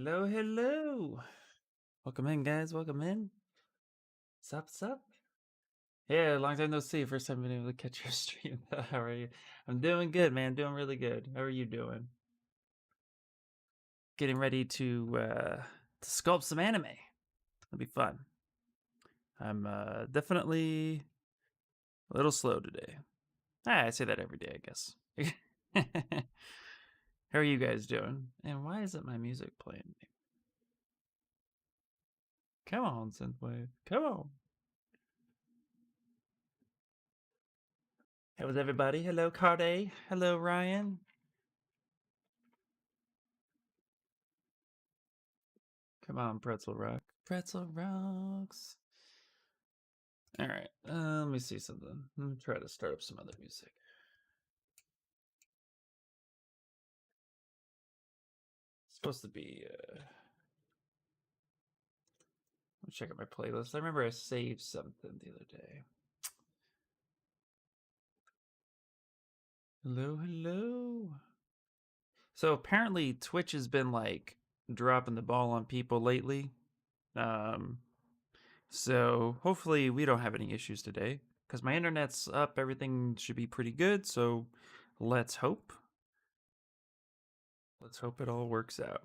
Hello, hello. Welcome in, guys. Welcome in. Sup, sup? Yeah, long time no see. First time being able to catch your stream. How are you? I'm doing good, man. Doing really good. How are you doing? Getting ready to sculpt some anime. It'll be fun. I'm definitely a little slow today. I say that every day, I guess. How are you guys doing? And why isn't my music playing? Come on, Synthwave. Come on. How was everybody? Hello, Carde. Hello, Ryan. Come on, Pretzel Rock. Pretzel Rocks. All right, let me see something. Let me try to start up some other music. It's supposed to be. Let me check out my playlist. I remember I saved something the other day. Hello, hello. So apparently Twitch has been like dropping the ball on people lately. So hopefully we don't have any issues today because my internet's up. Everything should be pretty good. So let's hope. Let's hope it all works out.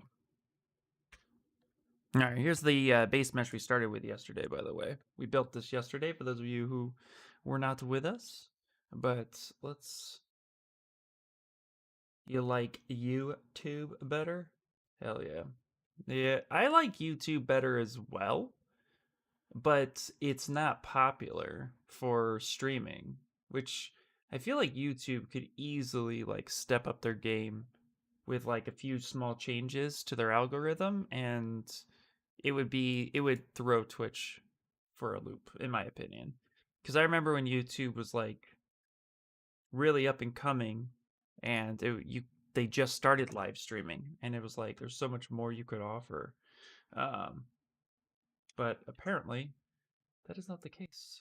All right, here's the base mesh we started with yesterday, by the way. We built this yesterday for those of you who were not with us. But let's... You like YouTube better? Hell yeah. Yeah, I like YouTube better as well, but it's not popular for streaming, which I feel like YouTube could easily like step up their game with like a few small changes to their algorithm, and it would throw Twitch for a loop, in my opinion. Because I remember when YouTube was like really up and coming, and they just started live streaming, and it was like there's so much more you could offer. But apparently, that is not the case.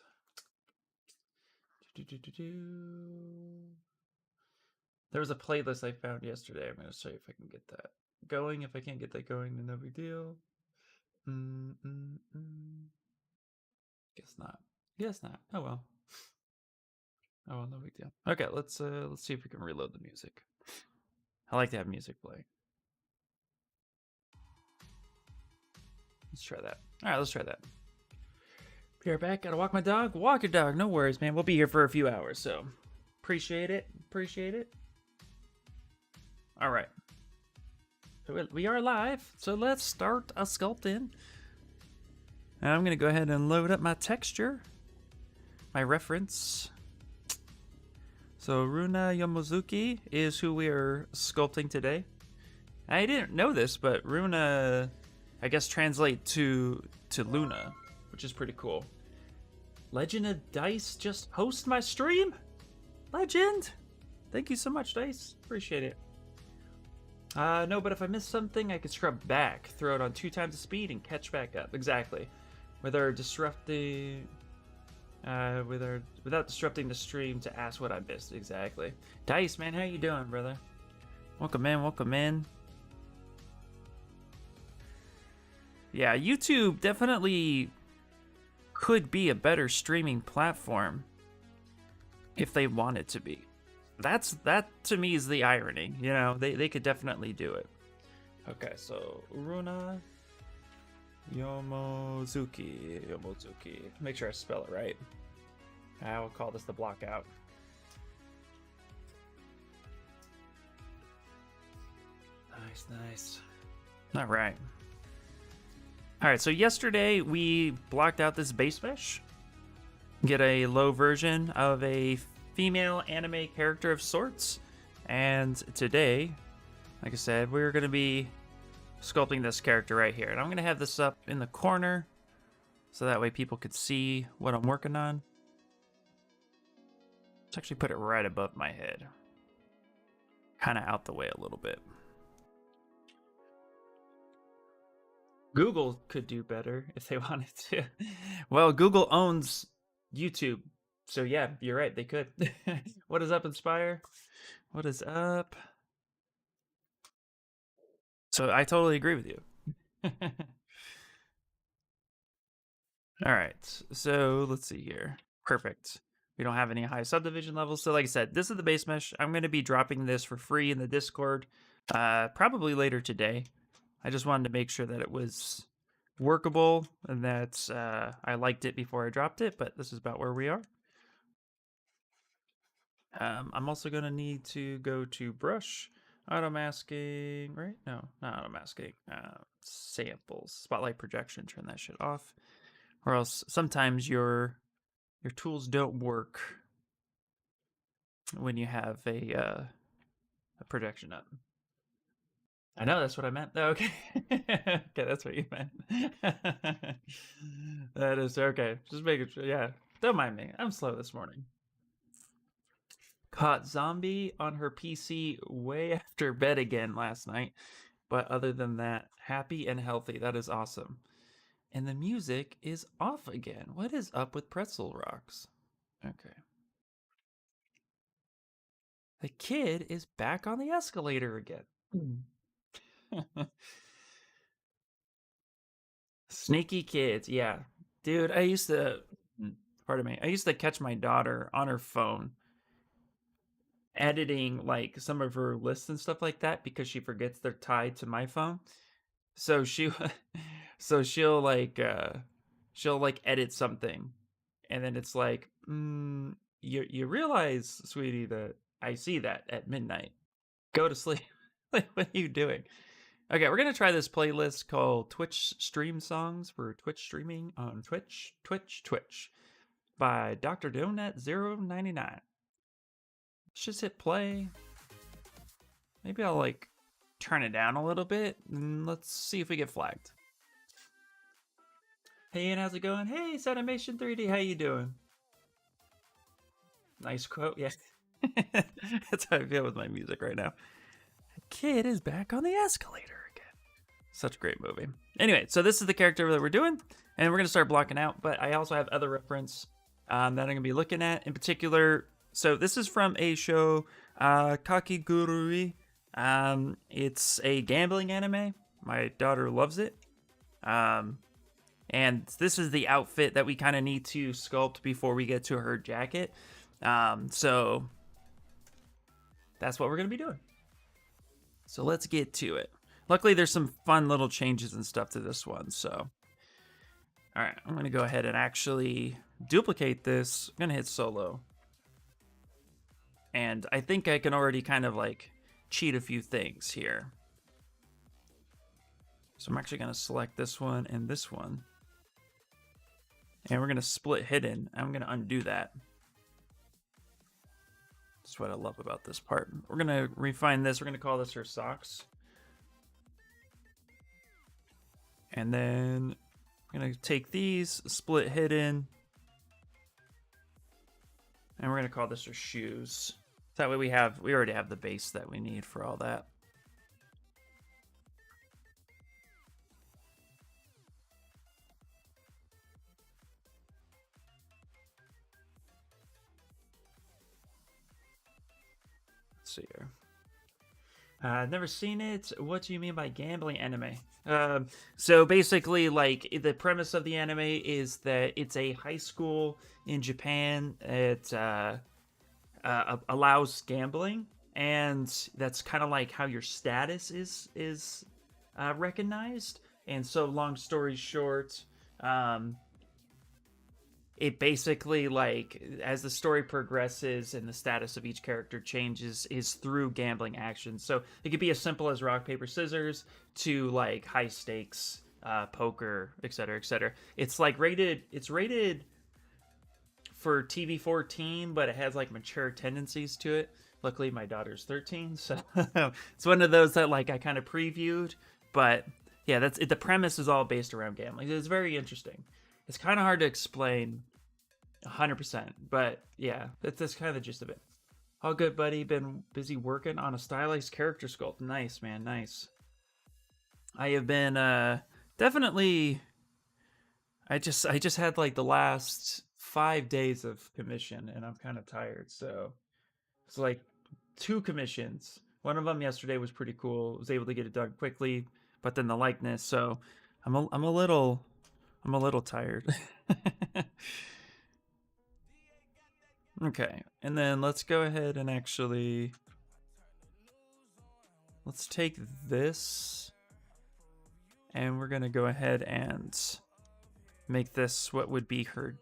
There was a playlist I found yesterday. I'm going to show you if I can get that going. If I can't get that going, then no big deal. Guess not. Guess not. Oh well. Oh well, no big deal. Okay, let's see if we can reload the music. I like to have music play. Let's try that. All right, let's try that. Be right back. Gotta walk my dog. Walk your dog. No worries, man. We'll be here for a few hours, so appreciate it. Appreciate it. All right. So we are live, so let's start a sculpting. And I'm gonna go ahead and load up my texture, my reference. So Runa Yomozuki is who we are sculpting today. I didn't know this, but Runa, I guess, translate to Luna, which is pretty cool. Legend of Dice just host my stream? Legend! Thank you so much, Dice. Appreciate it. No, but if I miss something, I can scrub back, throw it on 2 times the speed, and catch back up. Exactly. Without disrupting the stream to ask what I missed. Exactly. Dice, man, how you doing, brother? Welcome in, welcome in. Yeah, YouTube definitely could be a better streaming platform if they wanted to be. That to me is the irony, you know. They could definitely do it. Okay, so Runa Yomozuki. Make sure I spell it right. I will call this the block out. Nice. All right. So yesterday we blocked out this base mesh. Get a low version of a female anime character of sorts. And today, like I said, we're going to be sculpting this character right here. And I'm going to have this up in the corner so that way people could see what I'm working on. Let's actually put it right above my head. Kind of out the way a little bit. Google could do better if they wanted to. Well, Google owns YouTube. So yeah, you're right, they could. What is up, Inspire? What is up? So I totally agree with you. All right, so let's see here. Perfect. We don't have any high subdivision levels. So like I said, this is the base mesh. I'm going to be dropping this for free in the Discord probably later today. I just wanted to make sure that it was workable and that I liked it before I dropped it, but this is about where we are. I'm also going to need to go to brush, auto masking, right? No, not auto masking. Samples, spotlight projection, turn that shit off. Or else sometimes your tools don't work when you have a projection up. I know that's what I meant. Oh, okay. Okay, that's what you meant. That is okay. Just making sure. Yeah, don't mind me. I'm slow this morning. Caught zombie on her PC way after bed again last night. But other than that, happy and healthy. That is awesome. And the music is off again. What is up with Pretzel Rocks? Okay. The kid is back on the escalator again. Sneaky kids, yeah. Dude, I used to, pardon me, I used to catch my daughter on her phone editing like some of her lists and stuff like that because she forgets they're tied to my phone. So so she'll like edit something and then it's like, you realize, sweetie, that I see that at midnight. Go to sleep. Like, what are you doing? Okay, we're gonna try this playlist called Twitch Stream Songs for Twitch streaming on Twitch by Dr. Donut 099. Let's just hit play. Maybe I'll like turn it down a little bit and let's see if we get flagged. Hey, and how's it going? Hey, Animation 3D, how you doing? Nice quote, yeah. That's how I feel with my music right now. The kid is back on the escalator again. Such a great movie. Anyway, so this is the character that we're doing, and we're going to start blocking out, but I also have other reference that I'm going to be looking at. In particular, so this is from a show, Kakegurui. It's a gambling anime. My daughter loves it. And this is the outfit that we kind of need to sculpt before we get to her jacket. So that's what we're going to be doing. So let's get to it. Luckily, there's some fun little changes and stuff to this one. So, all right, I'm going to go ahead and actually duplicate this. I'm going to hit solo. And I think I can already kind of like cheat a few things here. So I'm actually going to select this one and this one. And we're going to split hidden. I'm going to undo that. That's what I love about this part. We're going to refine this. We're going to call this her socks. And then I'm going to take these, split hidden. And we're going to call this her shoes. That way we already have the base that we need for all that. Let's see here. I've never seen it. What do you mean by gambling anime? So basically, like, the premise of the anime is that it's a high school in Japan. It allows gambling, and that's kind of like how your status is recognized. And so, long story short, it basically, like, as the story progresses and the status of each character changes, is through gambling actions. So it could be as simple as rock paper scissors to like high stakes poker, etc., etc. It's like rated for TV 14, but it has like mature tendencies to it. Luckily my daughter's 13, so it's one of those that like I kind of previewed. But yeah, that's it. The premise is all based around gambling. It's very interesting. It's kind of hard to explain 100%, but yeah, that's kind of the gist of it. All good, buddy. Been busy working on a stylized character sculpt. Nice, man, nice. I have been definitely. I just had like the last 5 days of commission, and I'm kind of tired. So it's like 2 commissions. One of them yesterday was pretty cool. Was able to get it done quickly. but then the likeness. So I'm a little tired. Okay, and then let's go ahead and actually let's take this, and we're gonna go ahead and make this what would be her.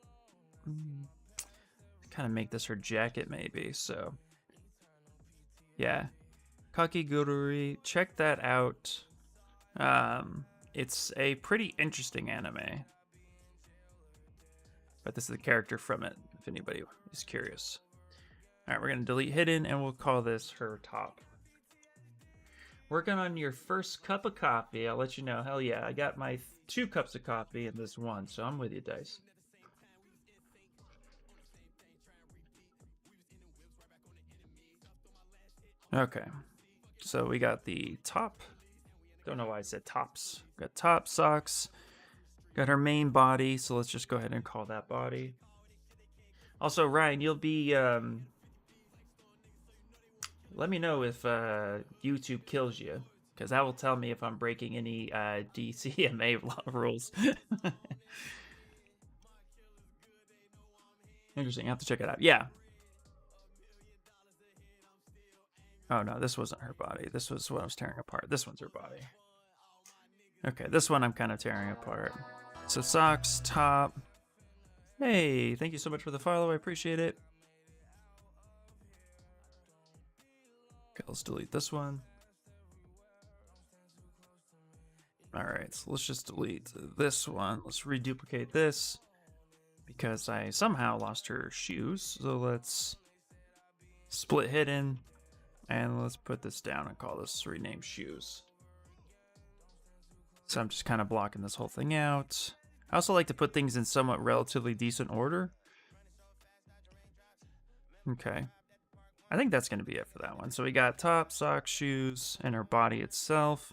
Kind of make this her jacket, maybe. So yeah, Kakegurui, check that out. It's a pretty interesting anime, but this is the character from it, if anybody is curious. All right, we're gonna delete hidden, and we'll call this her top. Working on your first cup of coffee. I'll let you know. Hell yeah, I got my 2 cups of coffee and this one, so I'm with you, Dice. Okay, so we got the top. Don't know why I said tops. Got top, socks. Got her main body, so let's just go ahead and call that body. Also, Ryan, you'll be let me know if YouTube kills you, because that will tell me if I'm breaking any DCMA rules. Interesting. I have to check it out. Yeah. Oh no, this wasn't her body. This was what I was tearing apart. This one's her body. Okay, this one I'm kind of tearing apart. So socks, top. Hey, thank you so much for the follow. I appreciate it. Okay, let's delete this one. All right, so let's just delete this one. Let's reduplicate this because I somehow lost her shoes. So let's split hidden, and let's put this down and call this rename shoes. So I'm just kind of blocking this whole thing out. I also like to put things in somewhat relatively decent order. Okay. I think that's going to be it for that one. So we got top, socks, shoes, and her body itself.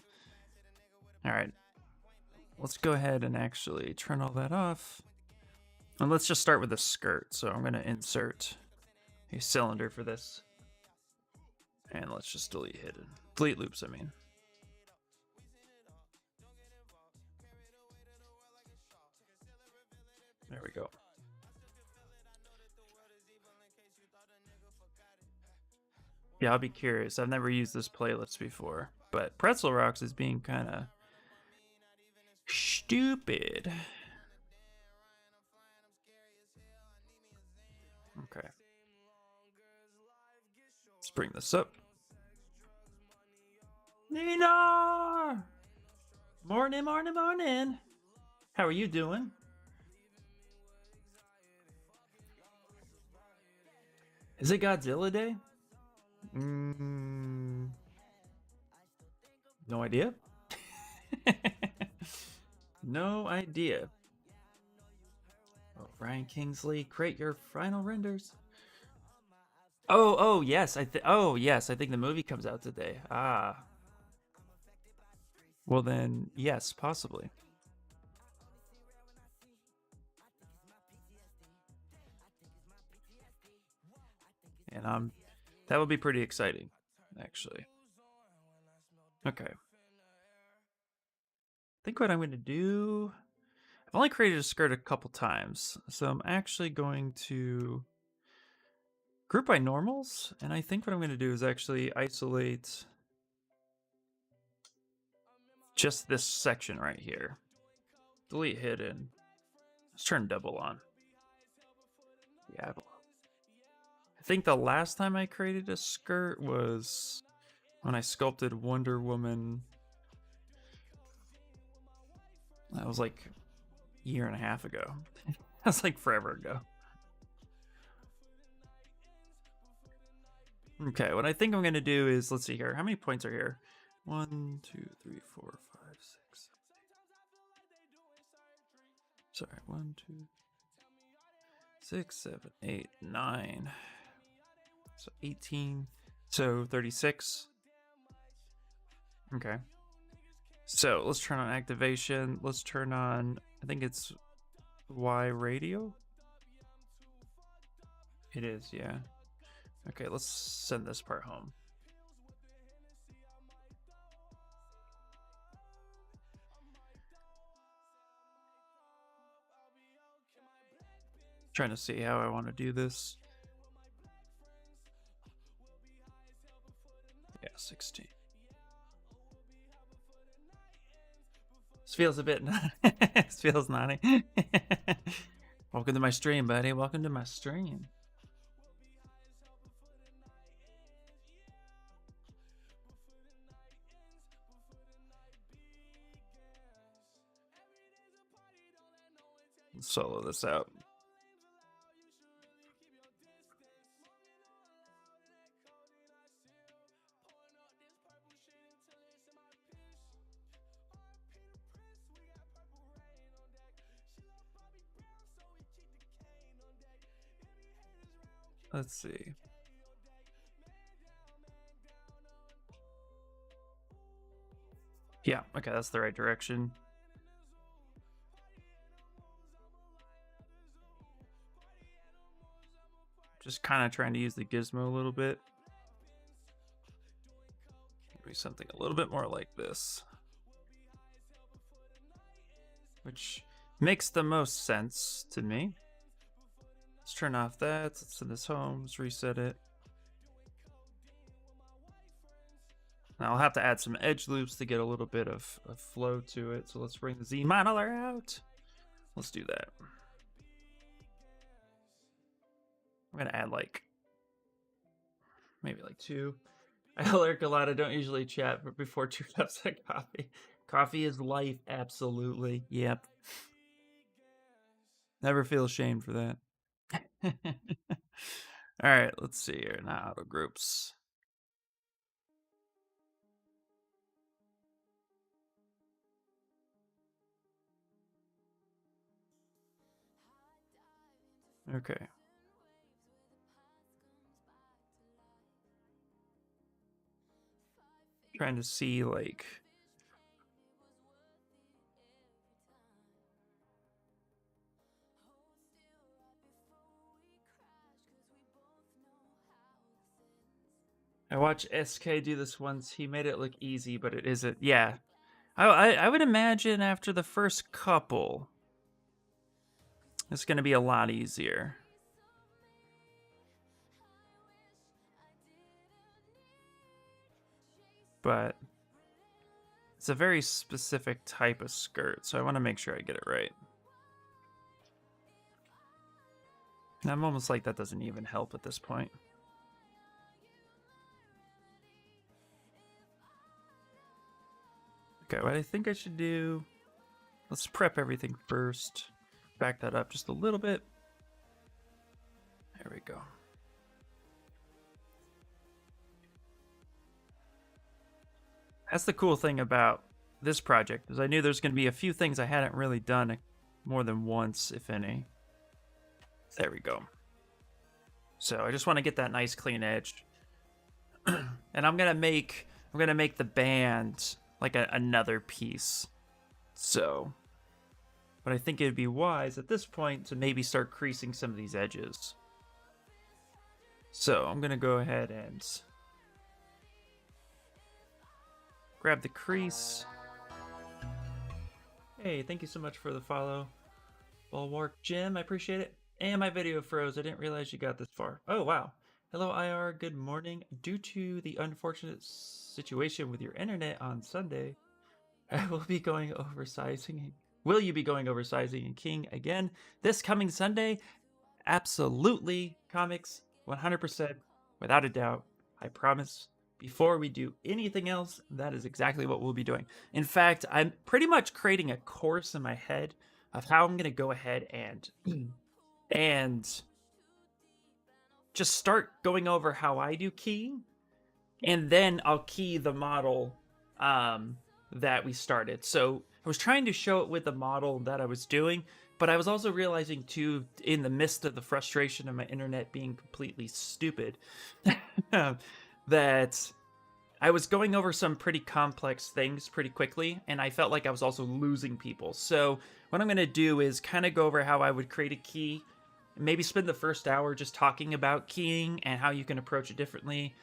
All right. Let's go ahead and actually turn all that off. And let's just start with the skirt. So I'm going to insert a cylinder for this. And let's just delete hidden. Delete loops, I mean. There we go. Yeah, I'll be curious. I've never used this playlist before, but Pretzel Rocks is being kind of stupid. Okay. Let's bring this up. Nina! Morning, morning, morning. How are you doing? Is it Godzilla Day? No idea. No idea. Oh, Ryan Kingsley, create your final renders. Oh yes, I think the movie comes out today. Ah. Well then, yes, possibly. And that would be pretty exciting, actually. Okay. I think what I'm going to do, I've only created a skirt a couple times, so I'm actually going to group by normals, and I think what I'm going to do is actually isolate just this section right here. Delete hidden. Let's turn double on. Yeah, I think the last time I created a skirt was when I sculpted Wonder Woman. That was like a year and a half ago. That's like forever ago. Okay, what I think I'm gonna do is, let's see here. How many points are here? 1, 2, 3, 4, 5, 6, 7, 8. Sorry, 1, 2, 6, 7, 8, 9. So 18. So 36. Okay. So let's turn on activation. Let's turn on, I think it's Y radio. It is, yeah. Okay, let's send this part home. Trying to see how I want to do this. Yeah, 16. This feels a bit. This feels naughty. Welcome to my stream, buddy. Welcome to my stream. Let's solo this out. Let's see. Yeah, okay, that's the right direction. Just kind of trying to use the gizmo a little bit. Maybe something a little bit more like this. Which makes the most sense to me. Let's turn off that. Let's send this home. Let's reset it. Now I'll have to add some edge loops to get a little bit of flow to it. So let's bring the Z modeler out. Let's do that. I'm gonna add like maybe like 2. I lurk a lot. I don't usually chat, but before 2 cups of coffee. Coffee is life, absolutely. Yep. Never feel ashamed for that. All right, let's see here. Now auto groups. Okay. Trying to see like I watched SK do this once. He made it look easy, but it isn't. Yeah. I would imagine after the first couple, it's going to be a lot easier. But it's a very specific type of skirt, so I want to make sure I get it right. And I'm almost like that doesn't even help at this point. Okay, what I think I should do, let's prep everything first. Back that up just a little bit. There we go. That's the cool thing about this project, is I knew there's going to be a few things I hadn't really done more than once, if any. There we go. So I just want to get that nice clean edge. And I'm gonna make the band like another piece. So, but I think it'd be wise at this point to maybe start creasing some of these edges. So I'm gonna go ahead and grab the crease. Hey, thank you so much for the follow. Bulwark Jim, I appreciate it. And my video froze. I didn't realize you got this far. Oh, wow. Hello, IR. Good morning. Due to the unfortunate situation with your internet on Sunday, I will be going oversizing. Will you be going oversizing in King again this coming Sunday? Absolutely, comics, 100%, without a doubt. I promise. Before we do anything else, that is exactly what we'll be doing. In fact, I'm pretty much creating a course in my head of how I'm going to go ahead and just start going over how I do keying, and then I'll key the model that we started. So I was trying to show it with the model that I was doing, but I was also realizing too, in the midst of the frustration of my internet being completely stupid, that I was going over some pretty complex things pretty quickly, and I felt like I was also losing people. So what I'm going to do is kind of go over how I would create a key, maybe spend the first hour just talking about keying and how you can approach it differently.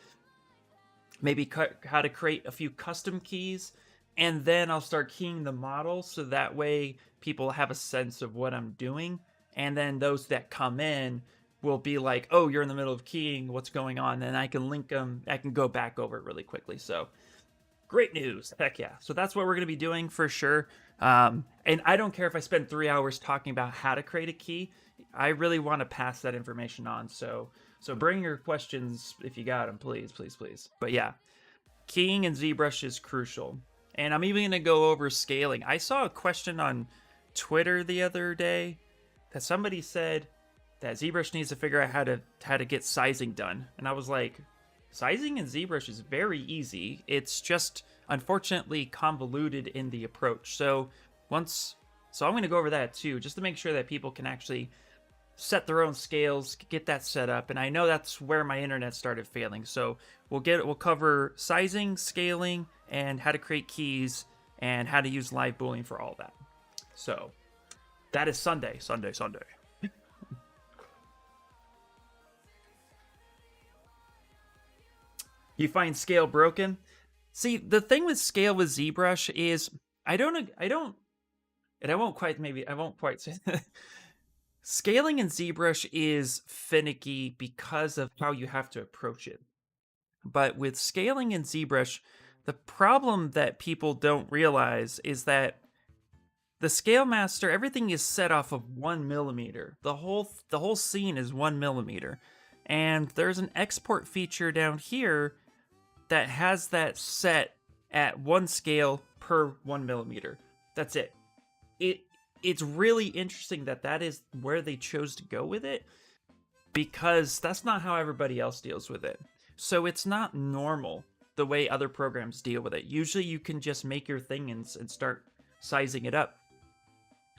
Maybe how to create a few custom keys, and then I'll start keying the model so that way people have a sense of what I'm doing. and then those that come in will be like, oh, you're in the middle of keying, what's going on? And I can link them, I can go back over it really quickly. So great news. Heck yeah. So that's what we're going to be doing for sure. And I don't care if I spend 3 hours talking about how to create a key. I really want to pass that information on. So bring your questions if you got them, please, please, please. But yeah, keying and ZBrush is crucial. And I'm even going to go over scaling. I saw a question on Twitter the other day that somebody said that ZBrush needs to figure out how to get sizing done. And I was like, sizing in ZBrush is very easy. It's just unfortunately convoluted in the approach. So I'm going to go over that too, just to make sure that people can actually set their own scales, get that set up. And I know that's where my internet started failing. So we'll cover sizing, scaling, and how to create keys and how to use live boolean for all that. So that is Sunday. You find scale broken? See, the thing with scale with ZBrush is I won't quite say that. Scaling in ZBrush is finicky because of how you have to approach it. But with scaling in ZBrush, the problem that people don't realize is that the Scale Master, everything is set off of 1 millimeter. The whole scene is 1 millimeter. And there's an export feature down here that has that set at 1 scale per 1 millimeter. That's it. It's really interesting that is where they chose to go with it, because that's not how everybody else deals with it. So it's not normal the way other programs deal with it. Usually you can just make your thing and start sizing it up.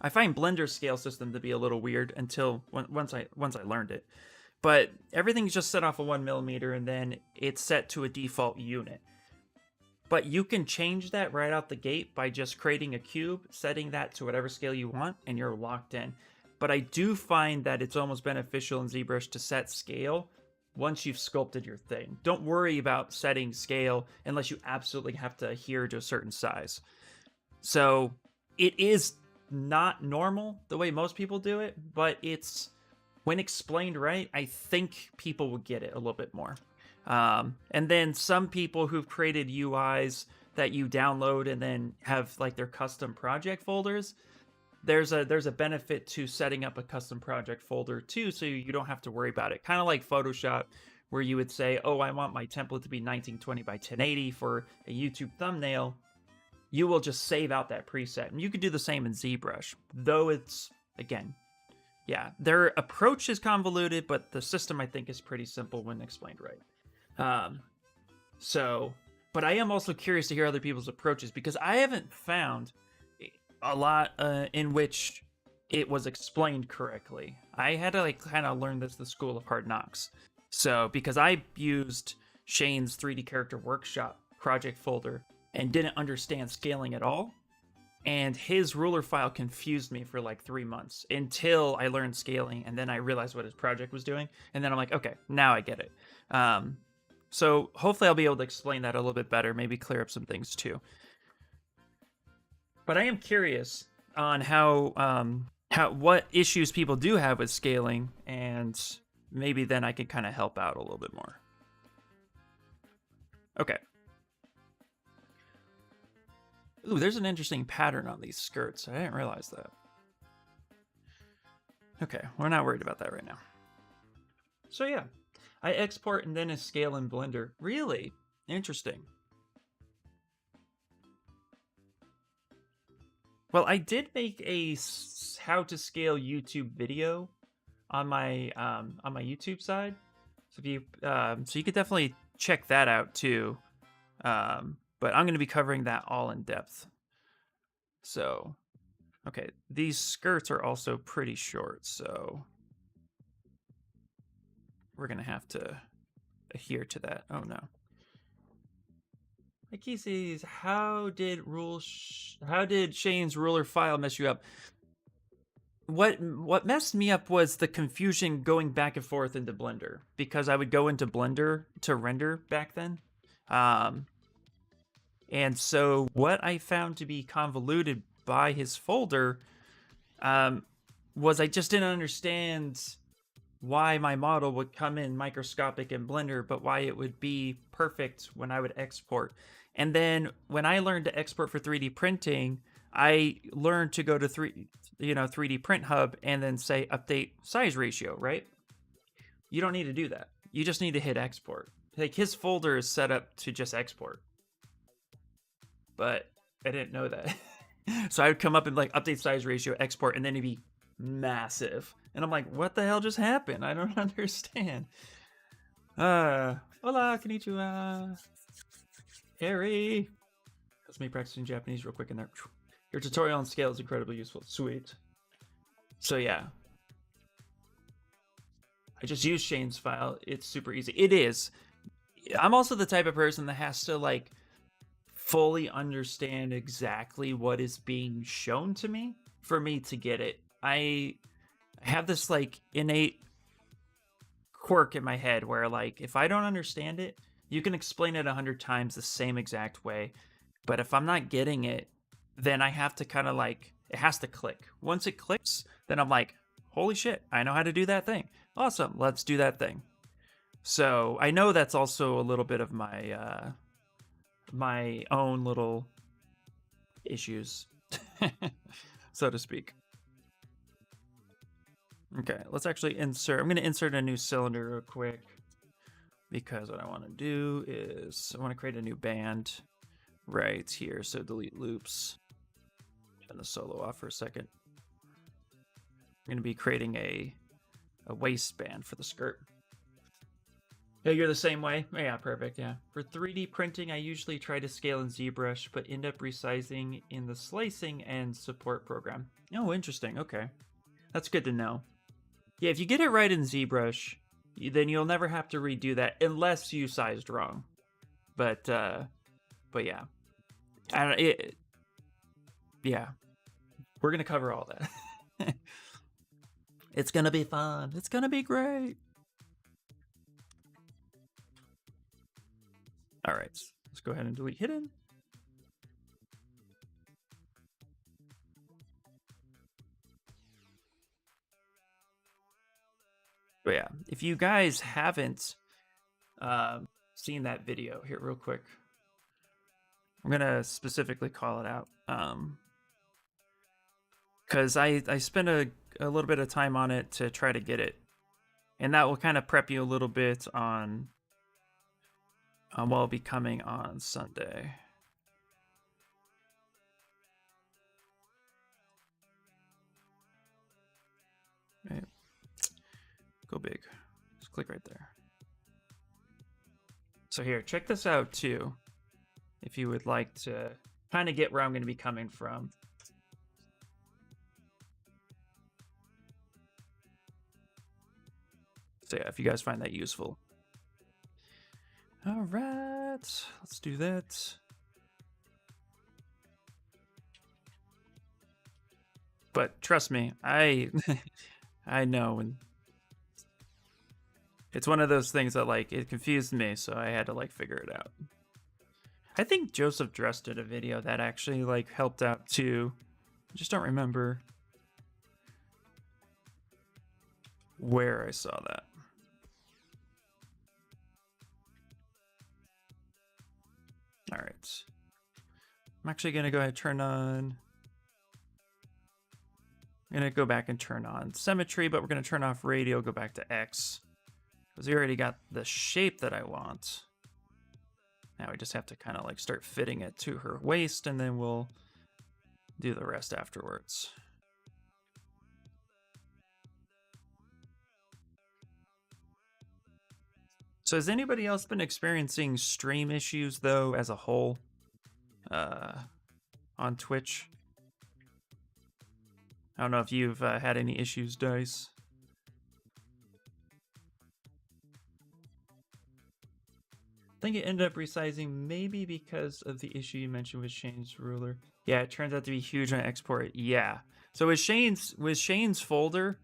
I find Blender's scale system to be a little weird until once I learned it. But everything's just set off of 1 millimeter, and then it's set to a default unit. But you can change that right out the gate by just creating a cube, setting that to whatever scale you want, and you're locked in. But I do find that it's almost beneficial in ZBrush to set scale once you've sculpted your thing. Don't worry about setting scale unless you absolutely have to adhere to a certain size. So it is not normal the way most people do it, but when explained right, I think people will get it a little bit more. And then some people who've created UIs that you download and then have like their custom project folders, there's a benefit to setting up a custom project folder too, so you don't have to worry about it. Kind of like Photoshop, where you would say, oh, I want my template to be 1920 by 1080 for a YouTube thumbnail. You will just save out that preset. And you could do the same in ZBrush, though it's, again, yeah, their approach is convoluted, but the system, I think, is pretty simple when explained right. But I am also curious to hear other people's approaches, because I haven't found a lot in which it was explained correctly. I had to kind of learn this the School of Hard Knocks. So because I used Shane's 3D Character Workshop project folder and didn't understand scaling at all, and his ruler file confused me for like 3 months until I learned scaling, and then I realized what his project was doing, and then I'm like, okay, now I get it. So hopefully I'll be able to explain that a little bit better, maybe clear up some things too. But I am curious on what issues people do have with scaling, and maybe then I can kind of help out a little bit more. Okay. Ooh, there's an interesting pattern on these skirts. I didn't realize that. Okay, we're not worried about that right now. So yeah, I export and then scale in Blender. Really? Interesting. Well, I did make a how to scale YouTube video on my YouTube side. So if you so you could definitely check that out too. But I'm going to be covering that all in depth. So, okay, these skirts are also pretty short, so we're going to have to adhere to that. Oh no. He says, how did Shane's ruler file mess you up? What messed me up was the confusion going back and forth into Blender, because I would go into Blender to render back then. And so what I found to be convoluted by his folder, was I just didn't understand why my model would come in microscopic in Blender, but why it would be perfect when I would export. And then when I learned to export for 3D printing, I learned to go to 3D Print Hub and then say update size ratio, right? You don't need to do that. You just need to hit export. Like his folder is set up to just export. But I didn't know that. So I would come up and like update size ratio, export, and then it'd be massive. And I'm like, what the hell just happened? I don't understand. Hola, konnichiwa. Harry. That's me practicing Japanese real quick in there. Your tutorial on scale is incredibly useful. Sweet. So yeah. I just use Shane's file. It's super easy. It is. I'm also the type of person that has to like fully understand exactly what is being shown to me for me to get it. I have this like innate quirk in my head where like if I don't understand it, you can explain it 100 times the same exact way, but if I'm not getting it, then I have to kind of like it has to click. Once it clicks, then I'm like, holy shit, I know how to do that thing. Awesome, let's do that thing. So I know that's also a little bit of my my own little issues, so to speak. Okay, let's actually insert. I'm going to insert a new cylinder real quick because what I want to do is I want to create a new band right here. So delete loops. Turn the solo off for a second. I'm going to be creating a waistband for the skirt. Yeah, you're the same way? Oh, yeah, perfect, yeah. For 3D printing, I usually try to scale in ZBrush, but end up resizing in the slicing and support program. Oh, interesting, okay. That's good to know. Yeah, if you get it right in ZBrush, then you'll never have to redo that unless you sized wrong. But yeah. Yeah. We're going to cover all that. It's going to be fun. It's going to be great. All right, let's go ahead and delete hidden. But yeah, if you guys haven't seen that video, here real quick, I'm gonna specifically call it out because I spent a little bit of time on it to try to get it, and that will kind of prep you a little bit on what will be coming on Sunday. Right. Go big. Just click right there. So here, check this out too, if you would like to kind of get where I'm going to be coming from. So yeah, if you guys find that useful. All right, let's do that. But trust me, I know when it's one of those things that like it confused me, so I had to like figure it out. I think Joseph Dress did a video that actually like helped out too. I just don't remember where I saw that. All right. I'm actually going to go ahead and turn on. I'm going to go back and turn on symmetry, but we're going to turn off radial, go back to X. Because we already got the shape that I want. Now we just have to kind of like start fitting it to her waist, and then we'll do the rest afterwards. So has anybody else been experiencing stream issues though as a whole on Twitch? I don't know if you've had any issues, Dice. I think it ended up resizing maybe because of the issue you mentioned with Shane's ruler. Yeah, it turns out to be huge when I export it. Yeah. So with Shane's folder,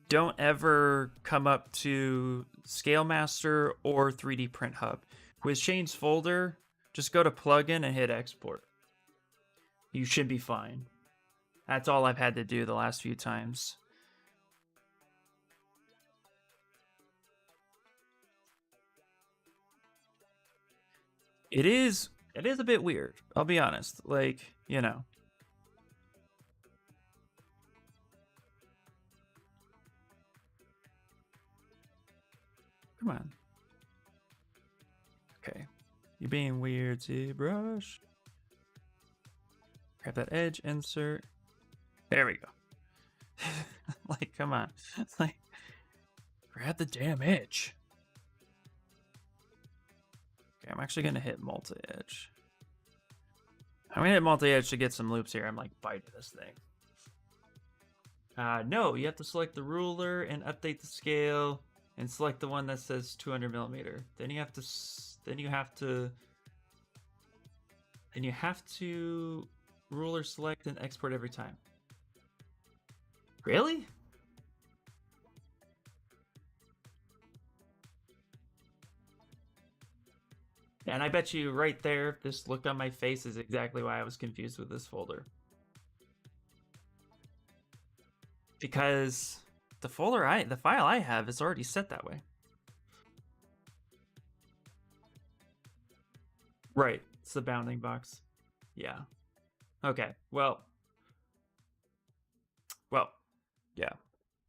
don't ever come up to Scale Master or 3D Print Hub. With Shane's folder, just go to plugin and hit export. You should be fine. That's all I've had to do the last few times. It is a bit weird, I'll be honest. Like, you know. Come on. Okay. You're being weird, ZBrush. Grab that edge, insert. There we go. Like, come on. Like, grab the damn edge. Okay, I'm actually gonna hit multi-edge. I'm gonna hit multi-edge to get some loops here. I'm like biting this thing. No, you have to select the ruler and update the scale and select the one that says 200 millimeter. Then you have to ruler select and export every time. Really? And I bet you right there, this look on my face is exactly why I was confused with this folder. Because the file I have is already set that way. Right, it's the bounding box. Yeah. Okay, well, yeah.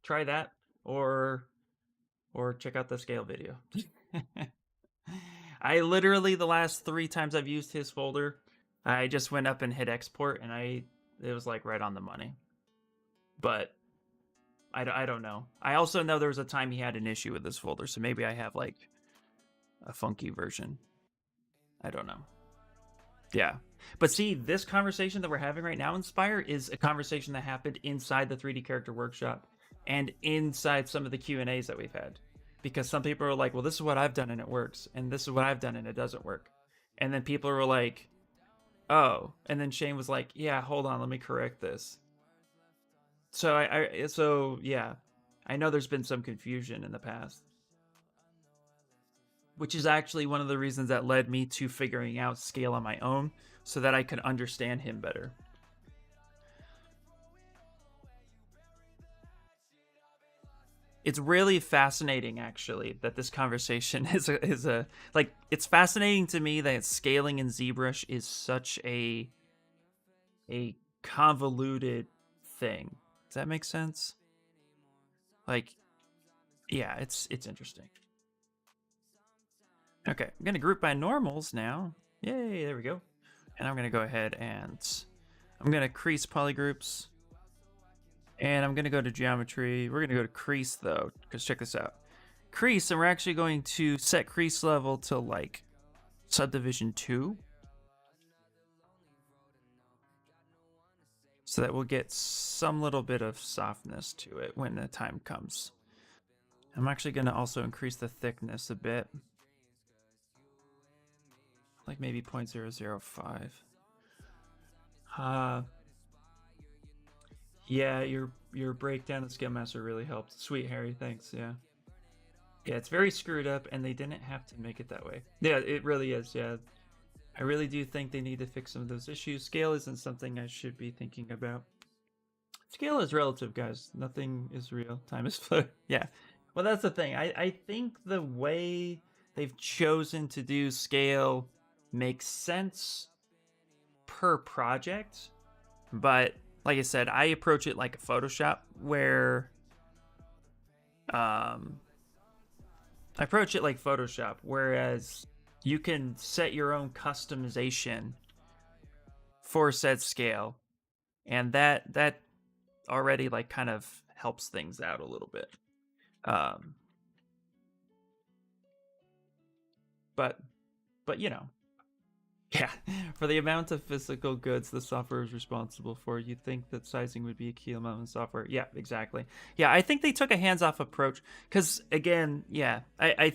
Try that, or check out the scale video. I literally, the last 3 times I've used his folder, I just went up and hit export, and it was like right on the money. But I don't know. I also know there was a time he had an issue with this folder, so maybe I have like a funky version. I don't know. Yeah. But see, this conversation that we're having right now, Inspire, is a conversation that happened inside the 3D Character Workshop and inside some of the Q&As that we've had. Because some people are like, well, this is what I've done and it works, and this is what I've done and it doesn't work. And then people were like, oh. And then Shane was like, yeah, hold on, let me correct this. So yeah, I know there's been some confusion in the past. Which is actually one of the reasons that led me to figuring out scale on my own so that I could understand him better. It's really fascinating, actually, that this conversation is a like, it's fascinating to me that scaling in ZBrush is such a convoluted thing. Does that make sense? Like, yeah, it's interesting. Okay, I'm gonna group by normals now. Yay, there we go. And I'm gonna go ahead and I'm gonna crease polygroups. And I'm gonna go to geometry. We're gonna go to crease though, because check this out. Crease, and we're actually going to set crease level to like subdivision 2. So that we'll get some little bit of softness to it when the time comes. I'm actually gonna also increase the thickness a bit. Like maybe 0.005. Yeah, your breakdown of Scale Master really helped. Sweet Harry, thanks. Yeah, it's very screwed up, and they didn't have to make it that way. Yeah, it really is. Yeah, I really do think they need to fix some of those issues. Scale isn't something I should be thinking about. Scale is relative, guys. Nothing is real. Time is fluid. Yeah. Well, that's the thing. I think the way they've chosen to do scale makes sense per project, but like I said, I approach it like a Photoshop, where I approach it like Photoshop, whereas you can set your own customization for said scale, and that already like kind of helps things out a little bit. But you know, yeah, for the amount of physical goods the software is responsible for, you'd think that sizing would be a key element in software. Yeah, exactly. Yeah, I think they took a hands-off approach because, again, yeah, I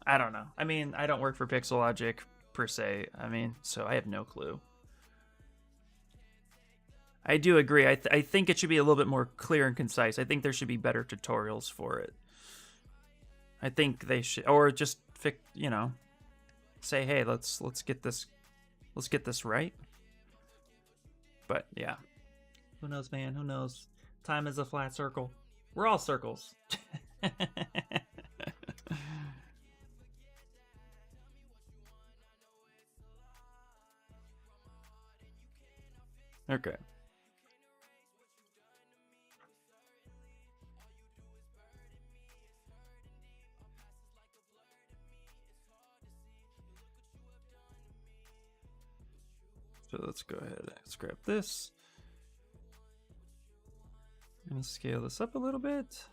don't know. I mean, I don't work for Pixelogic per se. I mean, so I have no clue. I do agree. I think it should be a little bit more clear and concise. I think there should be better tutorials for it. I think they should, or just say, hey, let's get this right. But yeah, who knows, man? Who knows? Time is a flat circle. We're all circles. Okay. So let's go ahead and let's grab this. I'm gonna scale this up a little bit.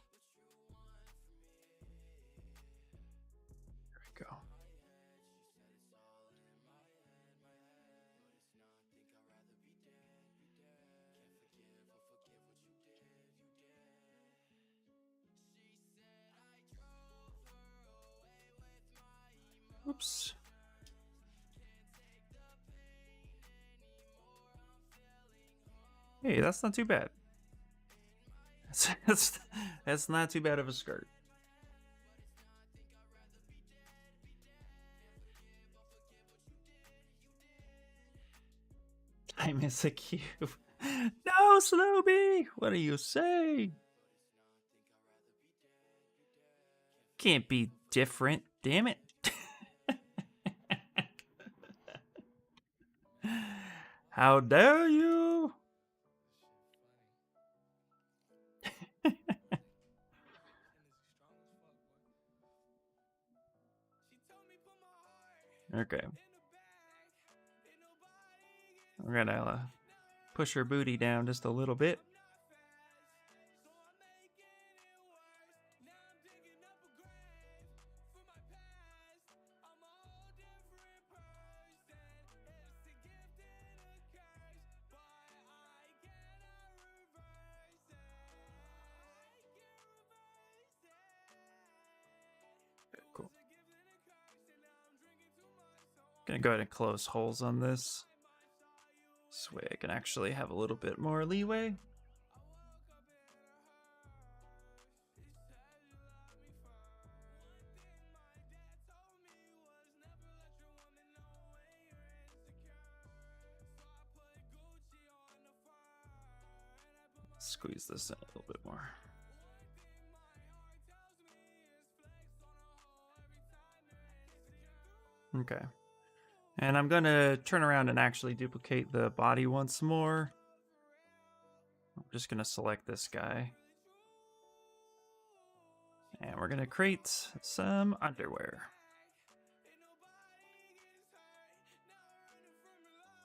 There we go. Oops. Hey, that's not too bad. That's not too bad of a skirt. I miss a cube. No, Slowby! What do you say? Can't be different, damn it. How dare you? Okay. We're gonna push her booty down just a little bit. Cool. Gonna go ahead and close holes on this. This way I can actually have a little bit more leeway. Squeeze this in a little bit more. Okay. And I'm going to turn around and actually duplicate the body once more. I'm just going to select this guy. And we're going to create some underwear.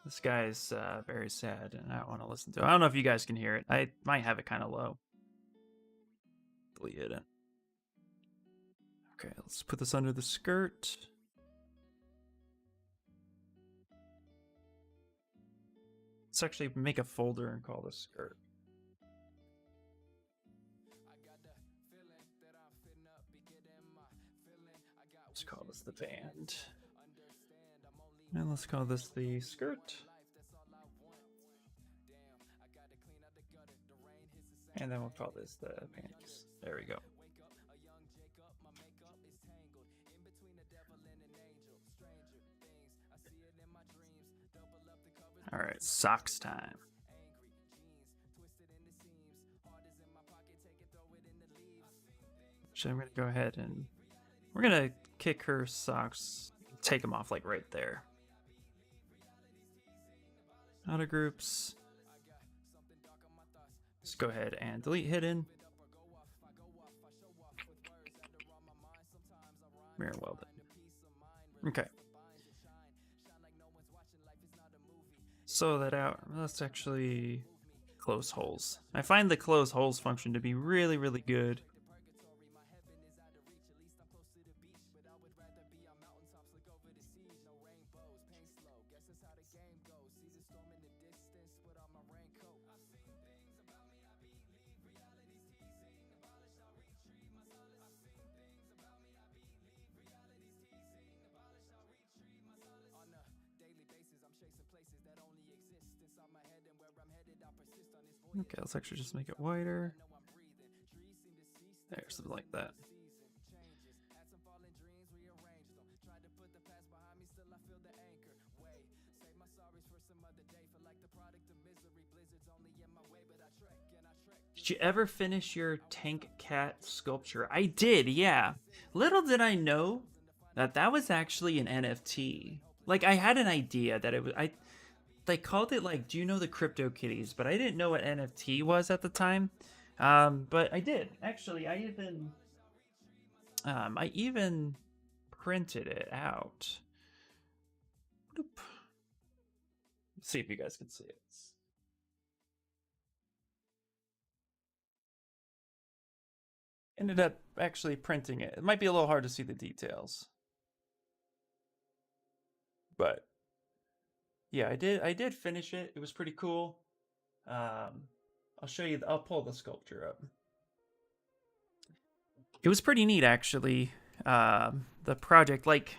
This guy's very sad and I don't want to listen to it. I don't know if you guys can hear it. I might have it kind of low. Delete it. Okay, let's put this under the skirt. Let's actually make a folder and call this skirt. Let's call this the band. And let's call this the skirt. And then we'll call this the pants. There we go. All right, socks time. So I'm going to go ahead and we're going to kick her socks, take them off like right there. Auto groups. Let's go ahead and delete hidden. Mirror welded. Okay. So that out. Let's actually close holes. I find the close holes function to be really, really good. Okay, let's actually just make it wider. There, something like that. Did you ever finish your tank cat sculpture? I did, yeah. Little did I know that that was actually an NFT. Like, I had an idea that it was... they called it like, do you know the crypto kitties? But I didn't know what NFT was at the time. But I did actually. I even printed it out. Let's see if you guys can see it. Ended up actually printing it. It might be a little hard to see the details, but yeah, I did finish it. It was pretty cool. I'll show you. I'll pull the sculpture up. It was pretty neat, actually. The project, like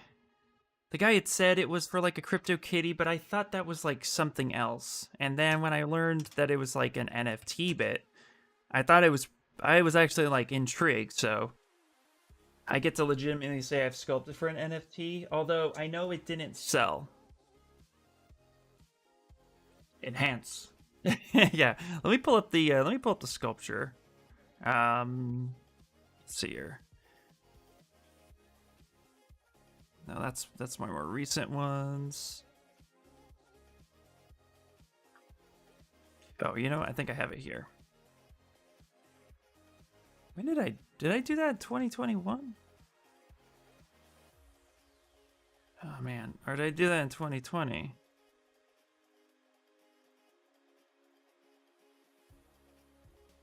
the guy had said it was for like a crypto kitty, but I thought that was like something else. And then when I learned that it was like an NFT bit, I thought it was. I was actually like intrigued. So I get to legitimately say I've sculpted for an NFT, although I know it didn't sell. Enhance. Yeah, let me pull up the sculpture. Let's see here. No, that's my more recent ones. Oh, you know what? I think I have it here. When did I do that in 2021? Oh man, or did I do that in 2020?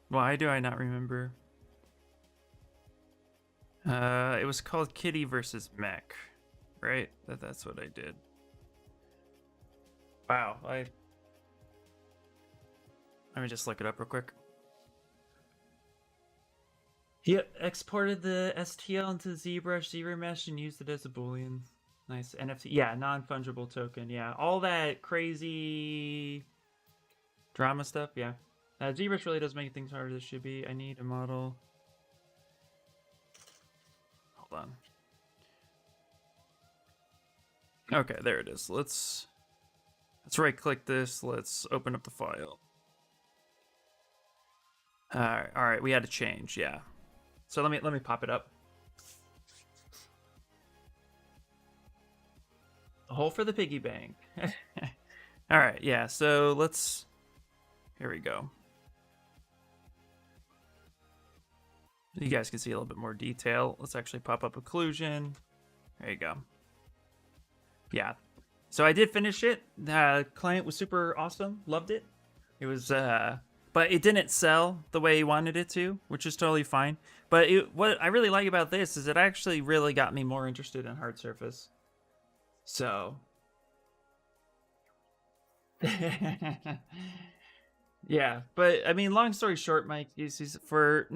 Why do I not remember? It was called Kitty versus Mech, right? That's what I did. Wow, let me just look it up real quick. He exported the STL into ZBrush, ZBrush and used it as a boolean. Nice NFT. Yeah, non-fungible token. Yeah, all that crazy drama stuff. Yeah, ZBrush really does make things harder than it should be. I need a model. Hold on. Okay, there it is. Let's right-click this. Let's open up the file. All right. We had to change. Yeah. So let me pop it up. A hole for the piggy bank. All right, yeah. So here we go. You guys can see a little bit more detail. Let's actually pop up occlusion. There you go. Yeah. So I did finish it. The client was super awesome. Loved it. It was but it didn't sell the way he wanted it to, which is totally fine. But what I really like about this is it actually really got me more interested in hard surface. So, yeah. But I mean, long story short, Mike, for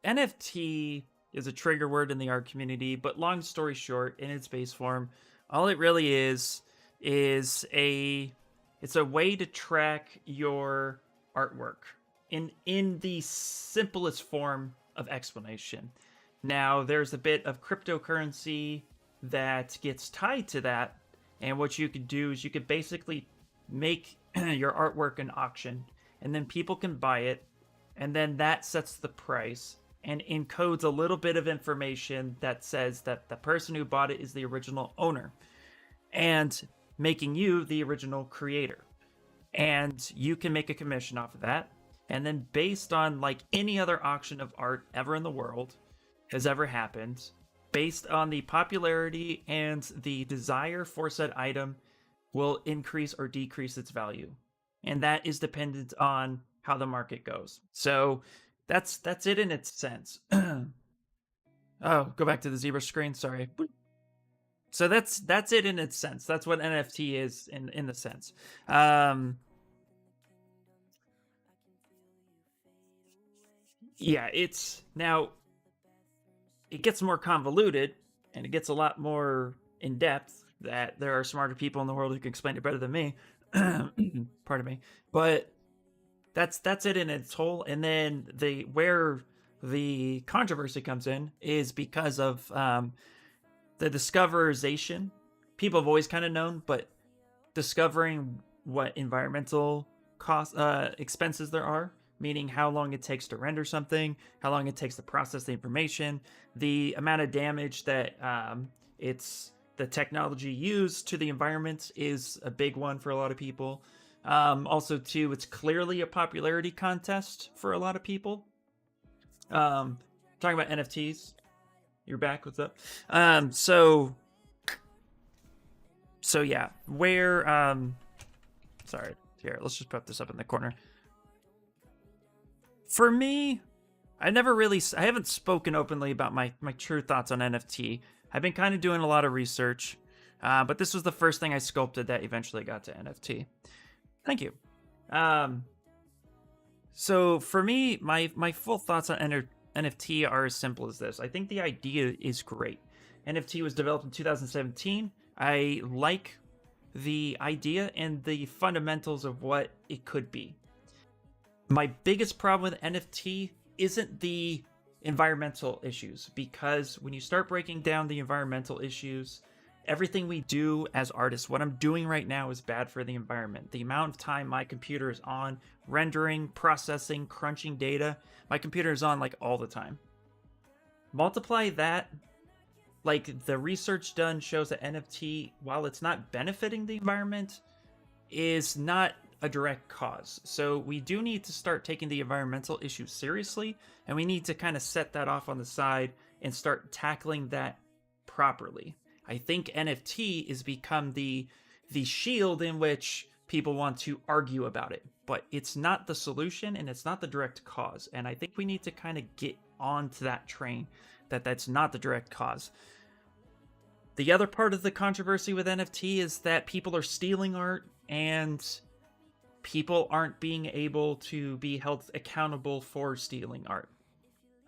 NFT is a trigger word in the art community. But long story short, in its base form, all it really is it's a way to track your artwork in the simplest form of explanation. Now, there's a bit of cryptocurrency that gets tied to that, and what you could do is you could basically make your artwork an auction, and then people can buy it, and then that sets the price and encodes a little bit of information that says that the person who bought it is the original owner, and making you the original creator. And you can make a commission off of that. And then based on like any other auction of art ever in the world has ever happened, based on the popularity and the desire for said item, will increase or decrease its value. And that is dependent on how the market goes. So that's it in its sense. Oh, go back to the zebra screen, sorry. So that's it in its sense. That's what NFT is in the sense. Yeah, it gets more convoluted and it gets a lot more in depth. That there are smarter people in the world who can explain it better than me. Pardon me, but that's it in its whole. And then where the controversy comes in is because of the discoverization. People have always kind of known, but discovering what environmental cost expenses there are, meaning how long it takes to render something, how long it takes to process the information, the amount of damage that it's the technology used to the environment is a big one for a lot of people. Also, too, it's clearly a popularity contest for a lot of people. Talking about NFTs, you're back. What's up? So yeah, where sorry, here, let's just put this up in the corner. For me, I haven't spoken openly about my true thoughts on NFT. I've been kind of doing a lot of research, but this was the first thing I sculpted that eventually got to NFT. Thank you. So for me, my full thoughts on NFT are as simple as this. I think the idea is great. NFT was developed in 2017. I like the idea and the fundamentals of what it could be. My biggest problem with NFT isn't the environmental issues, because when you start breaking down the environmental issues, everything we do as artists, what I'm doing right now, is bad for the environment. The amount of time my computer is on rendering, processing, crunching data, my computer is on like all the time. Multiply that, like the research done shows that NFT, while it's not benefiting the environment, is not a direct cause. So we do need to start taking the environmental issue seriously, and we need to kind of set that off on the side and start tackling that properly. I think NFT has become the shield in which people want to argue about it, but it's not the solution and it's not the direct cause. And I think we need to kind of get onto that train, that that's not the direct cause. The other part of the controversy with NFT is that people are stealing art and people aren't being able to be held accountable for stealing art.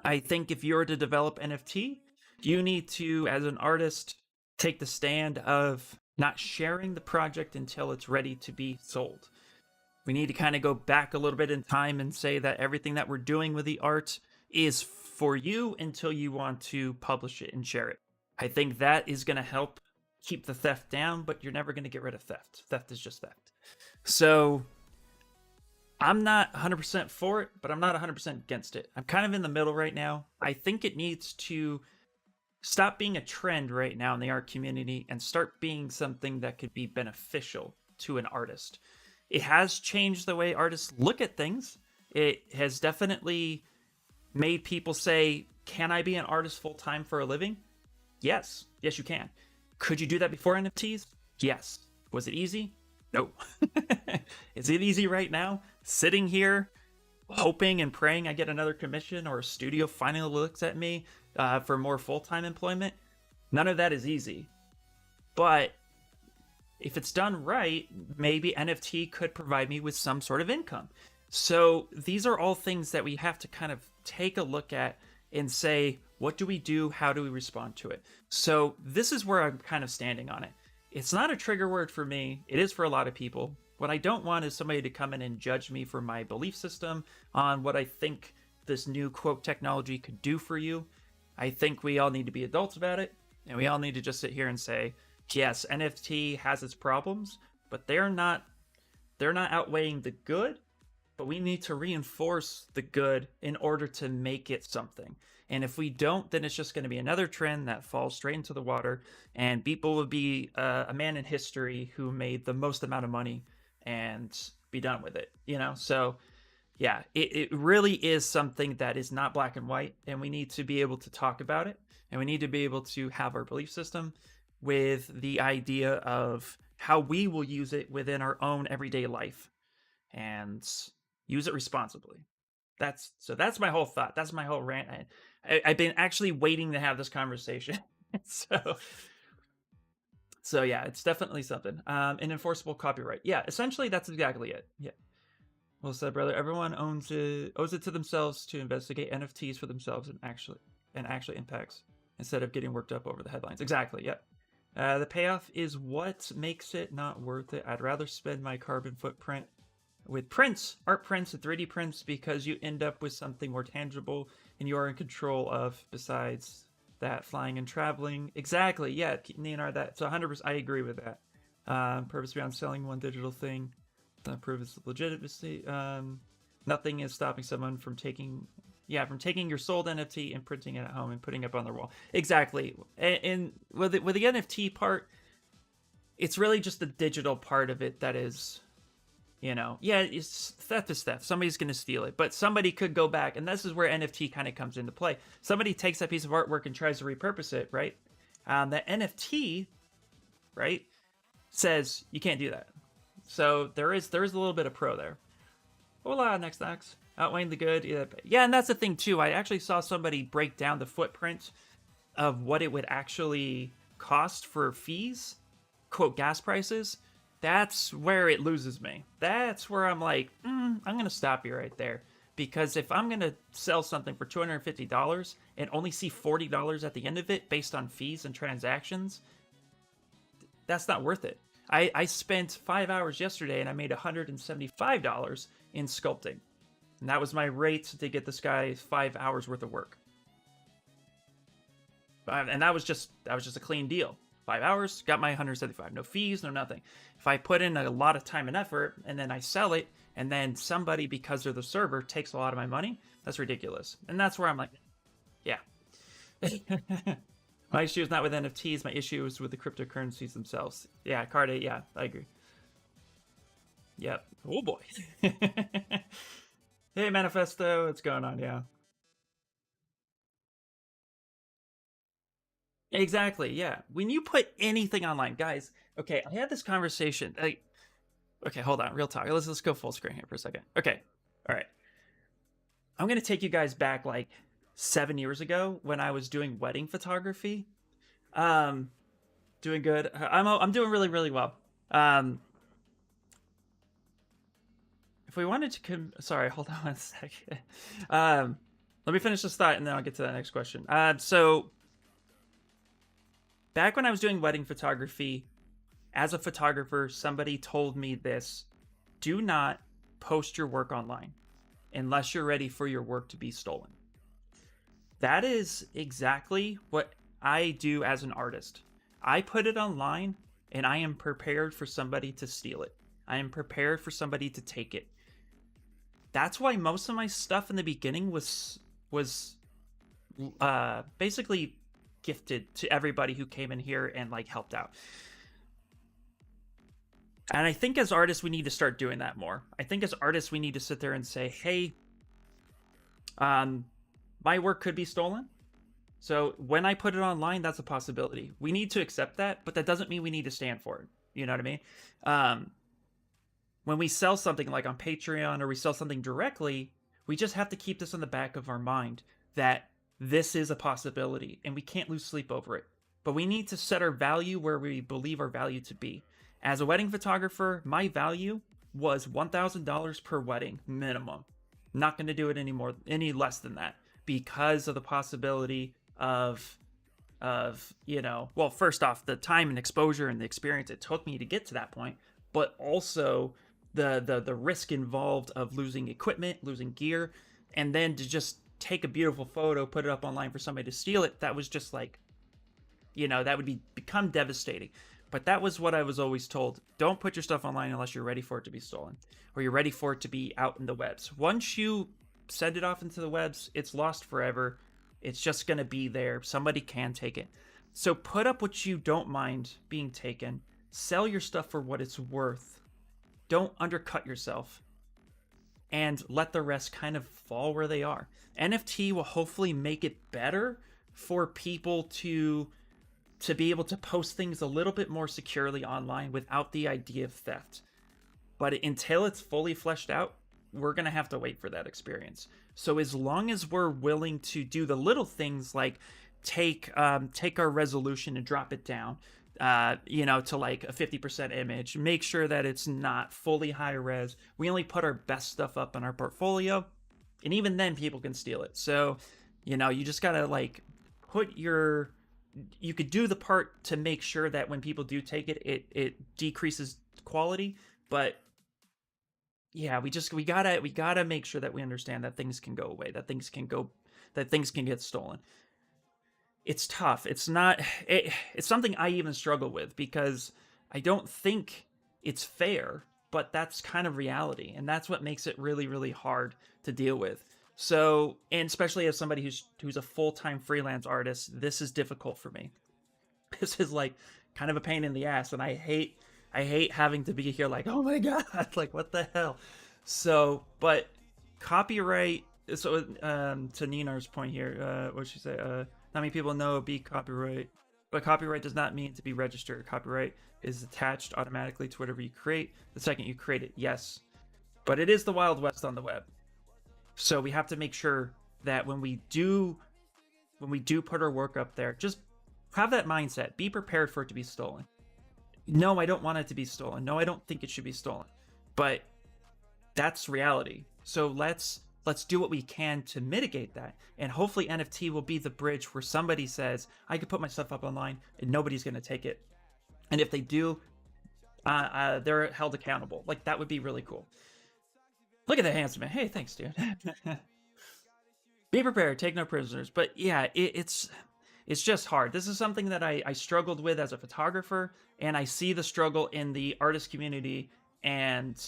I think if you're to develop NFT, you need to, as an artist, take the stand of not sharing the project until it's ready to be sold. We need to kind of go back a little bit in time and say that everything that we're doing with the art is for you until you want to publish it and share it. I think that is going to help keep the theft down, but you're never going to get rid of theft. Theft is just theft. So I'm not 100% for it, but I'm not 100% against it. I'm kind of in the middle right now. I think it needs to stop being a trend right now in the art community and start being something that could be beneficial to an artist. It has changed the way artists look at things. It has definitely made people say, can I be an artist full-time for a living? Yes. Yes, you can. Could you do that before NFTs? Yes. Was it easy? No. Is it easy right now? Sitting here, hoping and praying I get another commission or a studio finally looks at me for more full-time employment? None of that is easy. But if it's done right, maybe NFT could provide me with some sort of income. So these are all things that we have to kind of take a look at and say, what do we do? How do we respond to it? So this is where I'm kind of standing on it. It's not a trigger word for me. It is for a lot of people. What I don't want is somebody to come in and judge me for my belief system on what I think this new quote technology could do for you. I think we all need to be adults about it, and we all need to just sit here and say, yes, NFT has its problems, but they're not outweighing the good, but we need to reinforce the good in order to make it something. And if we don't, then it's just going to be another trend that falls straight into the water, and people will be a man in history who made the most amount of money and be done with it, you know? So yeah, it really is something that is not black and white, and we need to be able to talk about it, and we need to be able to have our belief system with the idea of how we will use it within our own everyday life and use it responsibly. That's my whole thought. That's my whole rant. I've been actually waiting to have this conversation. So yeah, it's definitely something. An enforceable copyright. Yeah, essentially that's exactly it. Yeah. Well said, brother. Everyone owes it to themselves to investigate NFTs for themselves and actually impacts, instead of getting worked up over the headlines. Exactly. Yep. The payoff is what makes it not worth it. I'd rather spend my carbon footprint with prints, art prints, and 3D prints, because you end up with something more tangible and you are in control of, besides that, flying and traveling. Exactly. Yeah, Leonard, that's 100%. I agree with that. Purpose beyond selling one digital thing that proves its legitimacy. Nothing is stopping someone from taking Yeah, from taking your sold NFT and printing it at home and putting it up on their wall. Exactly. And with the NFT part, it's really just the digital part of it that is, yeah, it's theft is theft. Somebody's going to steal it, but somebody could go back, and this is where NFT kind of comes into play. Somebody takes that piece of artwork and tries to repurpose it, right? That NFT, right, says you can't do that. So there is a little bit of pro there. Hola, next. Outweighing the good. Yeah, and that's the thing too. I actually saw somebody break down the footprint of what it would actually cost for fees, quote, gas prices. That's where it loses me. That's where I'm like, I'm going to stop you right there. Because if I'm going to sell something for $250 and only see $40 at the end of it based on fees and transactions, that's not worth it. I spent 5 hours yesterday and I made $175 in sculpting. And that was my rate to get this guy 5 hours worth of work. And that was just a clean deal. 5 hours, got my 175. No fees, no nothing. If I put in a lot of time and effort and then I sell it, and then somebody, because they're the server, takes a lot of my money, that's ridiculous. And that's where I'm like, yeah. My issue is not with NFTs. My issue is with the cryptocurrencies themselves. Yeah, Cardi, yeah, I agree. Yep. Oh boy. Hey, Manifesto, what's going on? Yeah. Exactly, yeah. When you put anything online, guys, okay, I had this conversation. Okay, hold on, real talk. Let's go full screen here for a second. Okay, all right. I'm gonna take you guys back like 7 years ago when I was doing wedding photography. Um, doing good. I'm doing really really well. Um, if we wanted to, sorry, hold on one second. Let me finish this thought and then I'll get to the next question. So back when I was doing wedding photography, as a photographer, somebody told me this: do not post your work online unless you're ready for your work to be stolen. That is exactly what I do as an artist. I put it online and I am prepared for somebody to steal it. I am prepared for somebody to take it. That's why most of my stuff in the beginning was basically gifted to everybody who came in here and like helped out. And I think as artists, we need to start doing that more. I think as artists, we need to sit there and say, hey, my work could be stolen. So when I put it online, that's a possibility. We need to accept that, but that doesn't mean we need to stand for it. You know what I mean? When we sell something like on Patreon or we sell something directly, we just have to keep this in the back of our mind that this is a possibility and we can't lose sleep over it. But we need to set our value where we believe our value to be. As a wedding photographer, my value was $1,000 per wedding minimum. I'm not going to do it any less than that, because of the possibility of well, first off, the time and exposure and the experience it took me to get to that point, but also the risk involved of losing equipment, losing gear, and then to just take a beautiful photo, put it up online for somebody to steal it. That was just like, that would become devastating. But that was what I was always told. Don't put your stuff online unless you're ready for it to be stolen, or you're ready for it to be out in the webs. Once you send it off into the webs, it's lost forever. It's just going to be there. Somebody can take it. So put up what you don't mind being taken. Sell your stuff for what it's worth. Don't undercut yourself. And let the rest kind of fall where they are. NFT will hopefully make it better for people to be able to post things a little bit more securely online without the idea of theft. But until it's fully fleshed out, we're going to have to wait for that experience. So as long as we're willing to do the little things like take our resolution and drop it down, to like a 50% image, make sure that it's not fully high res. We only put our best stuff up in our portfolio, and even then people can steal it. So, you just got to like you could do the part to make sure that when people do take it, it decreases quality. But yeah, we gotta make sure that we understand that things can go away, that things can get stolen. It's tough. It's something I even struggle with, because I don't think it's fair, but that's kind of reality, and that's what makes it really really hard to deal with. So, and especially as somebody who's a full-time freelance artist, this is difficult for me. This is like kind of a pain in the ass, and I hate having to be here like, oh my god, like what the hell. So, but copyright. So, to Ninar's point here, what she say? Not many people know be copyright, but copyright does not mean to be registered. Copyright is attached automatically to whatever you create the second you create it. Yes, but it is the Wild West on the web. So we have to make sure that when we do put our work up there, just have that mindset. Be prepared for it to be stolen. No, I don't want it to be stolen. No, I don't think it should be stolen. But that's reality. So let's do what we can to mitigate that. And hopefully NFT will be the bridge where somebody says, I could put my stuff up online and nobody's going to take it. And if they do, they're held accountable. Like, that would be really cool. Look at the handsome man. Hey, thanks, dude. Be prepared. Take no prisoners. But yeah, it's just hard. This is something that I struggled with as a photographer, and I see the struggle in the artist community, and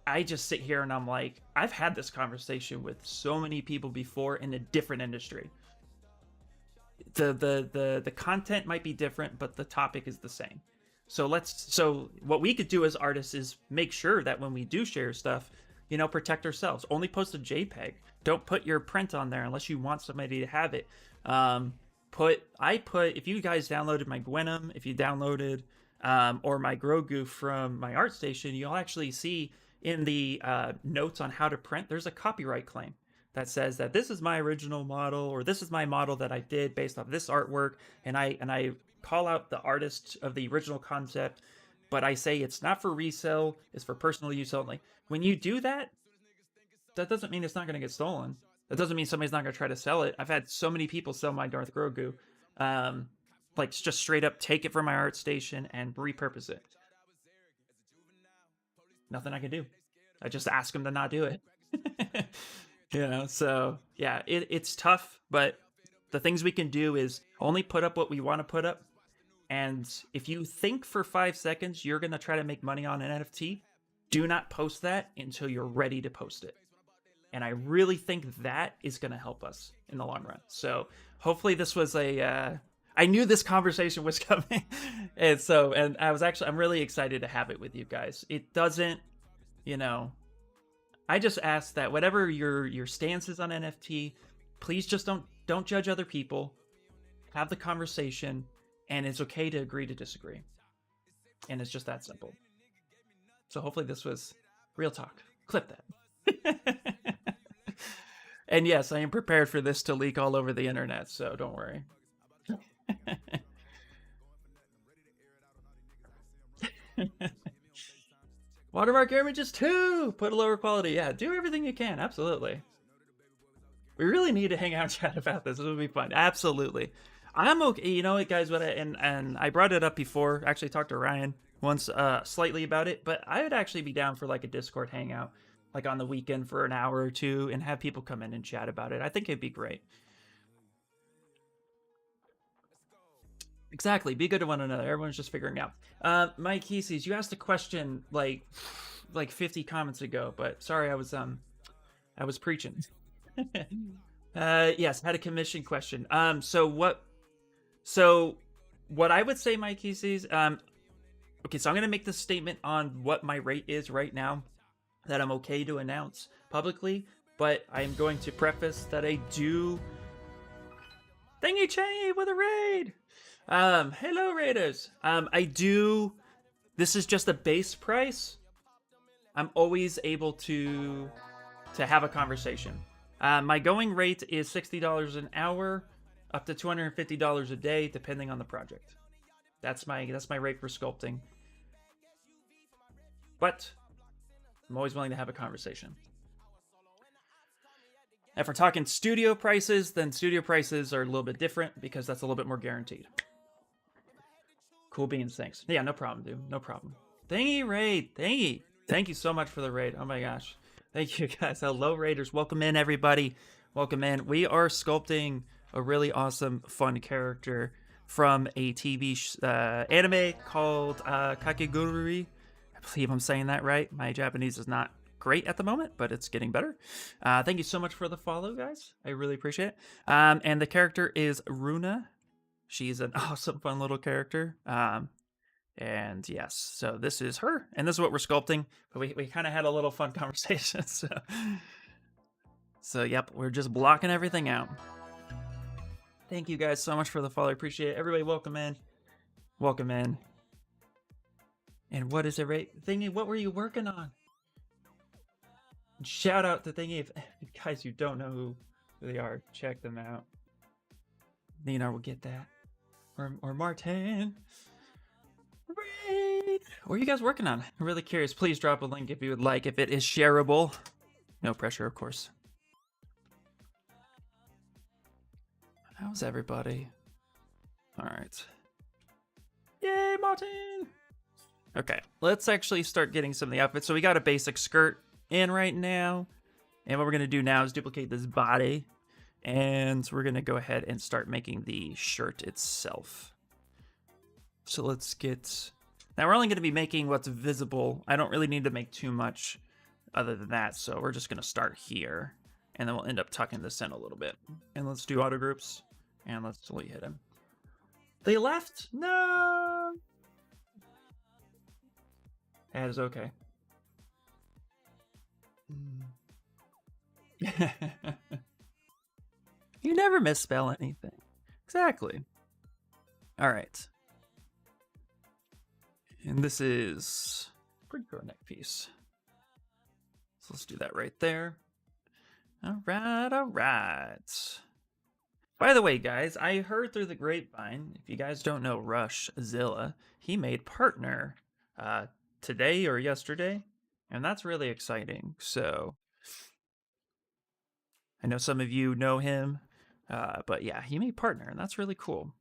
I just sit here and I'm like, I've had this conversation with so many people before in a different industry. The content might be different, but the topic is the same. So what we could do as artists is make sure that when we do share stuff, protect ourselves. Only post a JPEG. Don't put your print on there unless you want somebody to have it. If you guys downloaded my Gwenum, if you downloaded or my Grogu from my ArtStation, you'll actually see in the notes on how to print, there's a copyright claim that says that this is my original model, or this is my model that I did based off this artwork, and I call out the artist of the original concept, but I say it's not for resale, it's for personal use only. When you do that, that doesn't mean it's not going to get stolen. That doesn't mean somebody's not going to try to sell it. I've had so many people sell my Darth Grogu. Like, just straight up take it from my ArtStation and repurpose it. Nothing I can do. I just ask them to not do it. So yeah, it's tough, but the things we can do is only put up what we want to put up. And if you think for 5 seconds you're going to try to make money on an NFT, do not post that until you're ready to post it. And I really think that is going to help us in the long run. So hopefully this was I knew this conversation was coming. and I'm really excited to have it with you guys. It doesn't, I just ask that whatever your stance is on NFT, please just don't judge other people. Have the conversation, and it's okay to agree to disagree. And it's just that simple. So hopefully this was real talk. Clip that. And yes, I am prepared for this to leak all over the internet, so don't worry. Watermark images too! Put a lower quality. Yeah, do everything you can. Absolutely. We really need to hang out and chat about this. This would be fun. Absolutely. I'm okay. You know what, guys? And I brought it up before. Actually talked to Ryan once slightly about it, but I would actually be down for like a Discord hangout, like on the weekend for an hour or two, and have people come in and chat about it. I think it'd be great. Exactly. Be good to one another. Everyone's just figuring out. Mike Heesies, you asked a question like 50 comments ago, but sorry, I was preaching. Yes, had a commission question. So what I would say, Mike Heesies, okay, so I'm gonna make this statement on what my rate is right now that I'm okay to announce publicly, but I'm going to preface that I do thingy changy with a raid. Hello Raiders. This is just a base price. I'm always able to have a conversation. My going rate is $60 an hour, up to $250 a day, depending on the project. That's my rate for sculpting. But I'm always willing to have a conversation. If we're talking studio prices, then studio prices are a little bit different because that's a little bit more guaranteed. Cool beans, thanks. Yeah, no problem, dude. No problem. Thank you, raid. Thank you so much for the raid. Oh my gosh. Thank you, guys. Hello, raiders. Welcome in, everybody. Welcome in. We are sculpting a really awesome, fun character from a TV anime called Kakegurui. I believe I'm saying that right. My Japanese is not great at the moment, but it's getting better. Thank you so much for the follow, guys. I really appreciate it. And the character is Runa. She's an awesome, fun little character. And yes, so this is her, and this is what we're sculpting. But we kind of had a little fun conversation. So yep, we're just blocking everything out. Thank you guys so much for the follow. I appreciate it. Everybody, welcome in. Welcome in. And what is it, right? Thingy, what were you working on? Shout out to Thingy. If guys you don't know who they are, check them out. Nina will get that. Or Martin. Raid. What are you guys working on? I'm really curious. Please drop a link if you would like, if it is shareable. No pressure, of course. How's everybody? All right. Yay, Martin! Okay, let's actually start getting some of the outfits. So we got a basic skirt in right now. And what we're going to do now is duplicate this body. And we're going to go ahead and start making the shirt itself. So let's get... Now we're only going to be making what's visible. I don't really need to make too much other than that. So we're just going to start here. And then we'll end up tucking this in a little bit. And let's do auto groups. And let's delete hit him. They left? No! That is okay. You never misspell anything. Exactly. All right. And this is pretty cool neck piece. So let's do that right there. All right, all right. By the way, guys, I heard through the grapevine, if you guys don't know Rush Zilla, he made Partner today or yesterday, and that's really exciting. So I know some of you know him, but yeah, he made Partner, and that's really cool.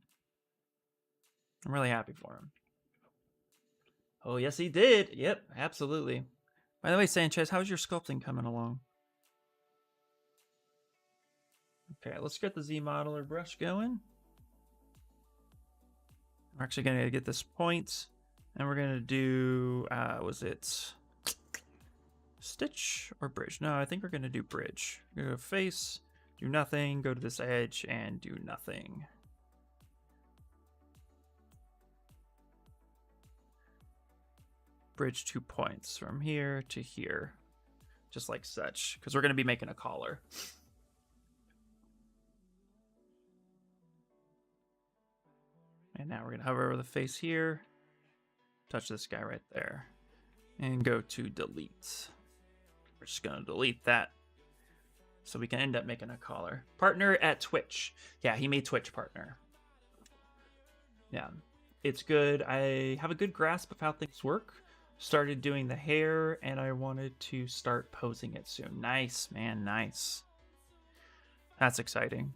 I'm really happy for him. Oh, yes, he did. Yep, absolutely. By the way, Sanchez, how's your sculpting coming along? Okay, let's get the Z modeler brush going. We're actually going to get this point, and we're going to do, was it stitch or bridge? No, I think we're going to do bridge. We're going to go face, do nothing, go to this edge, and do nothing. Bridge 2 points from here to here, just like such, because we're going to be making a collar. And now we're going to hover over the face here, touch this guy right there, and go to delete. We're just going to delete that so we can end up making a collar. Partner at Twitch. Yeah, he made Twitch Partner. Yeah, it's good. I have a good grasp of how things work. Started doing the hair, and I wanted to start posing it soon. Nice, man, nice. That's exciting.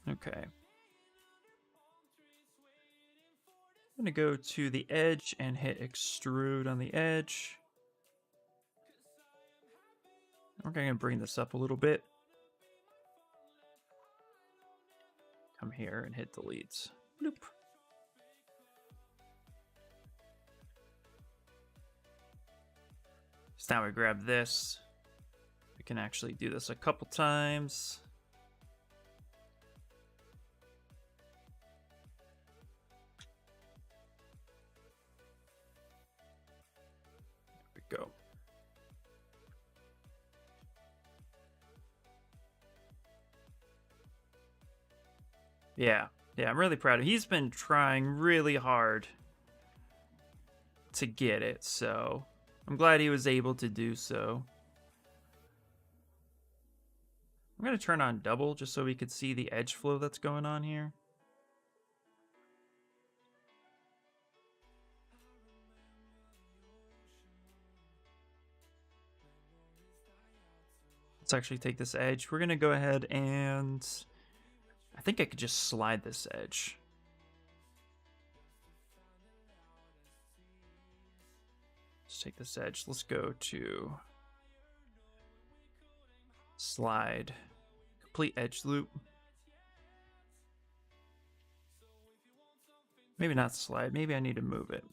Okay. I'm going to go to the edge and hit extrude on the edge. We're going to bring this up a little bit. Come here and hit delete. Bloop. So now we grab this. We can actually do this a couple times. There we go. Yeah, I'm really proud of him. He's been trying really hard to get it, so I'm glad he was able to do so. I'm going to turn on double just so we could see the edge flow that's going on here. Let's actually take this edge. We're going to go ahead and I think I could just slide this edge. Let's take this edge. Let's go to slide, complete edge loop. Maybe not slide. Maybe I need to move it.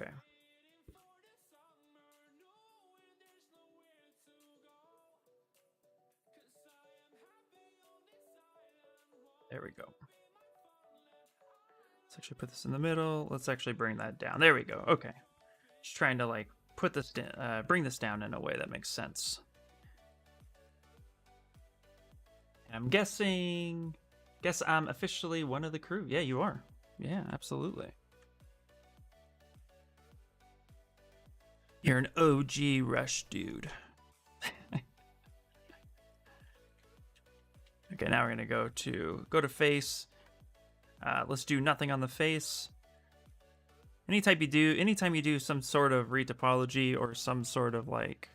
Okay. There we go. Let's actually put this in the middle. Let's actually bring that down. There we go. Okay. Just trying to like put this bring this down in a way that makes sense. And I'm guess I'm officially one of the crew. Yeah, you are. Yeah, absolutely. You're an OG Rush dude. Okay, now we're gonna go to face. Let's do nothing on the face. Anytime you do some sort of retopology or some sort of like,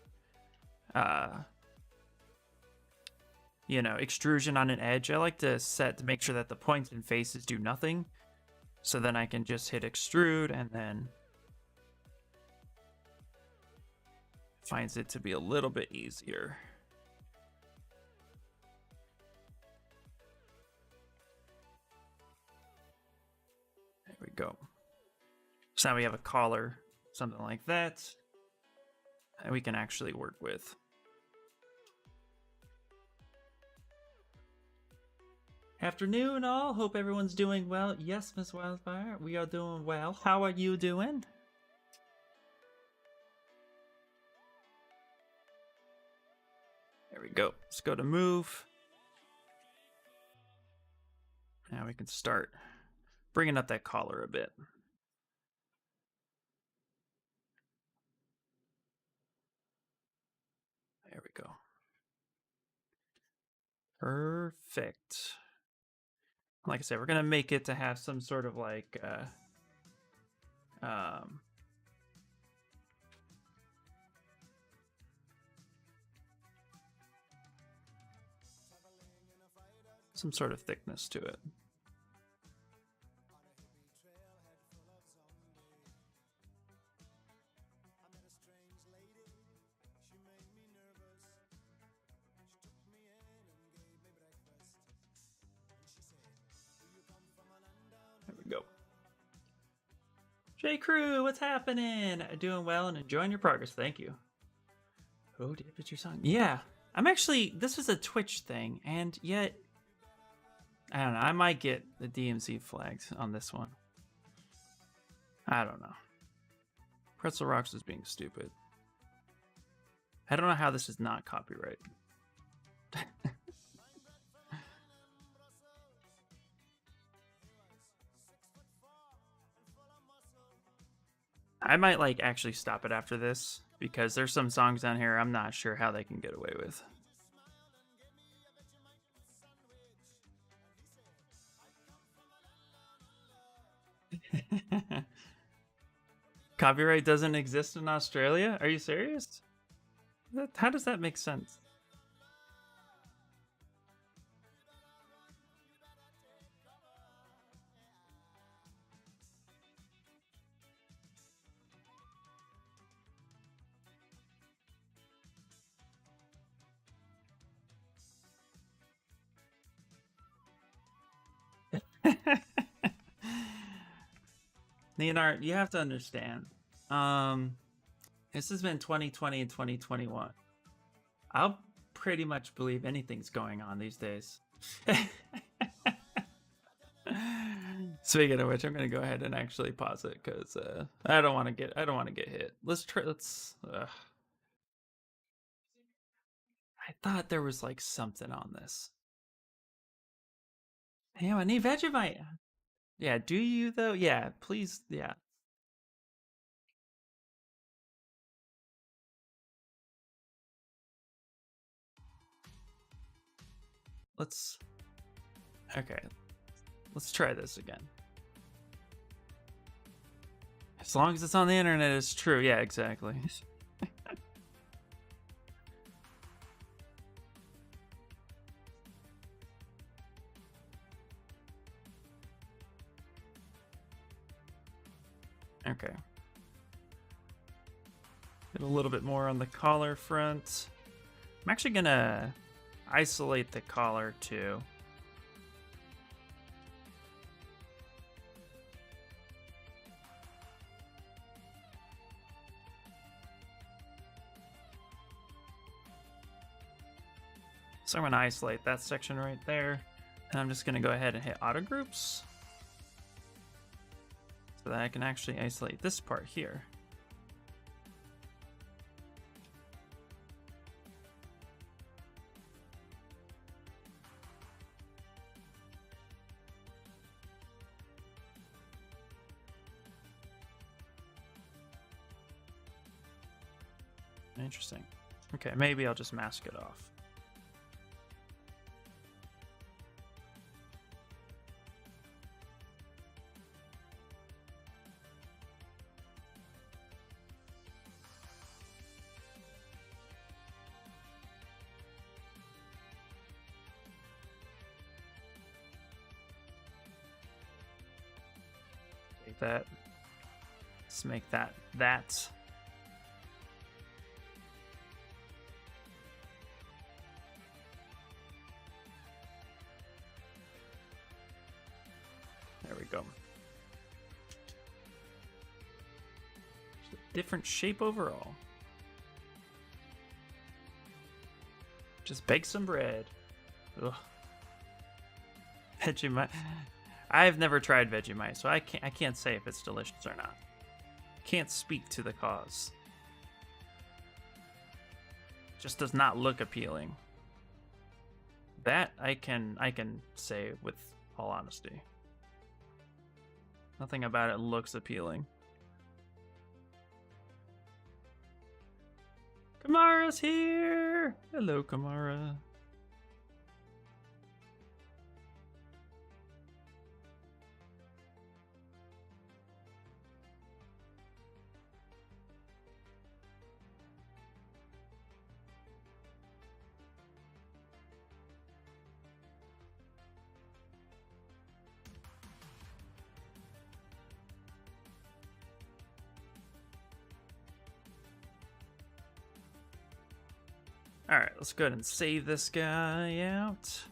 extrusion on an edge, I like to make sure that the points and faces do nothing. So then I can just hit extrude and then finds it to be a little bit easier. There we go. So now we have a collar, something like that, and we can actually work with. Afternoon, all. Hope everyone's doing well. Yes, Miss Wildfire, we are doing well. How are you doing? There we go. Let's go to move. Now we can start bringing up that collar a bit. There we go. Perfect. Like I said, we're gonna make it to have some sort of like some sort of thickness to it. There we go. J Crew, what's happening? Doing well and enjoying your progress. Thank you. Oh, did you put your song? Yeah, I'm actually. This is a Twitch thing, and yet I don't know. I might get the DMC flagged on this one. I don't know. Pretzel Rocks is being stupid. I don't know how this is not copyright. I might like actually stop it after this because there's some songs down here I'm not sure how they can get away with. Copyright doesn't exist in Australia? Are you serious? How does that make sense? Leonard, you have to understand. This has been 2020 and 2021. I'll pretty much believe anything's going on these days. Speaking of which, I'm gonna go ahead and actually pause it because I don't want to get hit. I thought there was like something on this. Damn, I need Vegemite. Yeah, do you though? Yeah, please. Yeah. Okay. Let's try this again. As long as it's on the internet, it's true. Yeah, exactly. Okay. Get a little bit more on the collar front. I'm actually gonna isolate the collar too. So I'm going to isolate that section right there. And I'm just going to go ahead and hit auto groups so that I can actually isolate this part here. Interesting. Okay, maybe I'll just mask it off. Take that. Let's make that. There we go. Different shape overall. Just bake some bread. Ugh. Vegemite. I've never tried Vegemite, so I can't say if it's delicious or not. Can't speak to the cause. Just does not look appealing. That I can say with all honesty. Nothing about it looks appealing. Kamara's here! Hello, Kamara. Alright, let's go ahead and save this guy out.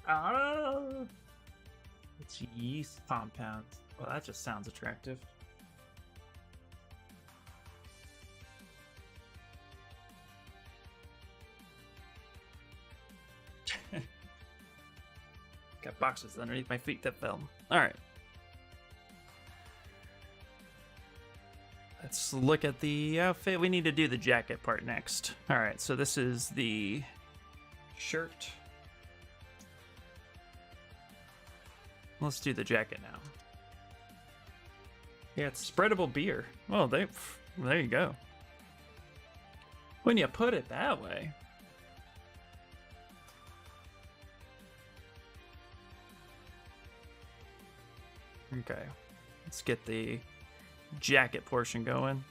Oh! It's yeast compounds. Well, that just sounds attractive. Got boxes underneath my feet that fell. Alright. Let's look at the outfit. We need to do the jacket part next. Alright, so this is the shirt. Let's do the jacket now. Yeah, it's spreadable beer. Well, there you go. When you put it that way. Okay, let's get the jacket portion going.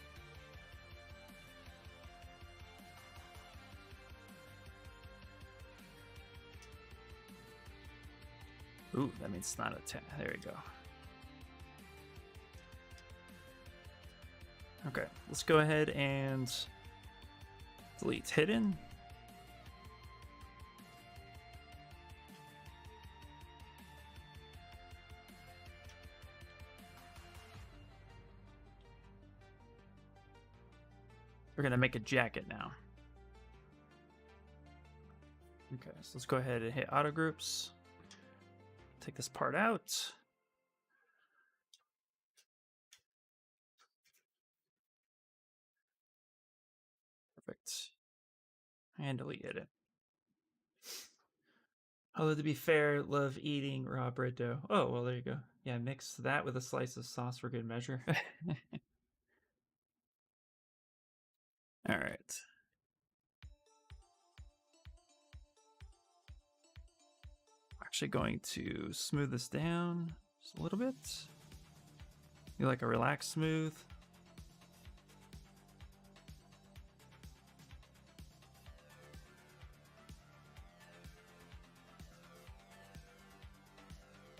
Ooh, that means it's not a 10. There we go. Okay, let's go ahead and delete hidden. We're gonna make a jacket now. Okay, so let's go ahead and hit auto groups. Take this part out. Perfect. And delete it. Although to be fair, love eating raw bread dough. Oh, well, there you go. Yeah, mix that with a slice of sauce for good measure. All right. Actually going to smooth this down just a little bit. You like a relaxed smooth.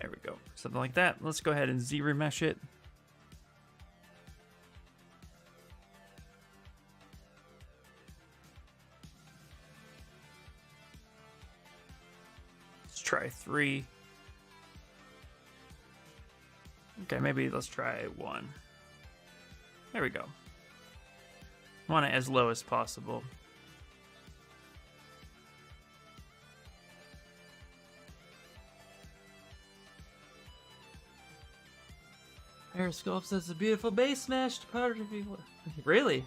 There we go. Something like that. Let's go ahead and Z-remesh it. Let's try 3. Okay, maybe let's try 1. There we go. Want it as low as possible. Periscope says a beautiful base smash to powder people. Really?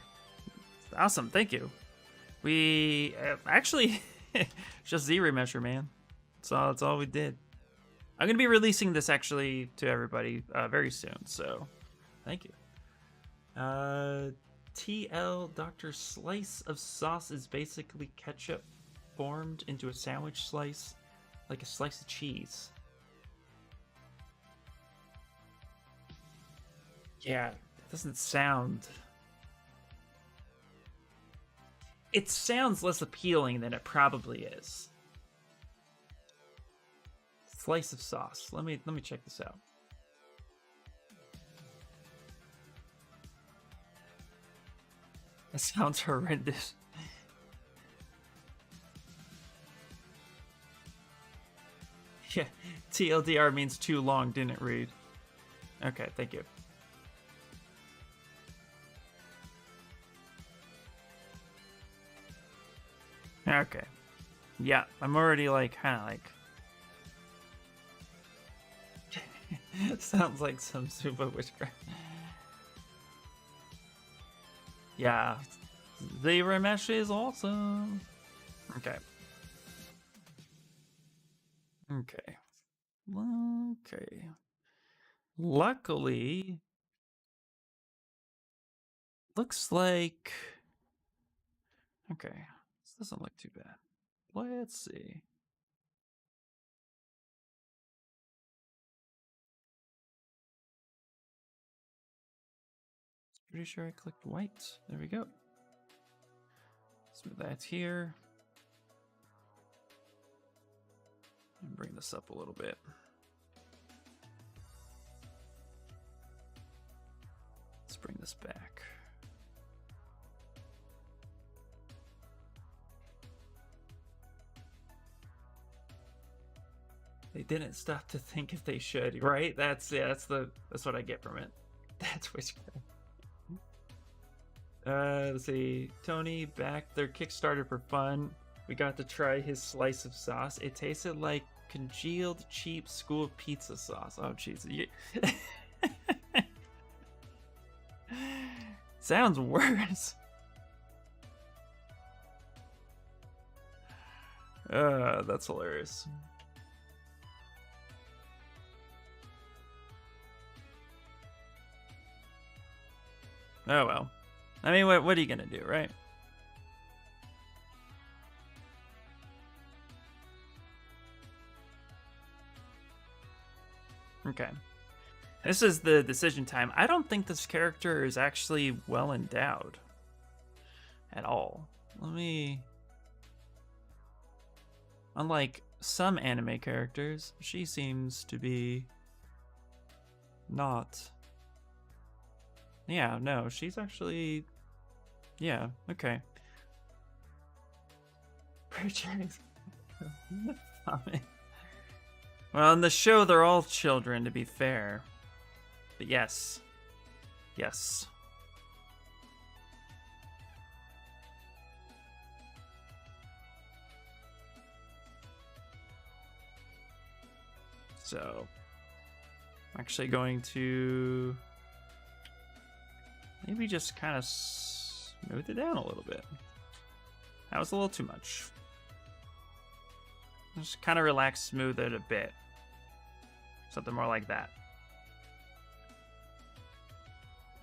Awesome, thank you. We actually just Z remeasure, man. That's all we did. I'm gonna be releasing this actually to everybody very soon, so thank you. TL Dr. Slice of sauce is basically ketchup formed into a sandwich slice, like a slice of cheese. Yeah, it doesn't sound. It sounds less appealing than it probably is. Slice of sauce. Let me check this out. That sounds horrendous. Yeah, TLDR means too long, didn't read. Okay, thank you. Okay. Yeah, I'm already like, kind of like... Sounds like some super witchcraft. Yeah, the remesh is awesome. Okay. Okay. Okay. Luckily, looks like... Okay, this doesn't look too bad. Let's see. Pretty sure I clicked white. There we go. Smooth that here. And bring this up a little bit. Let's bring this back. They didn't stop to think if they should, right? That's what I get from it. That's witchcraft. Let's see. Tony backed their Kickstarter for fun. We got to try his slice of sauce. It tasted like congealed, cheap school pizza sauce. Oh, jeez. Sounds worse. That's hilarious. Oh well. I mean, what are you gonna do, right? Okay. This is the decision time. I don't think this character is actually well endowed at all. Let me... Unlike some anime characters, she seems to be not... Yeah, no, she's actually... Yeah, okay. Well, in the show, they're all children, to be fair. But yes. Yes. So, I'm actually going to maybe just kind of smooth it down a little bit. That was a little too much. Just kind of relax, smooth it a bit. Something more like that.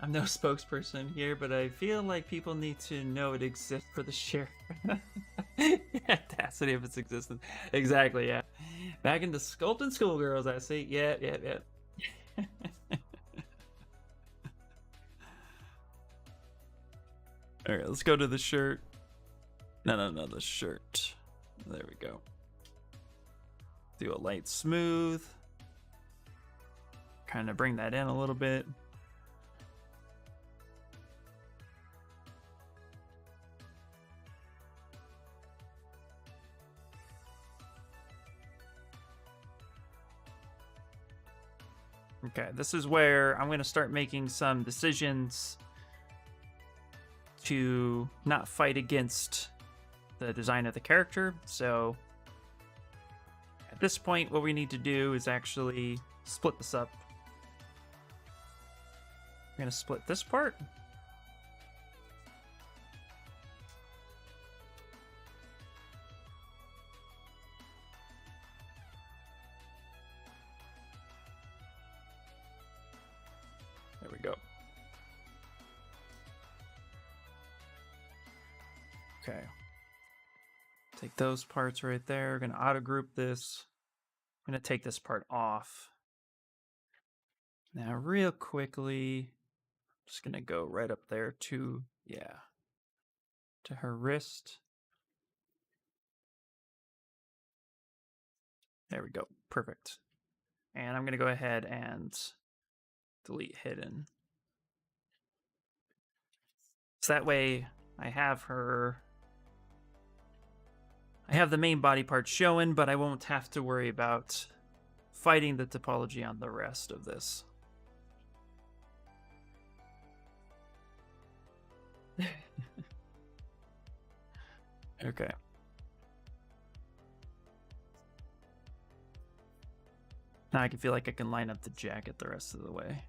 I'm no spokesperson here, but I feel like people need to know it exists for the share. Audacity of its existence. Exactly, yeah. Back into sculpting schoolgirls, I see. Yeah. Alright, let's go to the shirt. No, the shirt. There we go. Do a light smooth. Kind of bring that in a little bit. Okay, this is where I'm going to start making some decisions to not fight against the design of the character. So at this point, what we need to do is actually split this up. We're going to split this part. There we go. Okay. Take those parts right there. We're going to auto group this. I'm going to take this part off. Now, real quickly, just going to go right up there to, to her wrist. There we go. Perfect. And I'm going to go ahead and delete hidden. So that way I have her... I have the main body part showing, but I won't have to worry about fighting the topology on the rest of this. Okay. Now I can feel like I can line up the jacket the rest of the way.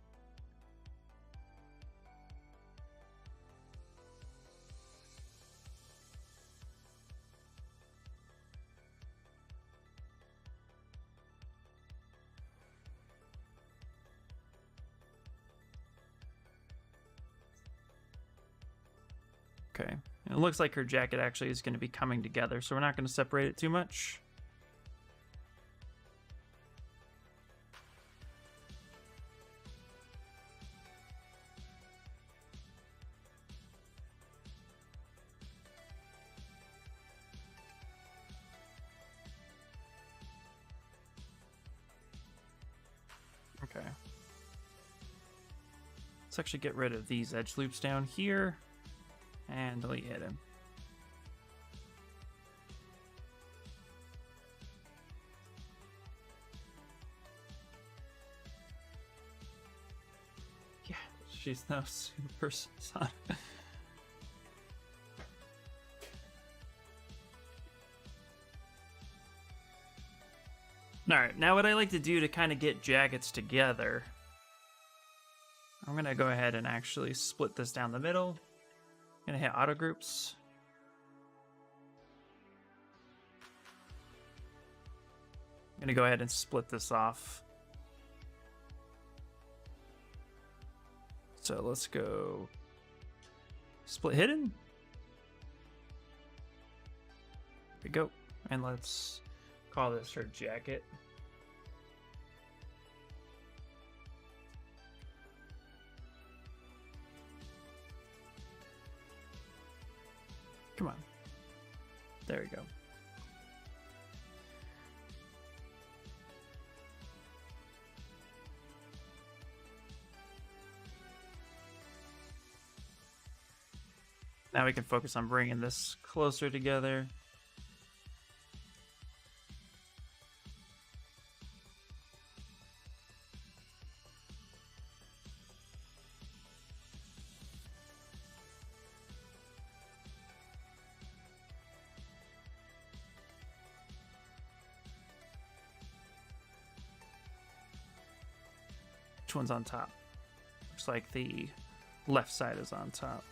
Okay. And it looks like her jacket actually is going to be coming together, so we're not going to separate it too much. Okay. Let's actually get rid of these edge loops down here and delete hidden. Yeah, she's no super son. Alright, now what I like to do to kind of get jackets together, I'm going to go ahead and actually split this down the middle. I'm going to hit auto groups. I'm going to go ahead and split this off. So let's go split hidden. There we go. And let's call this her jacket. Come on. There we go. Now we can focus on bringing this closer together. Which one's on top? Looks like the left side is on top.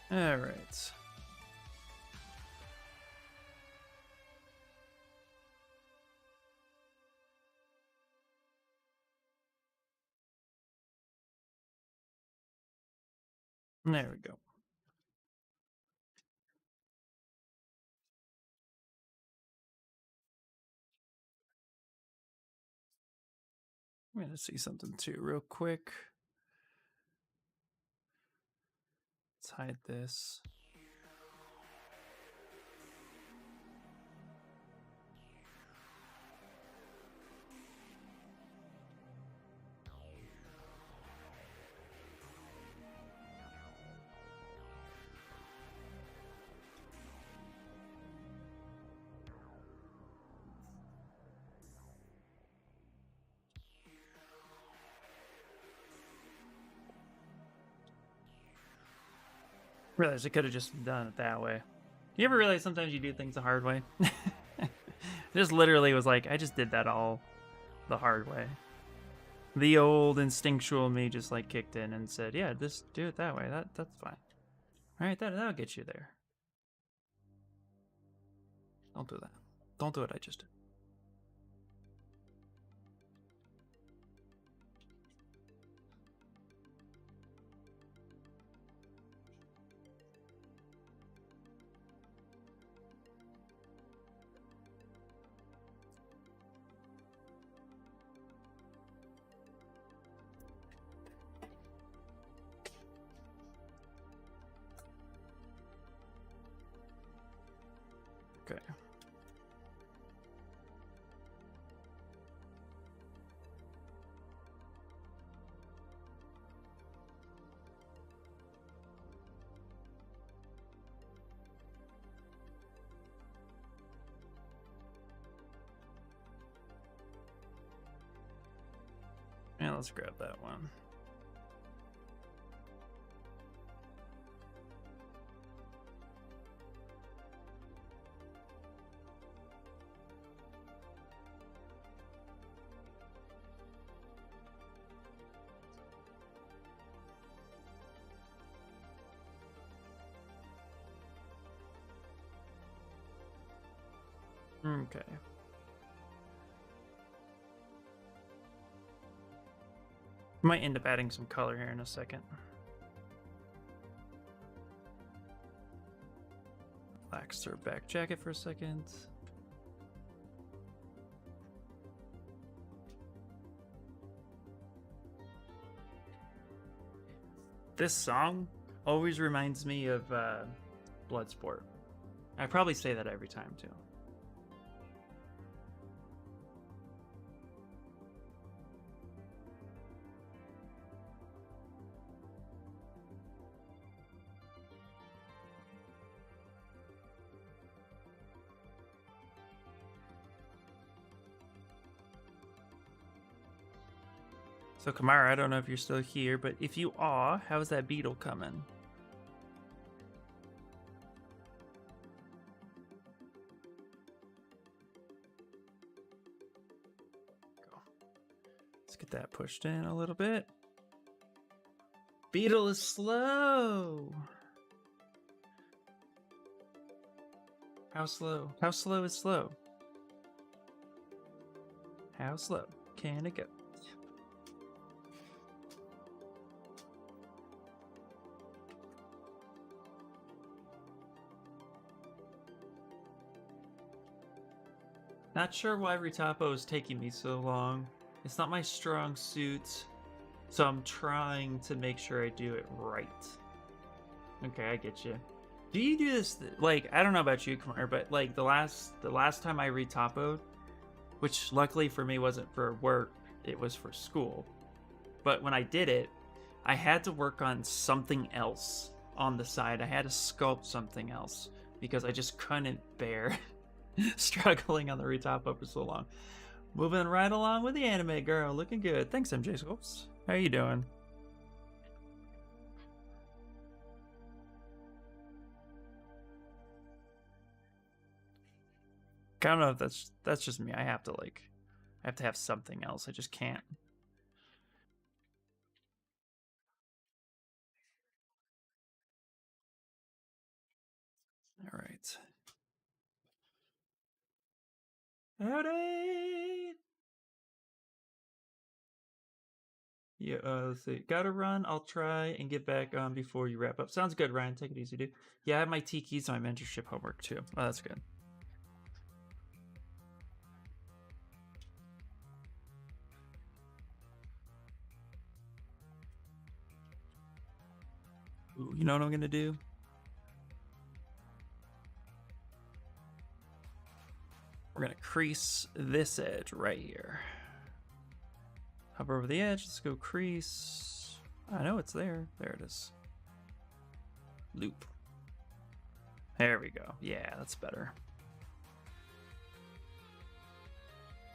All right. There we go. I'm going to see something too real quick. Let's hide this. Realize I could have just done it that way. You ever realize sometimes you do things the hard way? Just literally was like, I just did that all the hard way. The old instinctual me just like kicked in and said, yeah, just do it that way. That's fine. All right, that'll get you there. Don't do that. Don't do what I just did. Okay. Yeah, let's grab that one. Okay. Might end up adding some color here in a second. Relax her back jacket for a second. This song always reminds me of Bloodsport. I probably say that every time too. So Kamara, I don't know if you're still here, but if you are, how's that beetle coming? Go. Let's get that pushed in a little bit. Beetle is slow. How slow? How slow is slow? How slow can it go? Not sure why Ritapo is taking me so long. It's not my strong suit, so I'm trying to make sure I do it right. Okay, I get you. Do you do this, like, I don't know about you, Kamar, but like the last time I retapoed, which luckily for me wasn't for work, it was for school. But when I did it, I had to work on something else on the side. I had to sculpt something else because I just couldn't bear struggling on the retapo for so long. Moving right along with the anime girl, looking good. Thanks, MJ Scopes. How you doing? I don't know if that's just me. I have to have something else. I just can't. All right. Howdy. Yeah, let's see. Gotta run. I'll try and get back on before you wrap up. Sounds good, Ryan. Take it easy, dude. Yeah, I have my T keys and my mentorship homework too. Oh, that's good. Ooh, you know what I'm gonna do? We're gonna crease this edge right here. Hover over the edge. Let's go crease. I know it's there. There it is. Loop. There we go. Yeah, that's better.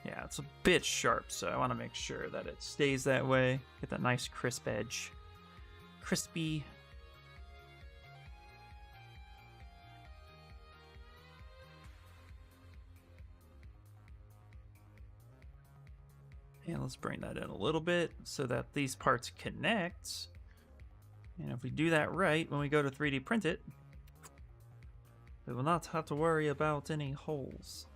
Yeah, it's a bit sharp, so I want to make sure that it stays that way. Get that nice crisp edge. Crispy. And let's bring that in a little bit so that these parts connect. And if we do that right, when we go to 3D print it, we will not have to worry about any holes.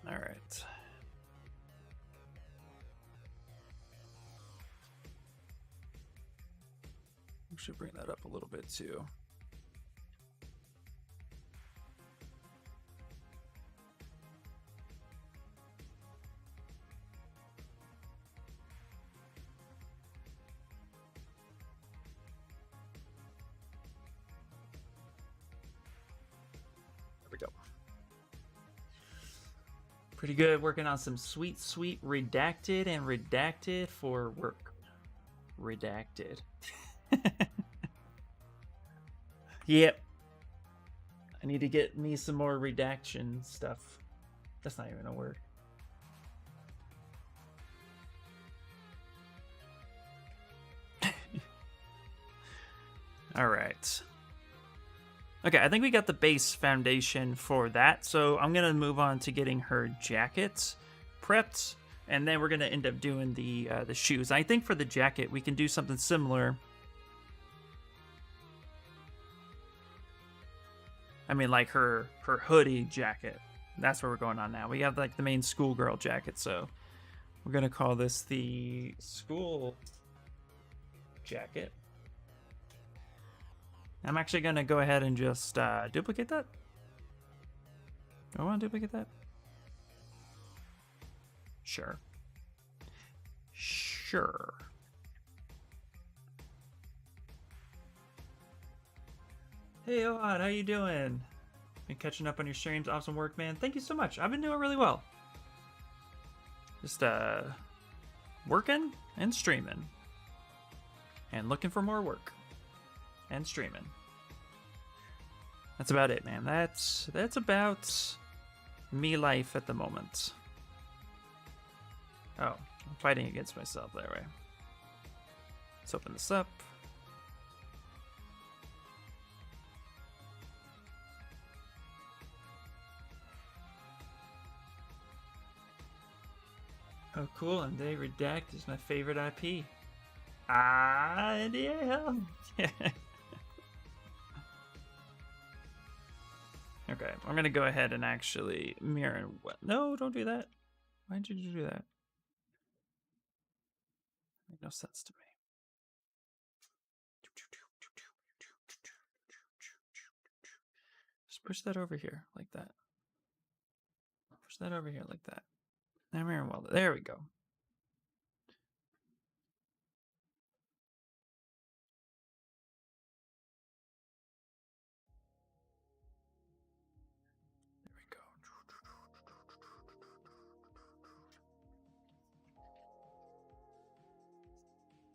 All right. We should bring that up a little bit too. There we go. Pretty good. Working on some sweet redacted and redacted for work. Redacted. Yep. I need to get me some more redaction stuff. That's not even a word. All right. Okay, I think we got the base foundation for that. So I'm going to move on to getting her jacket prepped. And then we're going to end up doing the shoes. I think for the jacket, we can do something similar. I mean, like her hoodie jacket. That's what we're going on now. We have like the main schoolgirl jacket. So we're going to call this the school jacket. I'm actually going to go ahead and just duplicate that. Do I want to duplicate that? Sure. Sure. Hey, Ohad, how you doing? Been catching up on your streams. Awesome work, man. Thank you so much. I've been doing really well. Just working and streaming. And looking for more work. And streaming. That's about it, man. That's about me life at the moment. Oh, I'm fighting against myself that way. Let's open this up. Oh, cool. And they redact is my favorite IP. Ah, yeah. Okay, I'm gonna go ahead and actually mirror. What? No, don't do that. Why did you do that? Make no sense to me. Just push that over here like that. Push that over here like that. Now mirror well. There we go. There we go.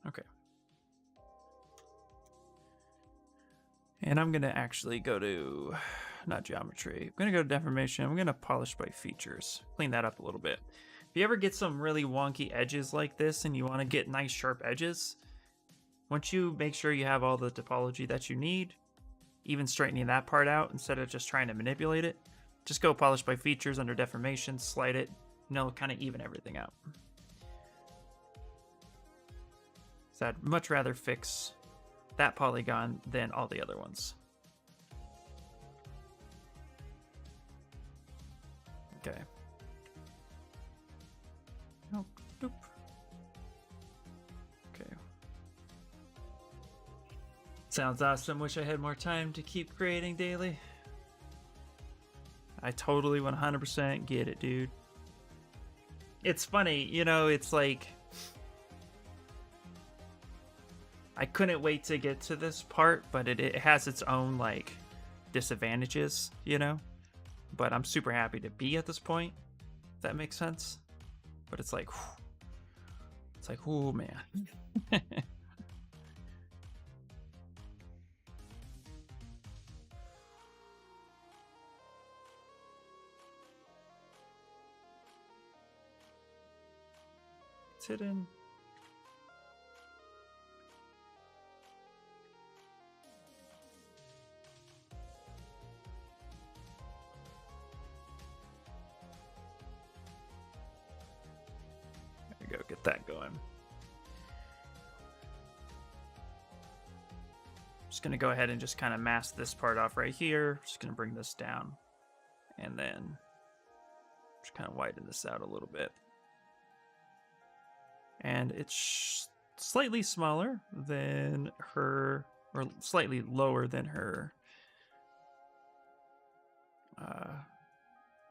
Okay. And I'm gonna actually go to, not geometry. I'm gonna go to deformation. I'm gonna polish by features. Clean that up a little bit. If you ever get some really wonky edges like this and you want to get nice sharp edges, once you make sure you have all the topology that you need, even straightening that part out instead of just trying to manipulate it, just go polish by features under deformation, slide it, and it'll kind of even everything out. So I'd much rather fix that polygon than all the other ones. Okay. Oh, doop. Okay. Sounds awesome. Wish I had more time to keep creating daily. I totally 100% get it, dude. It's funny, you know, it's like I couldn't wait to get to this part, but it has its own like disadvantages, you know? But I'm super happy to be at this point, if that makes sense. But it's like, whew. It's like, oh man. It's hidden. that going. Just going to go ahead and just kind of mask this part off right here. Just going to bring this down. And then just kind of widen this out a little bit. And it's slightly smaller than her, or slightly lower than her.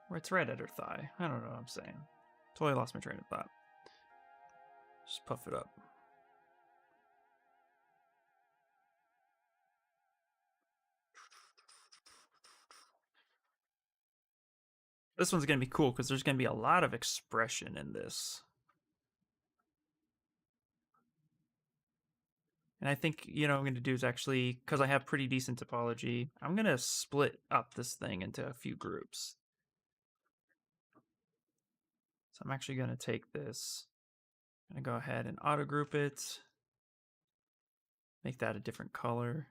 Where it's right at her thigh. I don't know what I'm saying. Totally lost my train of thought. Just puff it up. This one's going to be cool because there's going to be a lot of expression in this. And I think, you know, what I'm going to do is actually, because I have pretty decent topology, I'm going to split up this thing into a few groups. So I'm actually going to take this, I'm going to go ahead and auto group it, make that a different color.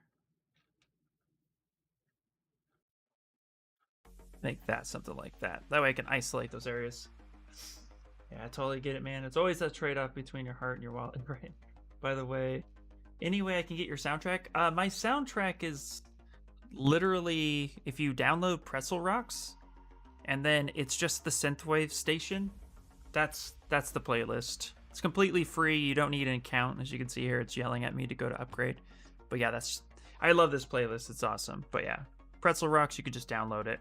Make that something like that. That way I can isolate those areas. Yeah, I totally get it, man. It's always that trade-off between your heart and your wallet, right? By the way, any way I can get your soundtrack? My soundtrack is literally, if you download Pretzel Rocks, and then it's just the synthwave station, that's the playlist. It's completely free. You don't need an account. As you can see here, it's yelling at me to go to upgrade. But yeah, I love this playlist. It's awesome. But yeah, Pretzel Rocks, you could just download it.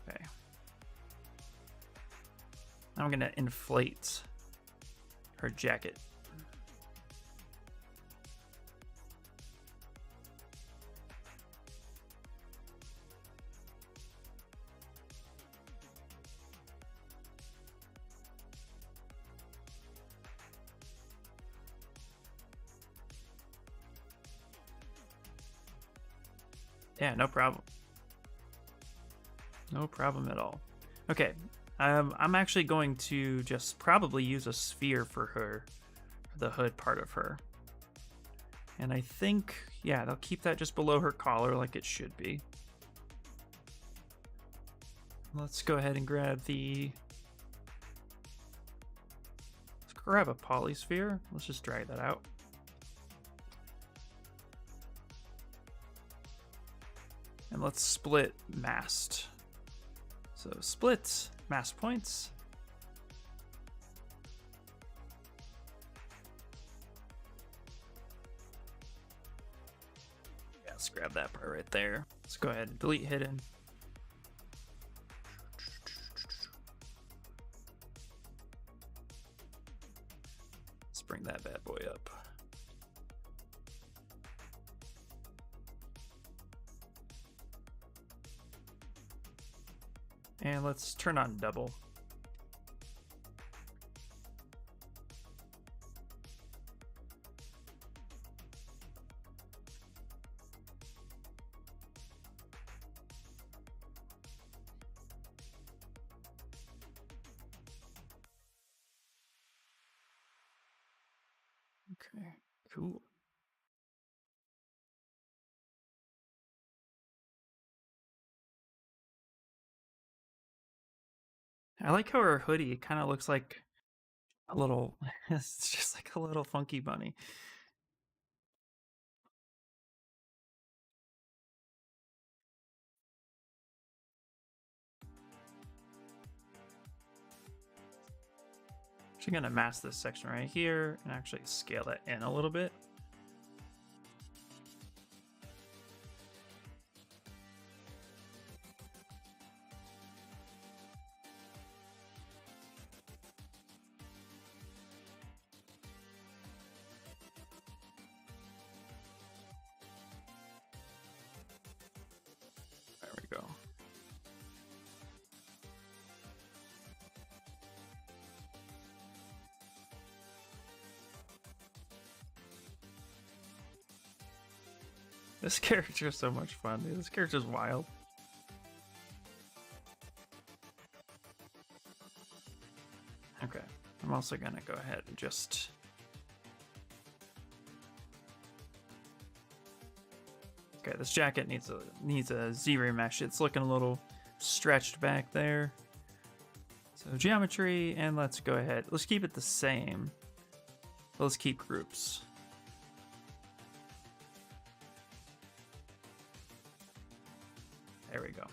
Okay. I'm gonna inflate her jacket. Yeah, no problem. No problem at all. Okay, I'm actually going to just probably use a sphere for her, the hood part of her. And I think, yeah, they'll keep that just below her collar like it should be. Let's go ahead and grab the... Let's grab a polysphere. Let's just drag that out. And let's split mast. So split mast points. Yeah, let's grab that part right there. Let's go ahead and delete hidden. Let's bring that bad boy up. And let's turn on double. Okay, cool. I like how her hoodie kind of looks like a little, it's just like a little funky bunny. Actually gonna mask this section right here and actually scale that in a little bit. There we go. This character is so much fun, dude. This character's wild. Okay, I'm also gonna go ahead and just Okay, this jacket needs a Z remesh. It's looking a little stretched back there. So geometry, and let's go ahead. Let's keep it the same. Let's keep groups. There we go.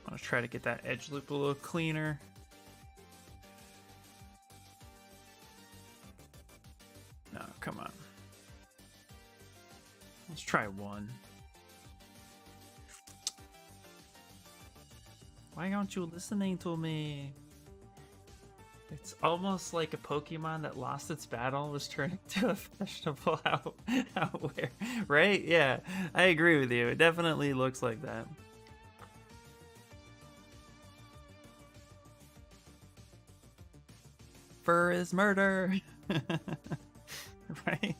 I'm gonna try to get that edge loop a little cleaner. No, come on. Let's try one. Why aren't you listening to me? It's almost like a Pokemon that lost its battle was turned into a fashionable outwear. Right? Yeah, I agree with you. It definitely looks like that. Fur is murder. Right?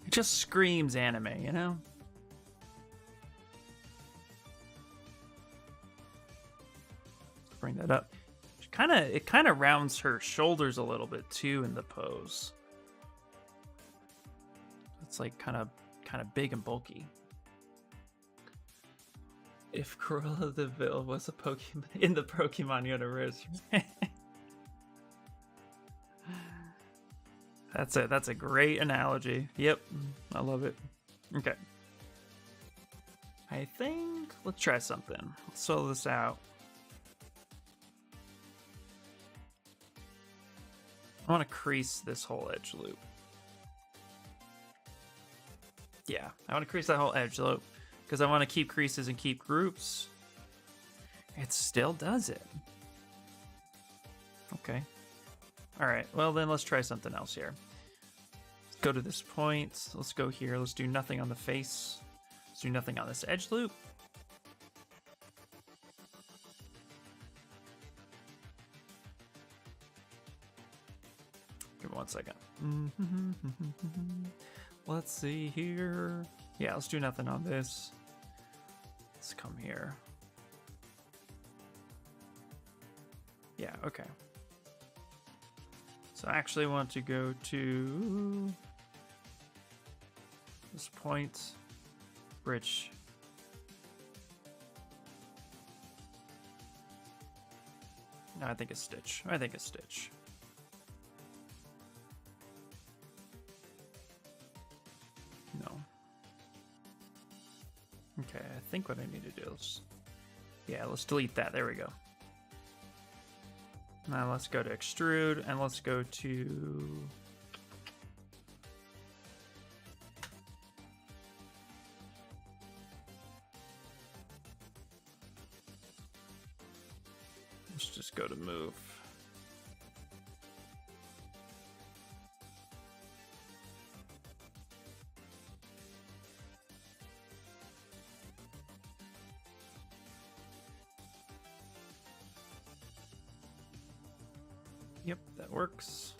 It just screams anime, you know? Bring that up. It kind of rounds her shoulders a little bit too in the pose. It's like kind of big and bulky. If Cruella de Vil was a Pokemon in the Pokemon universe. That's a great analogy. Yep, I love it. Okay. I think let's try something. Let's solo this out. I want to crease this whole edge loop. Yeah, I want to crease that whole edge loop because I want to keep creases and keep groups. It still does it. Okay. All right, well then let's try something else here. Let's go to this point. Let's go here. Let's do nothing on the face. Let's do nothing on this edge loop. Give me 1 second. Let's see here. Yeah, let's do nothing on this. Let's come here. Yeah, okay. So I actually want to go to this point, bridge. No, I think it's Stitch. I think it's Stitch. No. Okay, I think what I need to do is... Yeah, let's delete that. There we go. Now let's go to extrude, and let's go to... Let's just go to move. Yep, that works.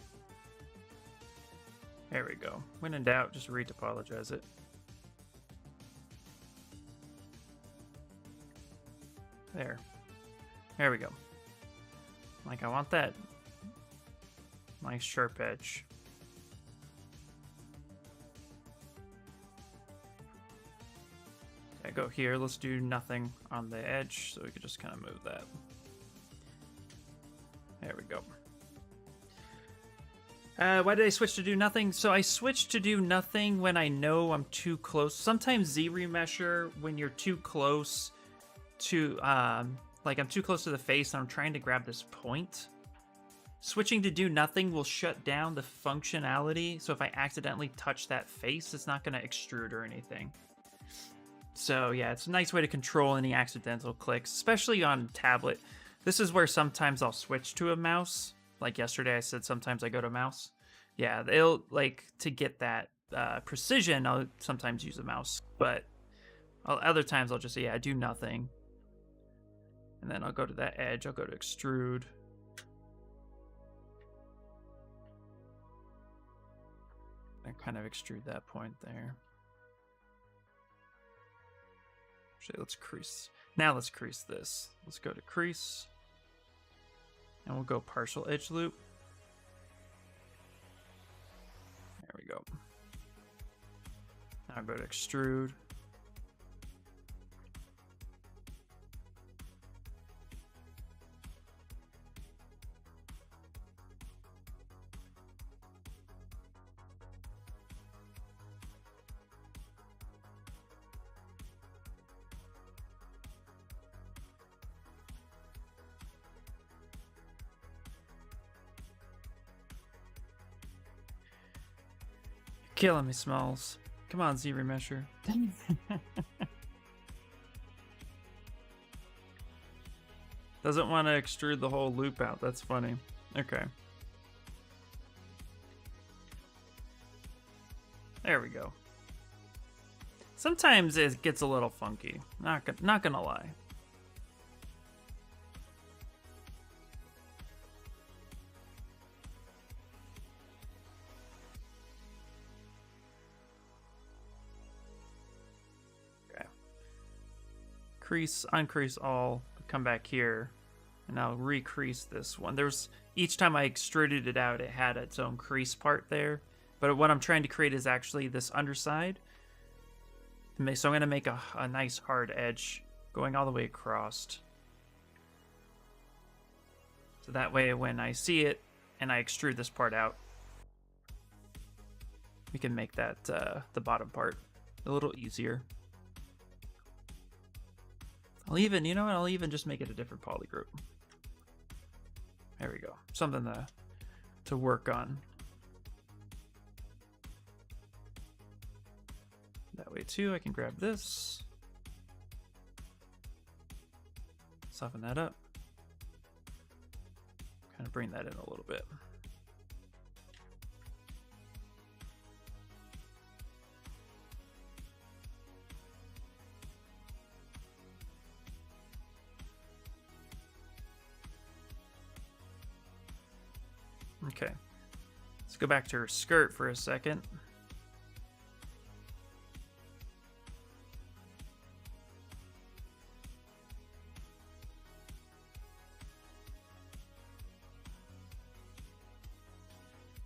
There we go. When in doubt, just retopologize it. There. There we go. Like, I want that nice sharp edge. Okay, go here. Let's do nothing on the edge, so we can just kind of move that. There we go. Why did I switch to do nothing? So I switched to do nothing when I know I'm too close. Sometimes Z-remesher, when you're too close to, like I'm too close to the face and I'm trying to grab this point. Switching to do nothing will shut down the functionality. So if I accidentally touch that face, it's not going to extrude or anything. So yeah, it's a nice way to control any accidental clicks, especially on tablet. This is where sometimes I'll switch to a mouse. Like yesterday I said sometimes I go to mouse. Yeah, it'll like to get that precision, I'll sometimes use a mouse, but other times I'll just say, do nothing. And then I'll go to that edge, I'll go to extrude. And kind of extrude that point there. Actually, let's crease. Now let's crease this. Let's go to crease. And we'll go partial edge loop. There we go. Now I'll go to extrude. Killing me, Smalls. Come on, Z-Remesher. Doesn't want to extrude the whole loop out. That's funny. Okay. There we go. Sometimes it gets a little funky. Not gonna lie. Crease, uncrease all, come back here, and I'll recrease this one. There's each time I extruded it out, it had its own crease part there, but what I'm trying to create is actually this underside. So I'm going to make a nice hard edge going all the way across. So that way when I see it and I extrude this part out, we can make that the bottom part a little easier. I'll even, you know what, I'll even just make it a different poly group. There we go. Something to work on. That way too, I can grab this. Soften that up. Kind of bring that in a little bit. Okay, let's go back to her skirt for a second.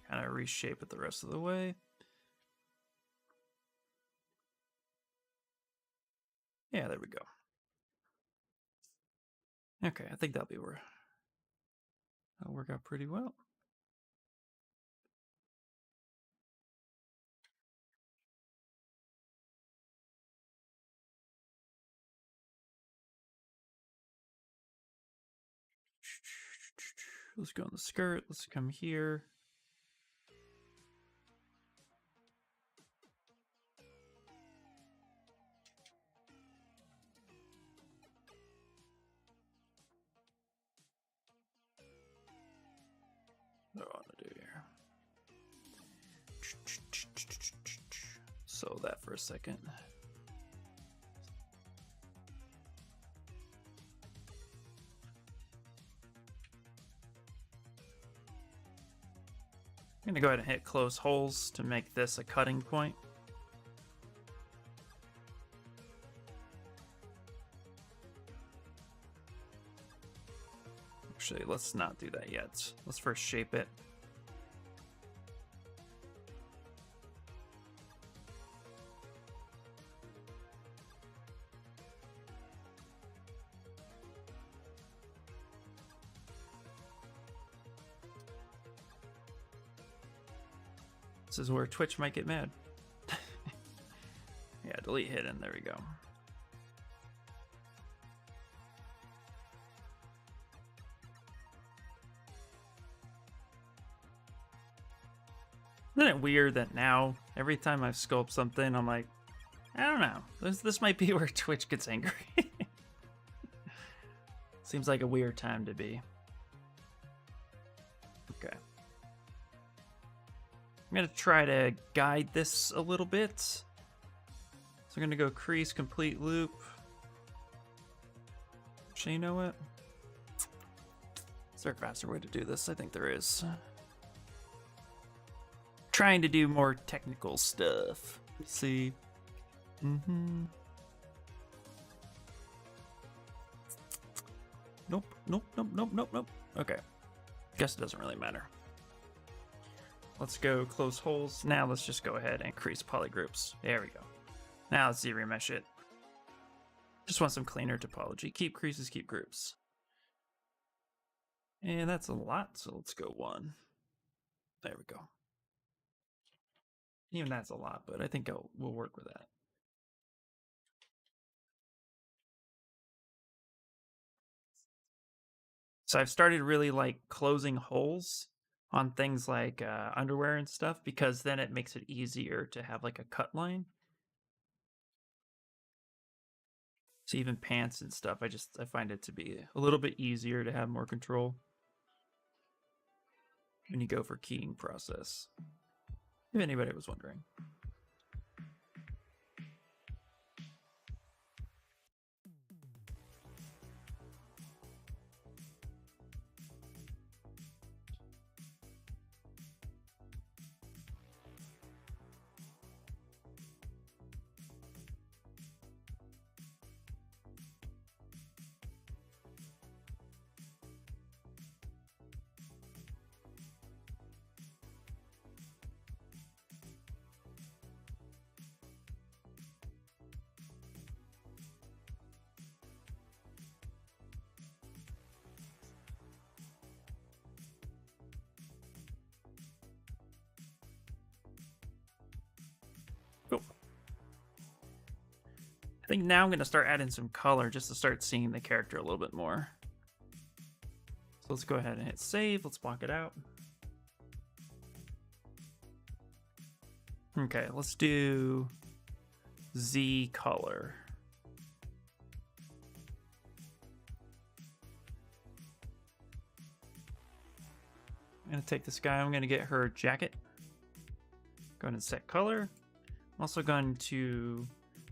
Kind of reshape it the rest of the way. Yeah, there we go. Okay, I think that'll work out pretty well. Let's go on the skirt. Let's come here. What do I want to do here? So that for a second. I'm gonna go ahead and hit close holes to make this a cutting point. Actually, let's not do that yet. Let's first shape it. This is where Twitch might get mad. Yeah, delete hidden. There we go. Isn't it weird that now every time I sculpt something, I'm like, I don't know. This might be where Twitch gets angry. Seems like a weird time to be. Okay. I'm going to try to guide this a little bit. So I'm going to go crease, complete loop. Actually, you know what? Is there a faster way to do this? I think there is. Trying to do more technical stuff. Let's see. Nope. Okay. Guess it doesn't really matter. Let's go close holes. Now let's just go ahead and crease polygroups. There we go. Now let's Z-remesh it. Just want some cleaner topology. Keep creases, keep groups. And that's a lot, so let's go 1. There we go. Even that's a lot, but I think we'll work with that. So I've started really like closing holes on things like underwear and stuff, because then it makes it easier to have like a cut line. So even pants and stuff, I find it to be a little bit easier to have more control when you go for keying process. If anybody was wondering. Cool. I think now I'm going to start adding some color just to start seeing the character a little bit more. So let's go ahead and hit save. Let's block it out. Okay, let's do Z color. I'm going to take this guy. I'm going to get her jacket. Go ahead and set color. I'm also going to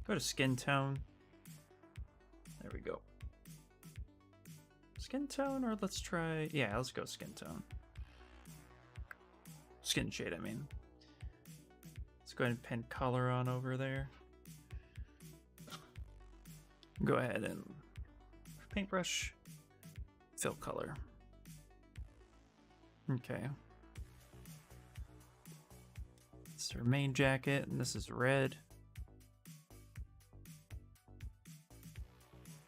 go to skin tone. There we go. Skin tone, or let's try... Yeah, let's go skin tone. Skin shade, I mean. Let's go ahead and pen color on over there. Go ahead and paintbrush, fill color. Okay. This is her main jacket, and this is red.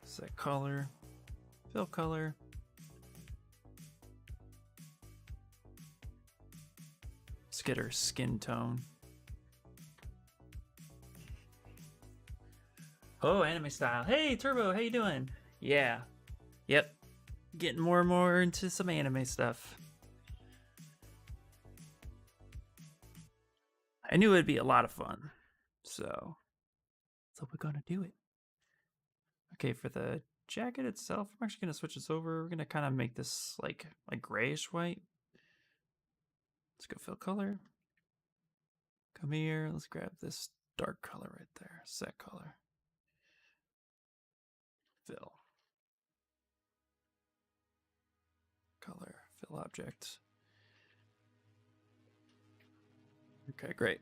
Set color, fill color. Let's get her skin tone. Oh, anime style. Hey, Turbo, how you doing? Yeah. Yep. Getting more and more into some anime stuff. I knew it'd be a lot of fun, so we're gonna do it. Okay, for the jacket itself, I'm actually gonna switch this over. We're gonna kind of make this like grayish white. Let's go fill color. Come here. Let's grab this dark color right there. Set color. Fill. Color. Fill object. Okay, great.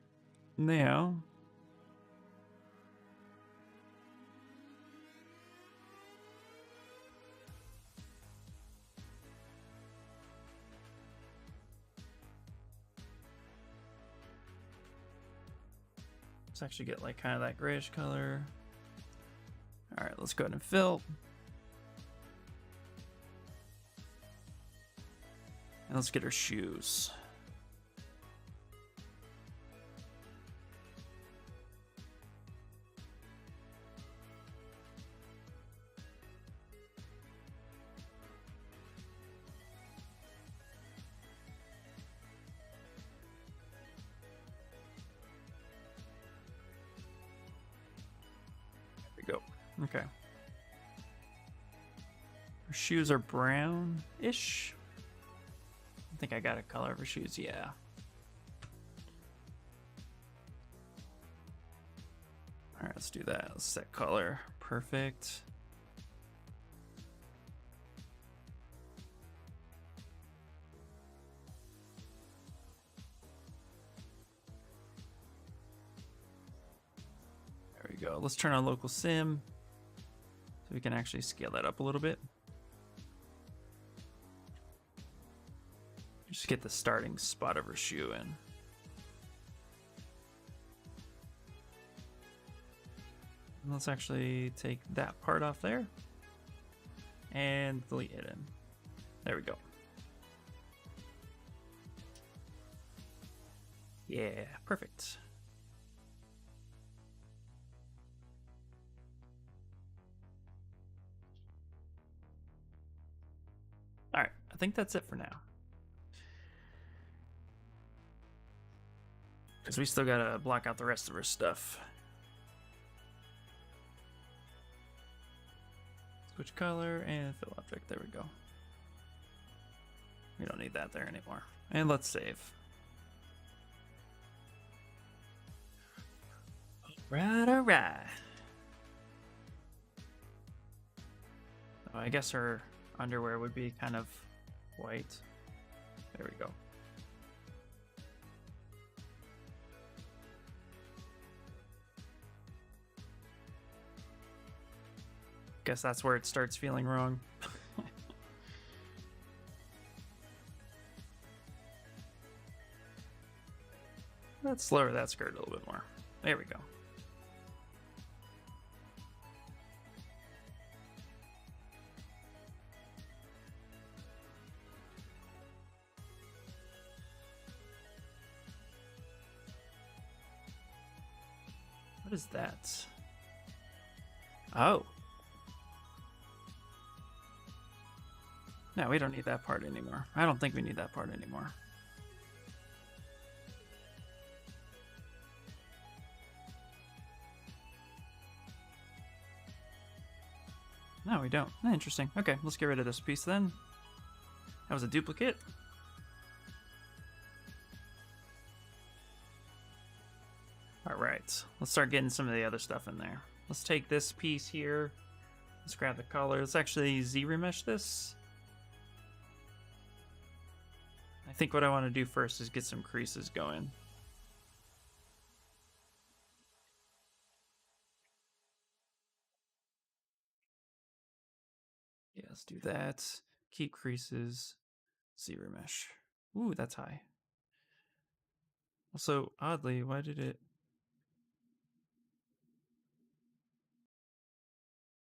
Now, let's actually get like kind of that grayish color. All right, let's go ahead and fill. And let's get her shoes. Okay. Her shoes are brown-ish. I think I got a color of her shoes, yeah. All right, let's do that. Let's set color. Perfect. There we go. Let's turn on local sim so we can actually scale that up a little bit. Just get the starting spot of her shoe in. Let's actually take that part off there and delete it in. There we go. Yeah, perfect. All right, I think that's it for now. Because we still gotta block out the rest of her stuff. Switch color and fill object. There we go. We don't need that there anymore. And let's save. Right, all right. Oh, I guess her underwear would be kind of white. There we go. Guess that's where it starts feeling wrong. Let's lower that skirt a little bit more. There we go. What is that? Oh. No, we don't need that part anymore. I don't think we need that part anymore. No, we don't. Interesting. Okay, let's get rid of this piece then. That was a duplicate. All right, let's start getting some of the other stuff in there. Let's take this piece here. Let's grab the color. Let's actually Z-remesh this. I think what I want to do first is get some creases going. Yeah, let's do that. Keep creases. Z-remesh. Ooh, that's high. Also, oddly, why did it...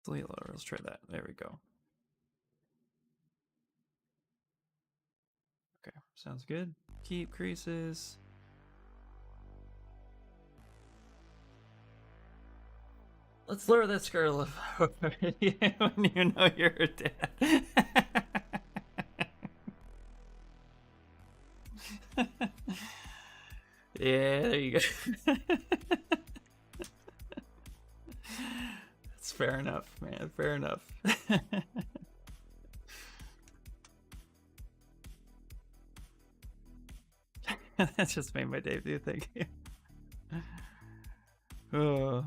Delete lower. Let's try that. There we go. Okay, sounds good. Keep creases. Let's lower that skirt a little when you know you're a dad. Yeah, there you go. That's fair enough, man. Fair enough. That just made my debut. Thank you. Oh.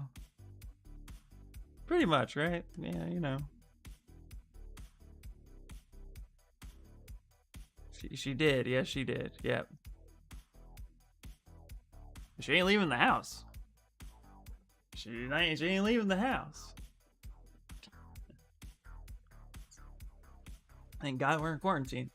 Pretty much, right? Yeah, you know. She did. Yes, she did. Yep. She ain't leaving the house. She ain't leaving the house. Thank God we're in quarantine.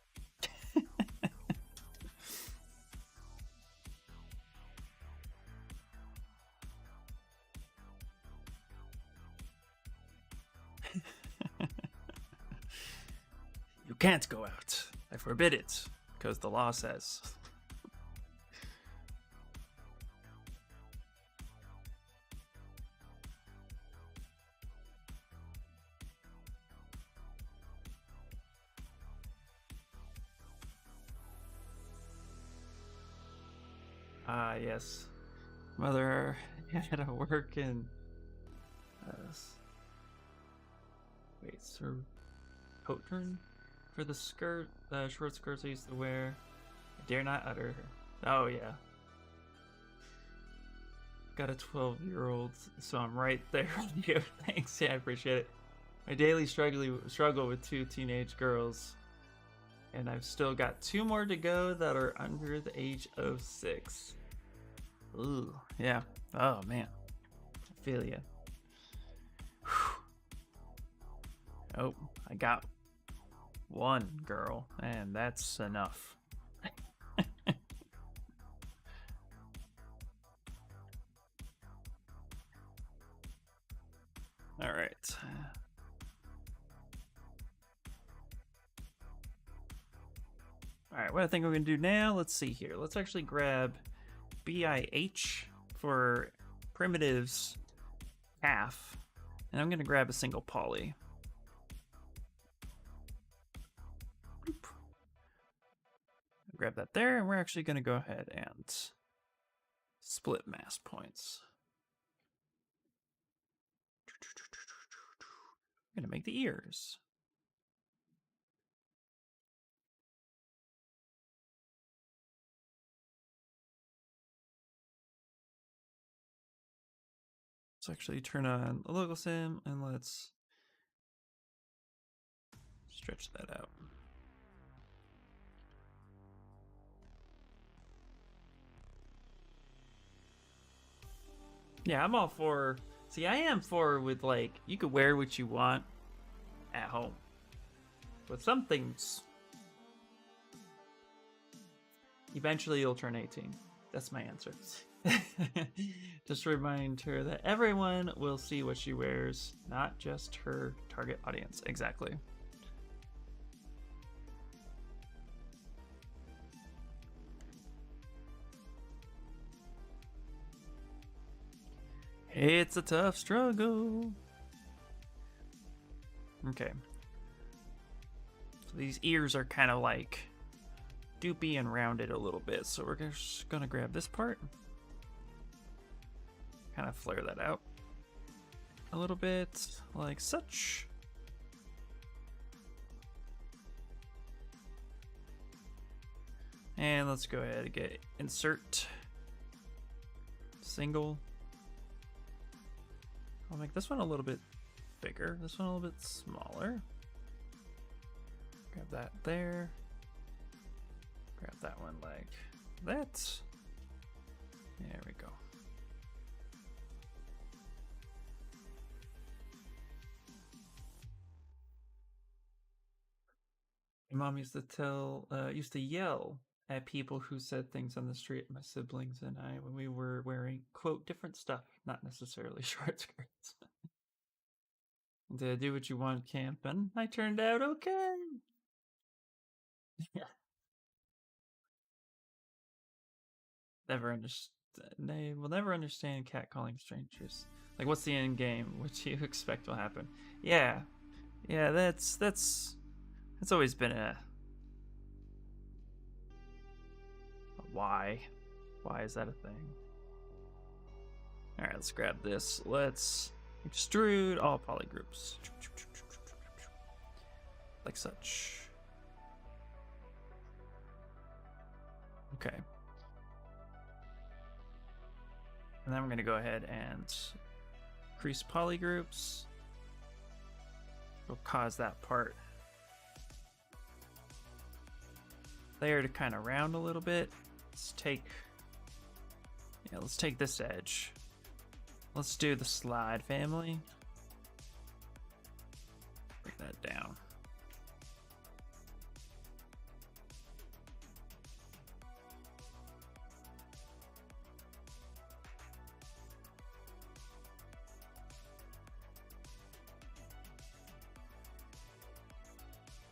You can't go out. I forbid it, because the law says. Ah, yes. Mother had to work and Wait, so coat turn for the skirt, short skirts I used to wear. I dare not utter. Oh yeah. Got a 12-year-old, so I'm right there with you. Thanks, yeah, I appreciate it. My daily struggle with 2 teenage girls, and I've still got 2 more to go that are under the age of 6. Ooh, yeah. Oh man, I feel ya. Oh, I got 1 girl, and that's enough. All right. All right, what I think we're gonna do now, let's see here. Let's actually grab BIH for primitives half, and I'm gonna grab a single poly. Boop. Grab that there, and we're actually gonna go ahead and split mass points. I'm gonna make the ears. Let's actually turn on a local sim and let's stretch that out. Yeah, I'm all for. See, I am for with like you could wear what you want at home, but some things eventually you'll turn 18. That's my answer. Just remind her that everyone will see what she wears, not just her target audience. Exactly. It's a tough struggle. Okay. So these ears are kind of like doopy and rounded a little bit, so we're just gonna grab this part, kind of flare that out a little bit, like such. And let's go ahead and get insert single. I'll make this one a little bit bigger, this one a little bit smaller. Grab that there. Grab that one like that. There we go. My mom used to yell at people who said things on the street, my siblings and I, when we were wearing, quote, different stuff, not necessarily short skirts. Did I do what you want camping? I turned out okay. Yeah. Never understand. They will never understand catcalling strangers. Like, what's the end game? What do you expect will happen? Yeah, yeah. That's always been a why. Why is that a thing? All right, let's grab this. Let's extrude all polygroups. Like such. Okay. And then we're going to go ahead and increase polygroups. We'll cause that part there to kind of round a little bit. Let's take this edge. Let's do the slide family. Bring that down.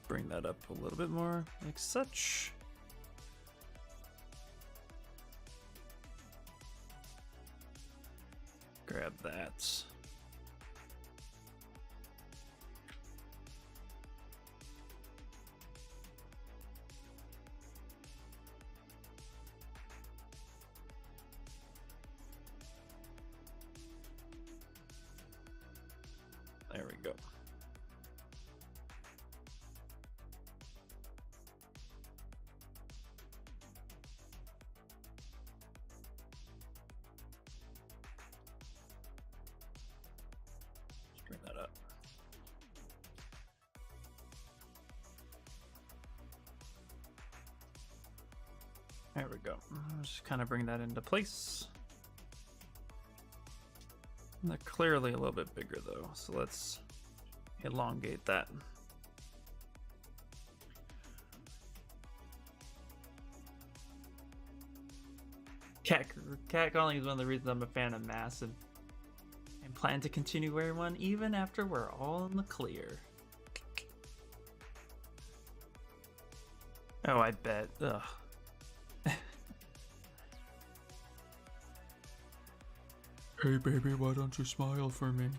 Bring that up a little bit more, like such. Grab that. There we go. we go. Just kind of bring that into place. And they're clearly a little bit bigger though, so let's elongate that. Cat calling is one of the reasons I'm a fan of Massive and plan to continue wearing one even after we're all in the clear. Oh, I bet. Ugh. Hey baby, why don't you smile for me?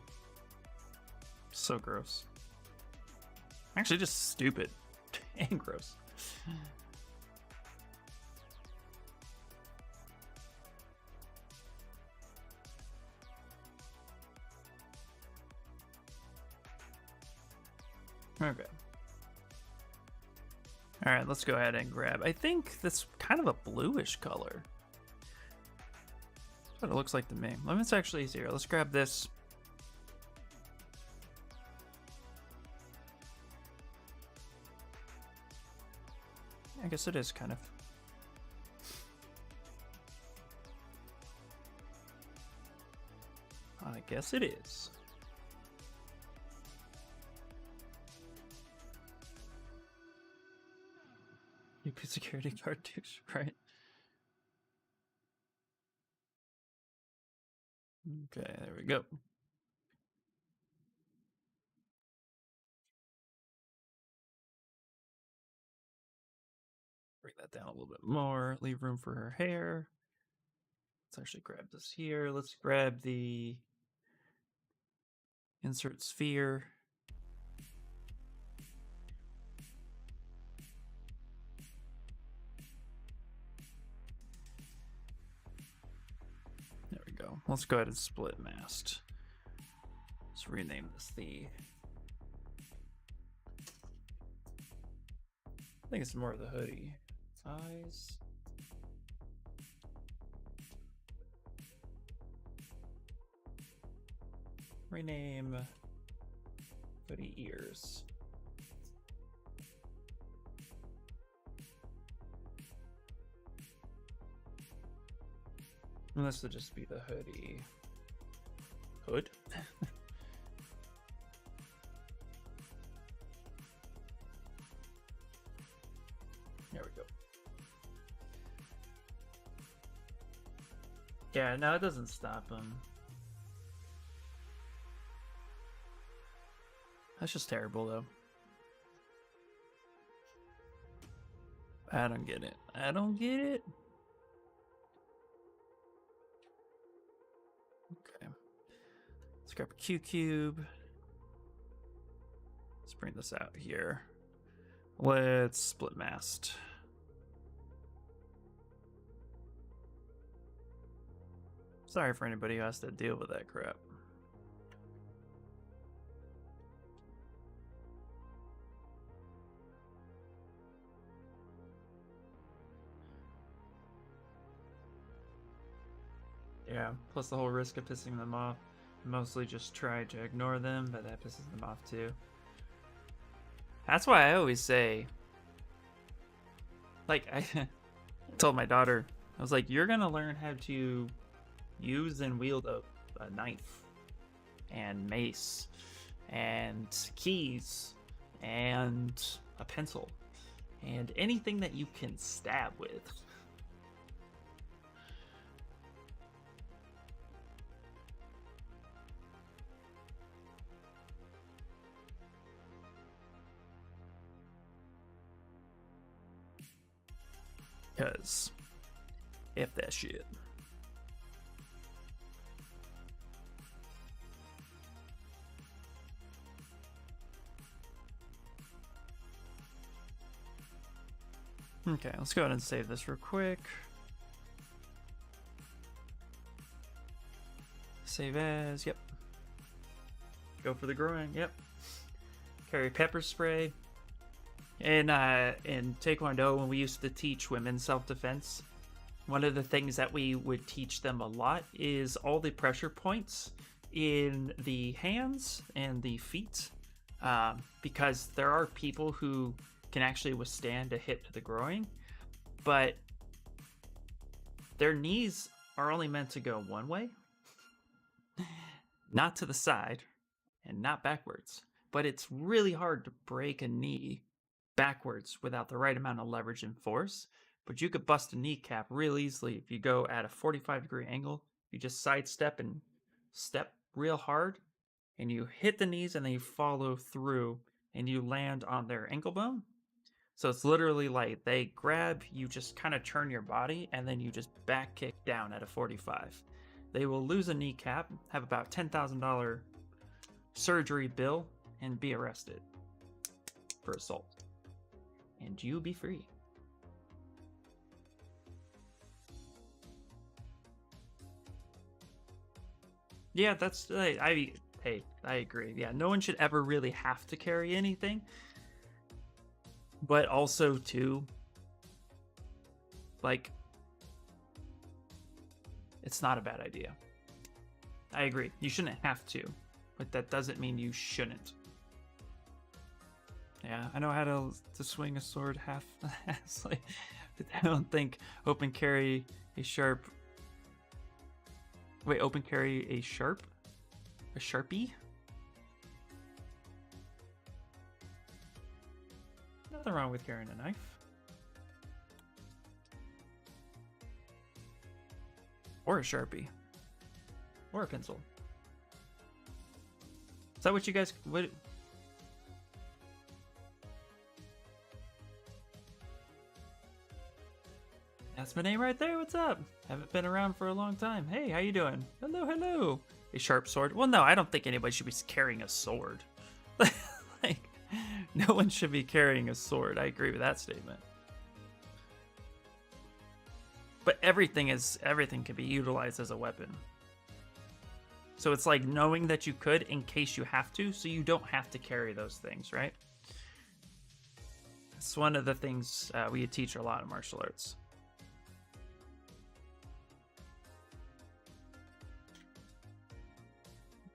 So gross. Actually, just stupid and gross. Okay. All right, let's go ahead and grab. I think this kind of a bluish color. That's what it looks like to me. Let's actually see here. Let's grab this. I guess it is kind of. I guess it is. You could security cartouche, right? Okay, there we go. Bring that down a little bit more. Leave room for her hair. Let's actually grab this here. Let's grab the insert sphere. There we go. Let's go ahead and split mast. Let's rename this the. I think it's more of the hoodie. Eyes. Rename hoodie ears. And this would just be the hoodie hood. There we go. Yeah, no, it doesn't stop him. That's just terrible, though. I don't get it. I don't get it. Okay. Let's grab a Q cube. Let's bring this out here. Let's split mast. Sorry for anybody who has to deal with that crap. Yeah, plus the whole risk of pissing them off. Mostly just try to ignore them, but that pisses them off too. That's why I always say, like, I told my daughter, I was like, you're gonna learn how to use and wield a knife and mace and keys and a pencil and anything that you can stab with. Because if that shit. Okay, let's go ahead and save this real quick. Save as, yep. Go for the growing, yep. Carry pepper spray. In Taekwondo, when we used to teach women self-defense, one of the things that we would teach them a lot is all the pressure points in the hands and the feet, because there are people who can actually withstand a hit to the groin, but their knees are only meant to go one way, not to the side, and not backwards. But it's really hard to break a knee backwards without the right amount of leverage and force. But you could bust a kneecap real easily if you go at a 45-degree angle. You just sidestep and step real hard, and you hit the knees, and then you follow through, and you land on their ankle bone. So it's literally like they grab, you just kind of turn your body, and then you just back kick down at a 45. They will lose a kneecap, have about $10,000 surgery bill, and be arrested for assault. And you be free. Yeah, that's I agree. Yeah, no one should ever really have to carry anything. But also too, like, it's not a bad idea. I agree. You shouldn't have to, but that doesn't mean you shouldn't. Yeah, I know how to swing a sword half like, but I don't think open carry a sharp. Wait, open carry a sharp? A sharpie? Nothing wrong with carrying a knife. Or a sharpie. Or a pencil. Is that what you guys... What? That's my name right there. What's up? Haven't been around for a long time. Hey, how you doing? Hello, hello. A sharp sword? Well, no, I don't think anybody should be carrying a sword. Like, no one should be carrying a sword. I agree with that statement. But everything can be utilized as a weapon. So it's like knowing that you could in case you have to, so you don't have to carry those things, right? It's one of the things we teach a lot in martial arts.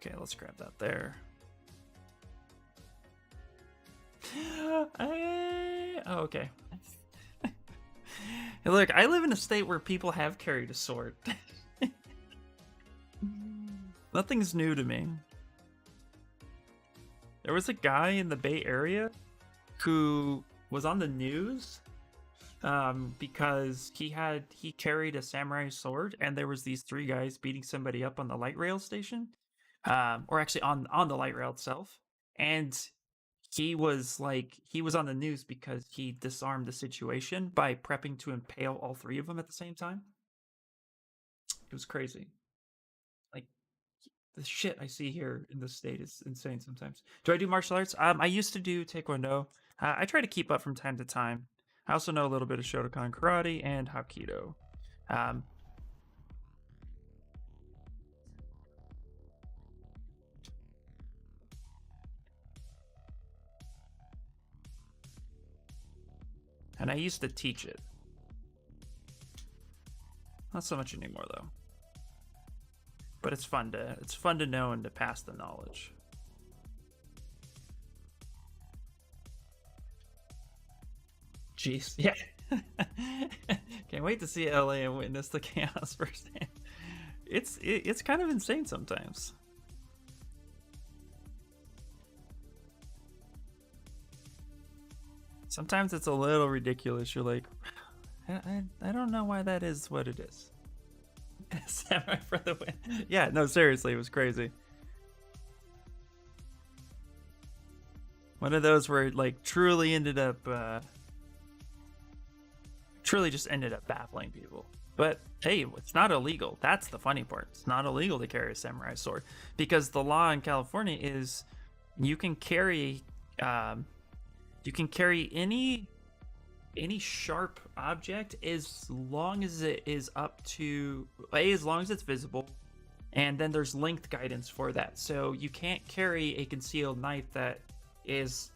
Okay, let's grab that there. Oh, okay. Hey, look, I live in a state where people have carried a sword. Nothing's new to me. There was a guy in the Bay Area who was on the news because he carried a samurai sword, and there was these 3 guys beating somebody up on the light rail station, or actually on the light rail itself, and he was on the news because he disarmed the situation by prepping to impale all 3 of them at the same time. It was crazy. Like, the shit I see here in this state is insane sometimes. Do I do martial arts? I used to do Taekwondo. I try to keep up from time to time. I also know a little bit of Shotokan Karate and Hapkido. And I used to teach it. Not so much anymore, though. But it's fun to know and to pass the knowledge. Jeez, yeah. Can't wait to see LA and witness the chaos firsthand. It's kind of insane sometimes. Sometimes it's a little ridiculous. You're like, I don't know why that is what it is. Samurai for the win. Yeah, no, seriously, it was crazy. One of those where it like truly just ended up baffling people. But hey, it's not illegal. That's the funny part. It's not illegal to carry a samurai sword because the law in California is you can carry any sharp object as long as it is as long as it's visible, and then there's length guidance for that. So you can't carry a concealed knife that is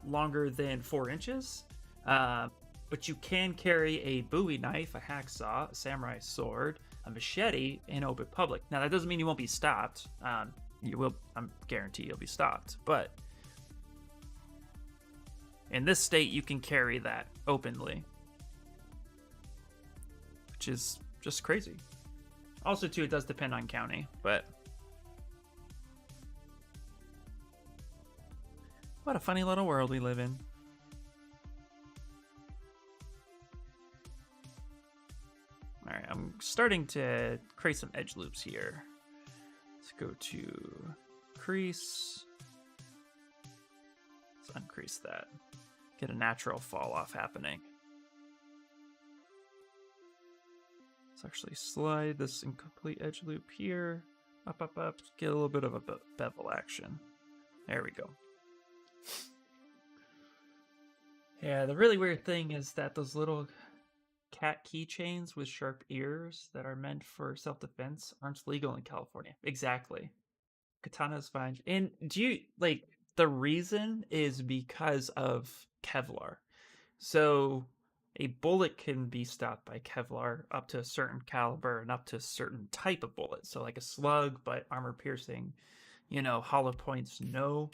longer than 4 inches, but you can carry a Bowie knife, a hacksaw, a samurai sword, a machete in open public. Now that doesn't mean you won't be stopped. You will. I'm guarantee you'll be stopped, but in this state, you can carry that openly, which is just crazy. Also, too, it does depend on county, but what a funny little world we live in. All right, I'm starting to create some edge loops here. Let's go to crease. Let's uncrease that. Get a natural fall off happening. Let's actually slide this incomplete edge loop here. Up, up, up. Get a little bit of a bevel action. There we go. Yeah, the really weird thing is that those little cat keychains with sharp ears that are meant for self-defense aren't legal in California. Exactly. Katana is fine. And do you, like, the reason is because of Kevlar. So a bullet can be stopped by Kevlar up to a certain caliber and up to a certain type of bullet. So like a slug, but armor piercing, you know, hollow points, no.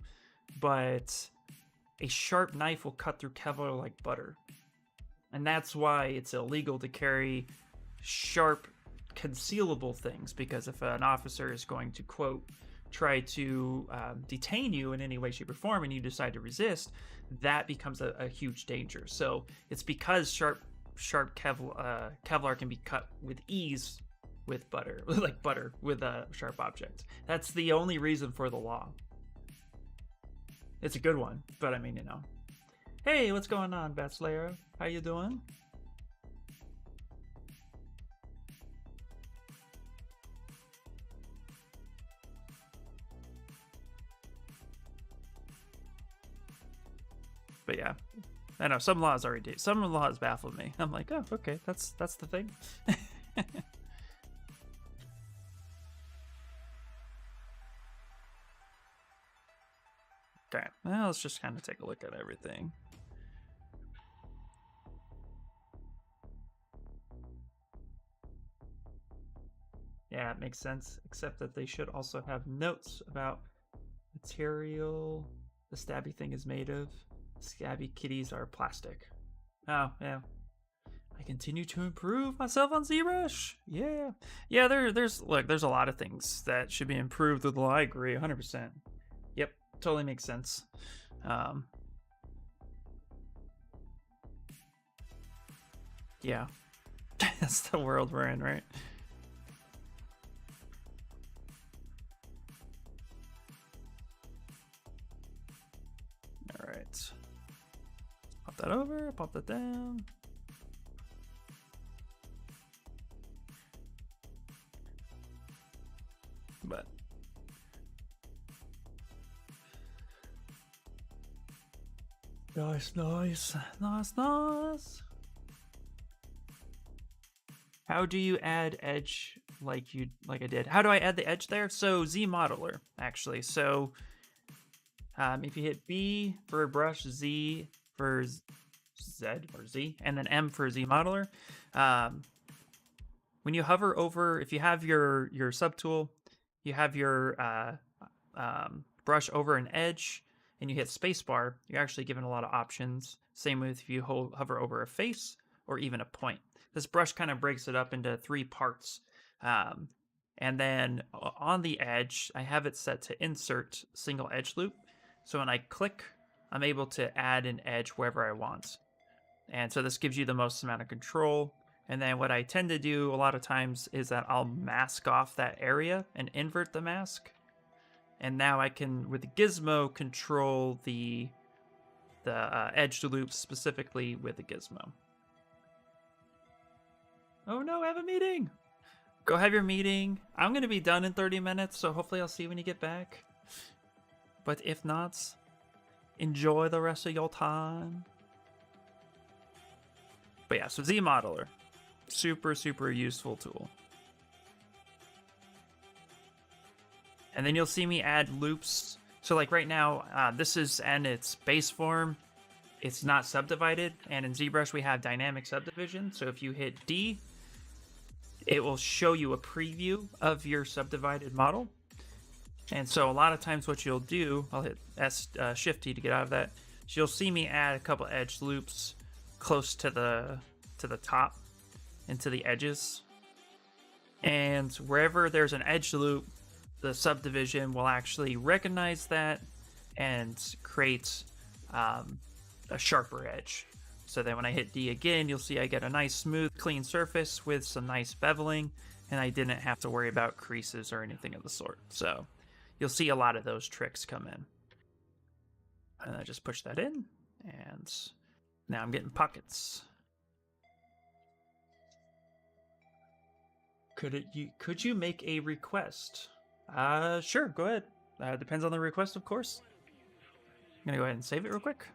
But a sharp knife will cut through Kevlar like butter. And that's why it's illegal to carry sharp, concealable things, because if an officer is going to, quote, try to detain you in any way, shape, or form, and you decide to resist, that becomes a huge danger. So it's because sharp Kevlar can be cut with ease with butter, like butter with a sharp object. That's the only reason for the law. It's a good one, but I mean, you know. Hey, what's going on, Bat Slayer? How you doing? But yeah, I know some laws already do. Some laws baffle me. I'm like, oh, okay, that's the thing. Okay, well, let's just kind of take a look at everything. Yeah, it makes sense, except that they should also have notes about material the stabby thing is made of. Scabby kitties are plastic. Oh, yeah. I continue to improve myself on ZBrush. Yeah. Yeah, there's a lot of things that should be improved with the law. I agree, 100%. Yep, totally makes sense. Yeah. That's the world we're in, right? All right. Pop that over, pop that down. But nice. How do you add edge like I did? How do I add the edge there? So Z modeler, actually. So if you hit B for brush, Z for Z or Z, and then M for Z modeler, when you hover over, if you have your subtool, you have your brush over an edge, and you hit spacebar, you're actually given a lot of options. Same with if you hover over a face or even a point. This brush kind of breaks it up into 3 parts. And then on the edge, I have it set to insert single edge loop. So when I click, I'm able to add an edge wherever I want. And so this gives you the most amount of control. And then what I tend to do a lot of times is that I'll mask off that area and invert the mask. And now I can, with the gizmo, control the edge loop specifically with the gizmo. Oh no, I have a meeting! Go have your meeting. I'm going to be done in 30 minutes, so hopefully I'll see you when you get back. But if not, enjoy the rest of your time. But yeah, so Z Modeler. Super, super useful tool. And then you'll see me add loops. So like right now, this is in its base form. It's not subdivided. And in ZBrush, we have dynamic subdivision. So if you hit D, it will show you a preview of your subdivided model. And so a lot of times what you'll do, I'll hit Shift T to get out of that. So you'll see me add a couple edge loops close to the top and to the edges. And wherever there's an edge loop, the subdivision will actually recognize that and create a sharper edge. So that when I hit D again, you'll see I get a nice smooth, clean surface with some nice beveling, and I didn't have to worry about creases or anything of the sort. So you'll see a lot of those tricks come in. And I just push that in, and now I'm getting pockets. Could you make a request? Sure, go ahead. Depends on the request, of course. I'm gonna go ahead and save it real quick.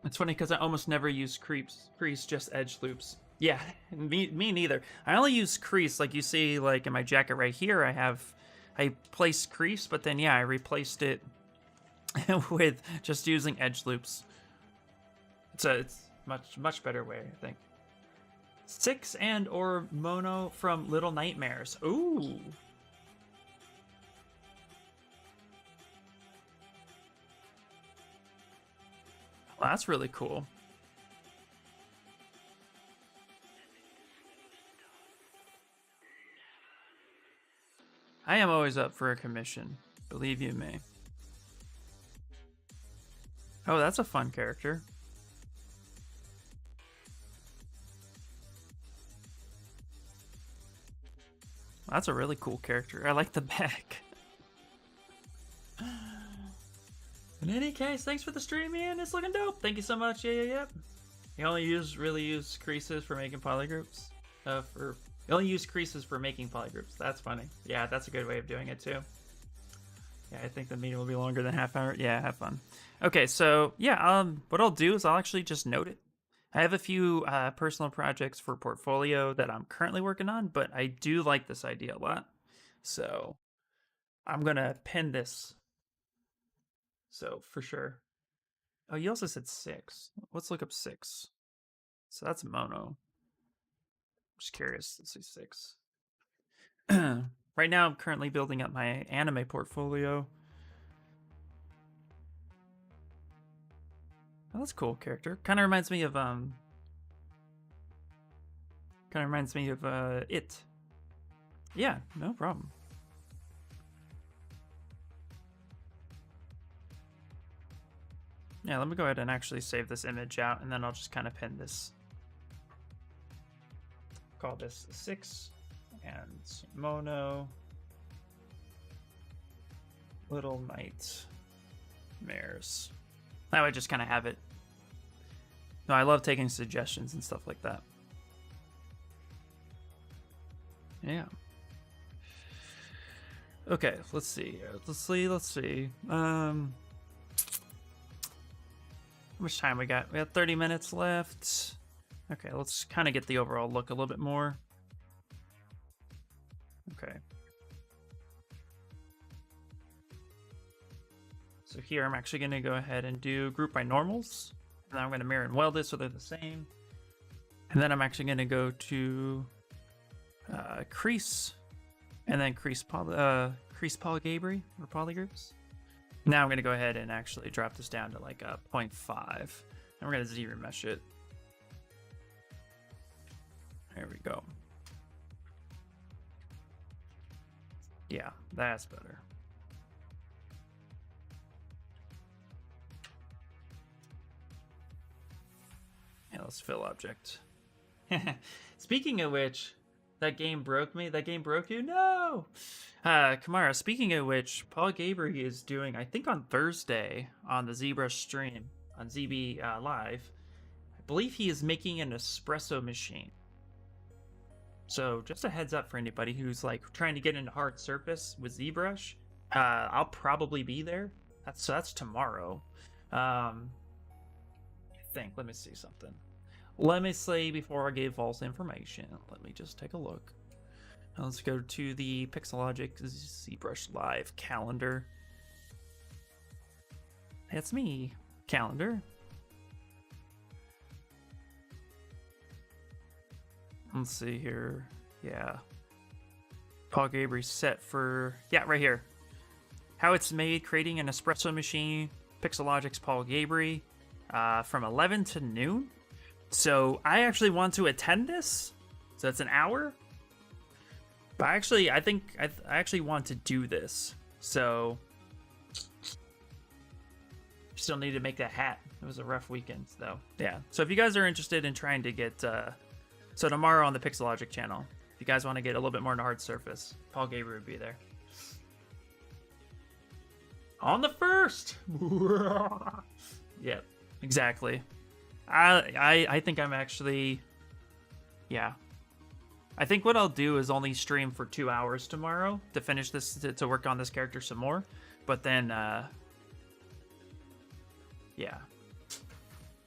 It's funny because I almost never use crease, just edge loops. Yeah, me neither. I only use crease, like you see, like in my jacket right here. I placed crease, but then yeah, I replaced it with just using edge loops. It's much better way, I think. 6 and or Mono from Little Nightmares. Ooh. Well, that's really cool. I am always up for a commission, believe you me. Oh, that's a fun character. That's a really cool character. I like the back. In any case, thanks for the stream, man. It's looking dope. Thank you so much. Yeah. You only really use creases for making polygroups. You only use creases for making polygroups. That's funny. Yeah, that's a good way of doing it too. Yeah, I think the meeting will be longer than half hour. Yeah, have fun. Okay, so yeah, what I'll do is I'll actually just note it. I have a few personal projects for portfolio that I'm currently working on, but I do like this idea a lot. So I'm gonna pin this. So for sure. Oh, you also said 6. Let's look up 6. So that's Mono. Just curious. Let's see 6. Right now, I'm currently building up my anime portfolio. Oh, that's a cool character. Kind of reminds me of It. Yeah, no problem. Yeah, let me go ahead and actually save this image out, and then I'll just kind of pin this. Call this 6 and Mono Little Nightmares. That way I just kind of have it. No, I love taking suggestions and stuff like that. Yeah. Okay, let's see. How much time we got? We have 30 minutes left. Okay, let's kind of get the overall look a little bit more. Okay. So here I'm actually going to go ahead and do group by normals. And then I'm going to mirror and weld it so they're the same. And then I'm actually going to go to crease, and then crease polygabry or polygroups. Now I'm going to go ahead and actually drop this down to like a 0.5, and we're going to Z-remesh it. There we go. Yeah, that's better. Yeah, let's fill object. Speaking of which, that game broke me. That game broke you? No! Kamara, speaking of which, Paul Gabry is doing, I think on Thursday, on the ZBrush stream, on ZB Live, I believe he is making an espresso machine. So just a heads up for anybody who's like trying to get into hard surface with ZBrush. I'll probably be there. That's tomorrow. I think. Let me see something. Let me see before I give false information. Let me just take a look. Now let's go to the Pixelogic ZBrush Live calendar. That's me. Calendar. Let's see here. Yeah. Paul Gabry set for... Yeah, right here. how it's made, creating an espresso machine, Pixelogic's Paul Gabry, from 11 to noon. So I actually want to attend this. So it's an hour. But actually, I think I actually want to do this. So still need to make that hat. It was a rough weekend, though. Yeah. So if you guys are interested in trying to get, so tomorrow on the Pixelogic channel, if you guys want to get a little bit more into hard surface, Paul Gabry would be there. On the 1st. Yep. Exactly. I think I'm actually, yeah. I think what I'll do is only stream for 2 hours tomorrow to finish this, to work on this character some more. But then, yeah.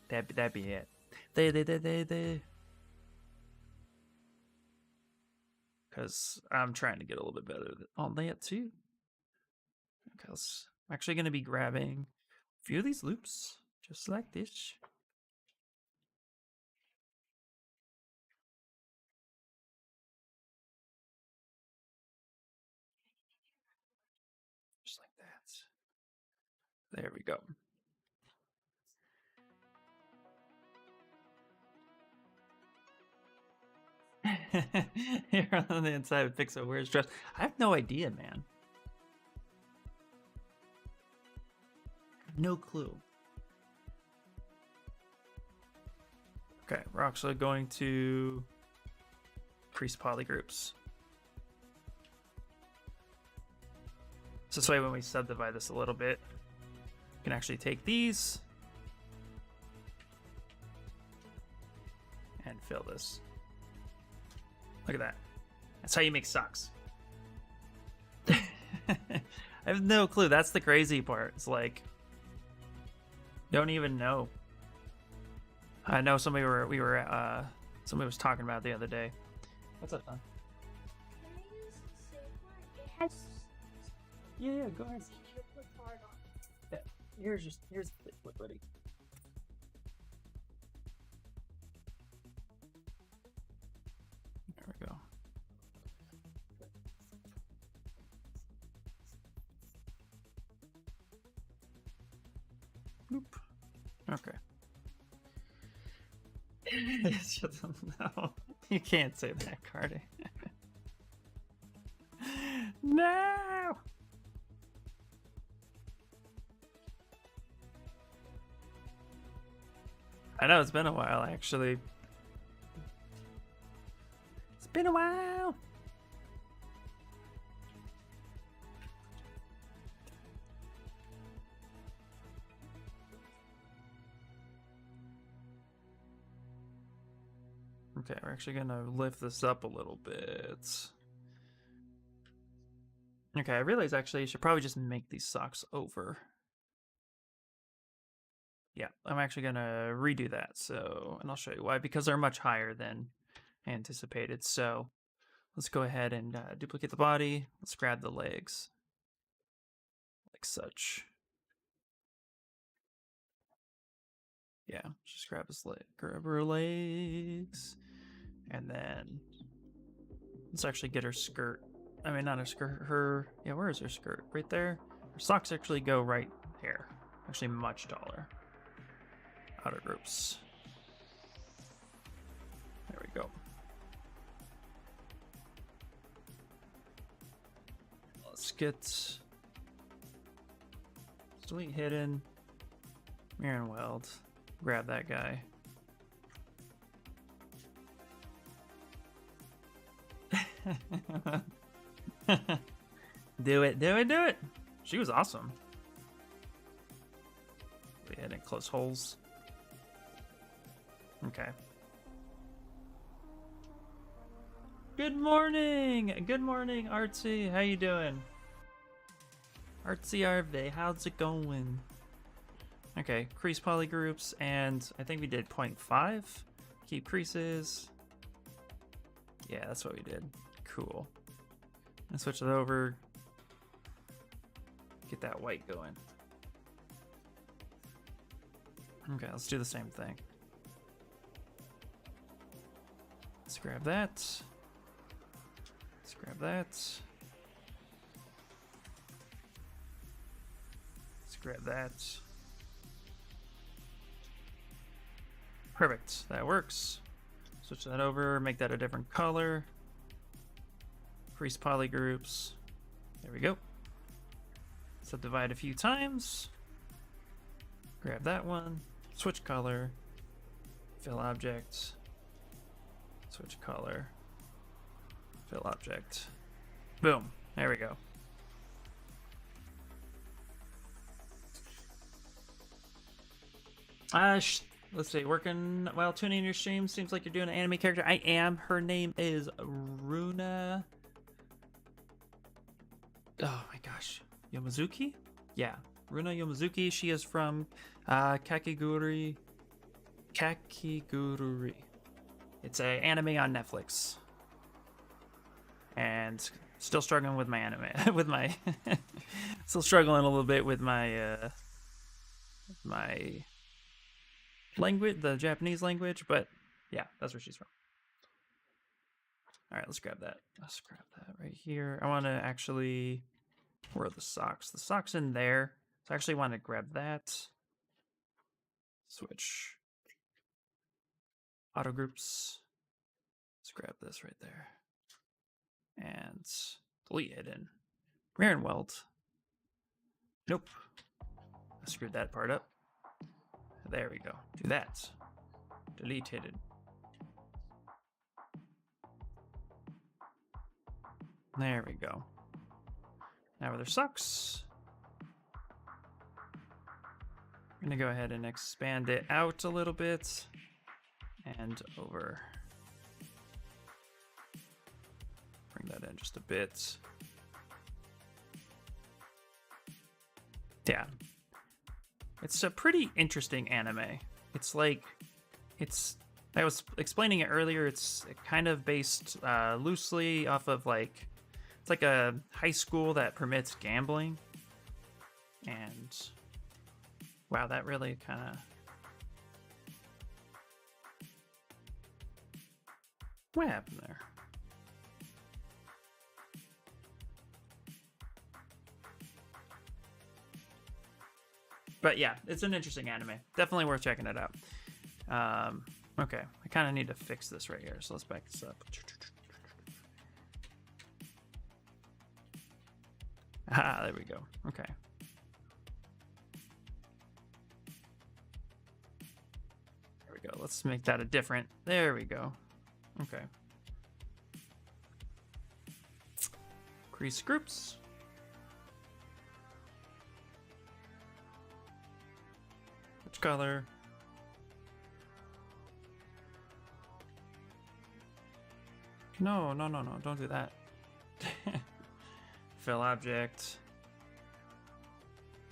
That'd be it. They. Because I'm trying to get a little bit better on that too. Because I'm actually going to be grabbing a few of these loops, just like this. Just like that. There we go. Here on the inside of Pixel, where's dress? I have no idea, man. No clue. Okay, we're actually going to increase polygroups. So this way, when we subdivide this a little bit, we can actually take these and fill this. Look at that. That's how you make socks. I have no clue. That's the crazy part. It's like, don't even know. I know somebody somebody was talking about it the other day. What's up, son? Can I use the safe one? It has. Yeah, go ahead. Hard on. Yeah, here's the flip, buddy. There we go. Boop. Okay. No, you can't say that, Cardi. No. I know it's been a while, actually. It's been a while. Okay, we're actually gonna lift this up a little bit. Okay, I realize actually you should probably just make these socks over. Yeah, I'm actually gonna redo that. So, and I'll show you why, because they're much higher than anticipated. So let's go ahead and duplicate the body. Let's grab the legs like such. Yeah, just grab his leg, grab her legs, and then let's actually get her skirt. I mean, not her skirt, her, yeah, where is her skirt? Right there. Her socks actually go right here. Actually much taller. Outer groups. There we go. Let's get delete hidden, mirror and weld. Grab that guy. Do it, do it, do it. She was awesome. We had in close holes. Okay. Good morning, Artsy. How you doing? Artsy Arve, how's it going? Okay, crease polygroups, and I think we did 0.5. Keep creases. Yeah, that's what we did. Cool. And switch it over. Get that white going. Okay, let's do the same thing. Let's grab that. Let's grab that. grab that. Perfect, that works. Switch that over, make that a different color. Freeze polygroups. There we go. Subdivide a few times. Grab that one. Switch color. Fill object. Switch color. Fill object. Boom. There we go. Let's see. Working while tuning your stream. Seems like you're doing an anime character. I am. Her name is Runa. Oh my gosh. Yomozuki? Yeah. Runa Yomozuki. She is from Kakegurui. Kakegurui. It's an anime on Netflix. And still struggling with my anime. with my still struggling a little bit with my my language, the Japanese language, but yeah, that's where she's from. All right, let's grab that. Let's grab that right here. I want to actually, where are the socks? The socks in there. So I actually want to grab that. Switch. Auto groups. Let's grab this right there. And delete hidden. Mirror and weld. Nope. I screwed that part up. There we go. Do that. Delete hidden. There we go. Now with our socks, I'm gonna go ahead and expand it out a little bit and over. Bring that in just a bit. Yeah. It's a pretty interesting anime. It's like, I was explaining it earlier, it's kind of based loosely off of like, it's like a high school that permits gambling. And wow, that really kind of, what happened there? But yeah, it's an interesting anime. Definitely worth checking it out. Okay, I kind of need to fix this right here, so let's back this up. Ah, there we go. Okay. There we go. Let's make that a different. There we go. Okay. Crease groups. Which color? No, no, no, no. Don't do that. Fill object.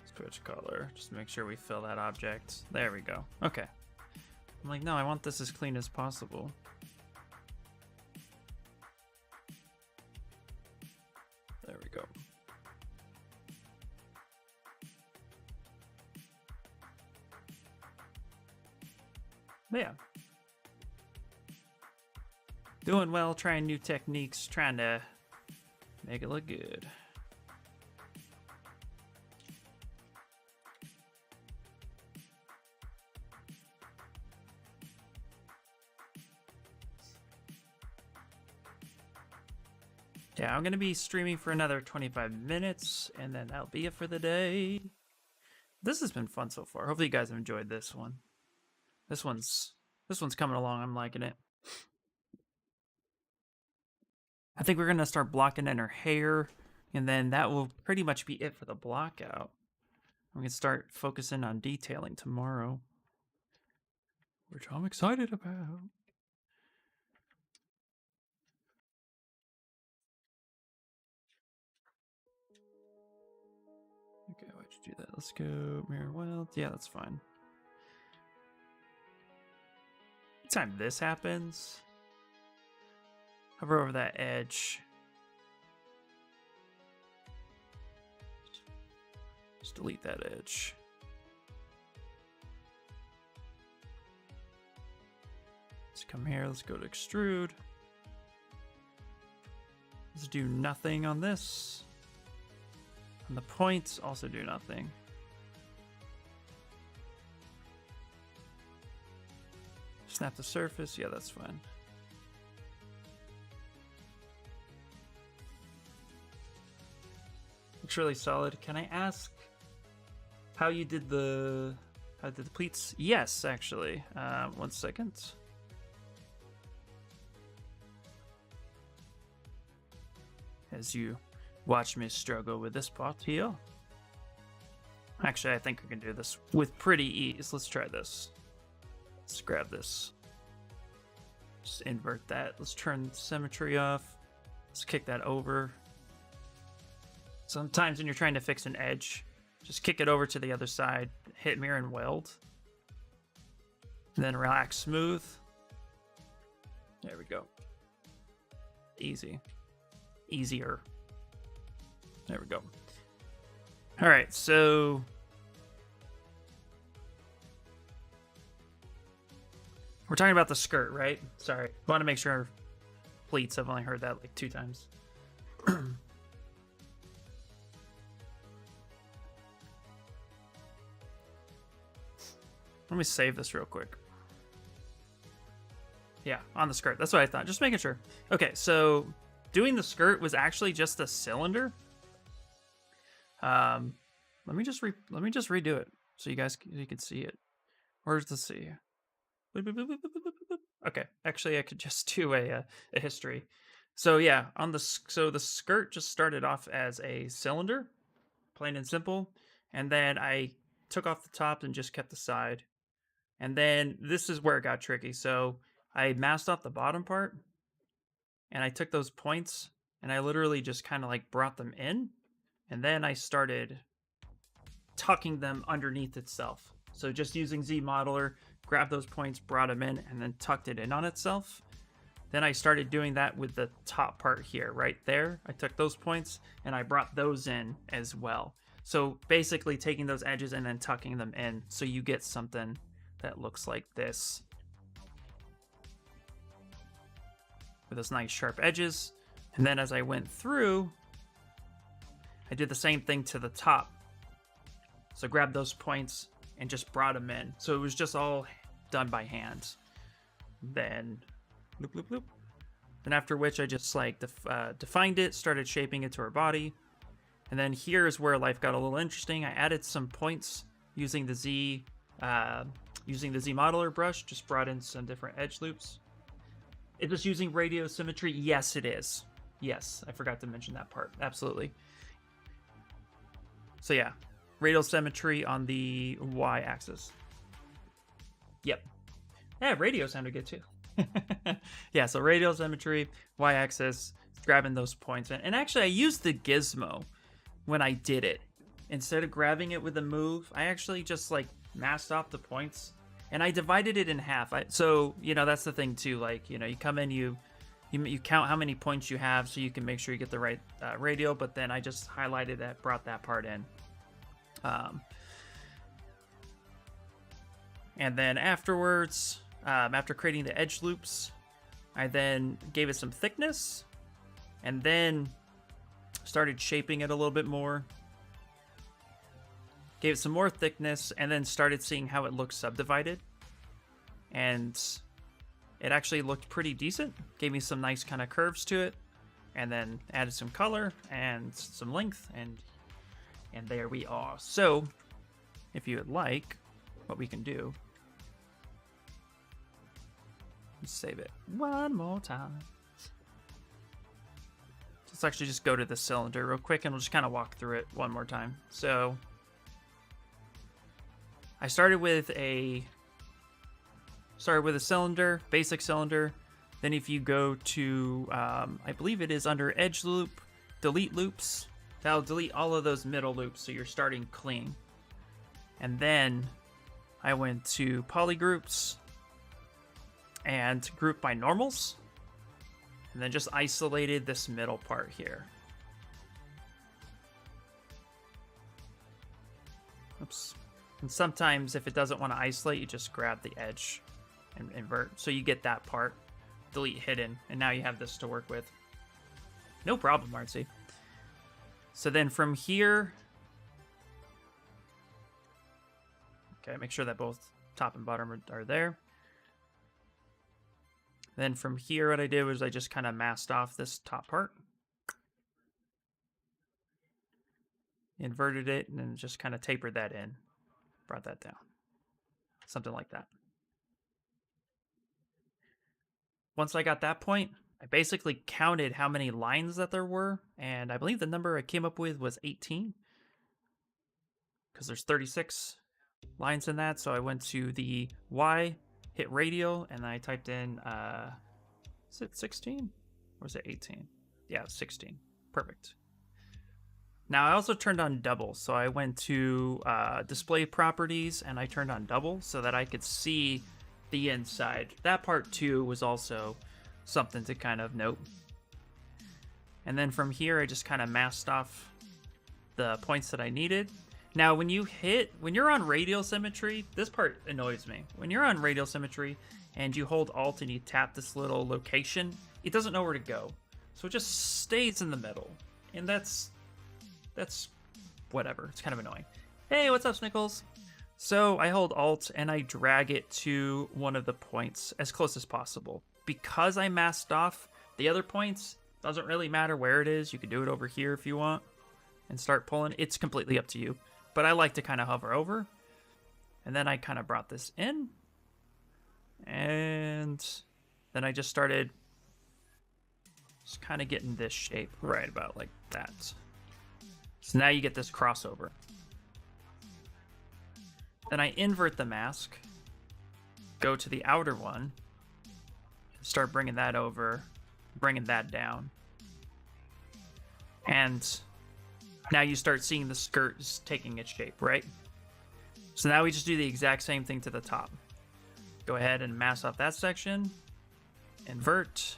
Switch color. Just make sure we fill that object. There we go. Okay. I'm like, no, I want this as clean as possible. There we go. Yeah. Doing well, trying new techniques, trying to make it look good. Yeah, I'm going to be streaming for another 25 minutes, and then that'll be it for the day. This has been fun so far. Hopefully you guys have enjoyed this one. This one's coming along. I'm liking it. I think we're going to start blocking in her hair, and then that will pretty much be it for the block out. We can start focusing on detailing tomorrow, which I'm excited about. Okay, why'd you do that? Let's go mirror weld. Yeah, that's fine. Anytime this happens, hover over that edge. Just delete that edge. Let's come here. Let's go to extrude. Let's do nothing on this. And the points also do nothing. Snap the surface. Yeah, that's fine. Looks really solid. Can I ask how you did the pleats? Yes, actually. 1 second. As you watch me struggle with this part here. Actually, I think I can do this with pretty ease. Let's try this. Let's grab this. Just invert that. Let's turn symmetry off. Let's kick that over. Sometimes when you're trying to fix an edge, just kick it over to the other side, hit mirror and weld. And then relax smooth. There we go. Easy. Easier. There we go. All right, so we're talking about the skirt, right? Sorry. I want to make sure pleats. I've only heard that like 2 times. Let me save this real quick. Yeah, on the skirt. That's what I thought. Just making sure. Okay, so doing the skirt was actually just a cylinder. Let me just redo it so you can see it. Where's the C? Okay, actually I could just do a history. So yeah, the skirt just started off as a cylinder, plain and simple, and then I took off the top and just kept the side. And then this is where it got tricky. So I masked off the bottom part, and I took those points and I literally just kind of like brought them in, and then I started tucking them underneath itself. So just using Z Modeler, grabbed those points, brought them in, and then tucked it in on itself. Then I started doing that with the top part here, right there. I took those points and I brought those in as well. So basically taking those edges and then tucking them in so you get something that looks like this. With those nice sharp edges. And then as I went through, I did the same thing to the top. So grabbed those points and just brought them in. So it was just all done by hand. Then bloop, bloop, bloop. Then after which I just like defined it, started shaping it to her body. And then here's where life got a little interesting. I added some points using the Z Modeler brush, just brought in some different edge loops. Is this using radial symmetry? Yes, it is. Yes, I forgot to mention that part. Absolutely. So yeah, radial symmetry on the y-axis. Yep. Yeah, radio sounded good too. Yeah, so radial symmetry, y-axis, grabbing those points. And actually, I used the gizmo when I did it. Instead of grabbing it with a move, I actually just like masked off the points. And I divided it in half. So, you know, that's the thing too. Like, you know, you come in, you count how many points you have so you can make sure you get the right radial. But then I just highlighted that, brought that part in. And then afterwards, after creating the edge loops, I then gave it some thickness. And then started shaping it a little bit more. Gave it some more thickness, and then started seeing how it looked subdivided. And it actually looked pretty decent. Gave me some nice kind of curves to it. And then added some color and some length, and there we are. So, if you would like, what we can do, let's save it one more time. Let's actually just go to the cylinder real quick, and we'll just kind of walk through it one more time. So I started with a cylinder, basic cylinder. Then if you go to, I believe it is under edge loop, delete loops, that'll delete all of those middle loops, so you're starting clean. And then I went to polygroups and group by normals, and then just isolated this middle part here. Oops. And sometimes if it doesn't want to isolate, you just grab the edge and invert. So you get that part, delete hidden, and now you have this to work with. No problem, Artsy. So then from here, okay, make sure that both top and bottom are there. Then from here, what I did was I just kind of masked off this top part. Inverted it and then just kind of tapered that in. Brought that down. Something like that. Once I got that point, I basically counted how many lines that there were, and I believe the number I came up with was 18. Because there's 36 lines in that, so I went to the Y, hit radial, and I typed in, is it 16? Or is it 18? Yeah, 16. Perfect. Now, I also turned on double, so I went to display properties, and I turned on double so that I could see the inside. That part, too, was also something to kind of note. And then from here, I just kind of masked off the points that I needed. Now, when you're on radial symmetry, this part annoys me. When you're on radial symmetry and you hold Alt and you tap this little location, it doesn't know where to go. So it just stays in the middle. And that's whatever. It's kind of annoying. Hey, what's up, Snickles? So I hold Alt and I drag it to one of the points as close as possible. Because I masked off the other points, doesn't really matter where it is. You can do it over here if you want and start pulling. It's completely up to you. But I like to kind of hover over. And then I kind of brought this in. And then I just started just kind of getting this shape right about like that. So now you get this crossover. Then I invert the mask, go to the outer one, start bringing that over, bringing that down. And now you start seeing the skirt taking its shape, right? So now we just do the exact same thing to the top. Go ahead and mask off that section, invert,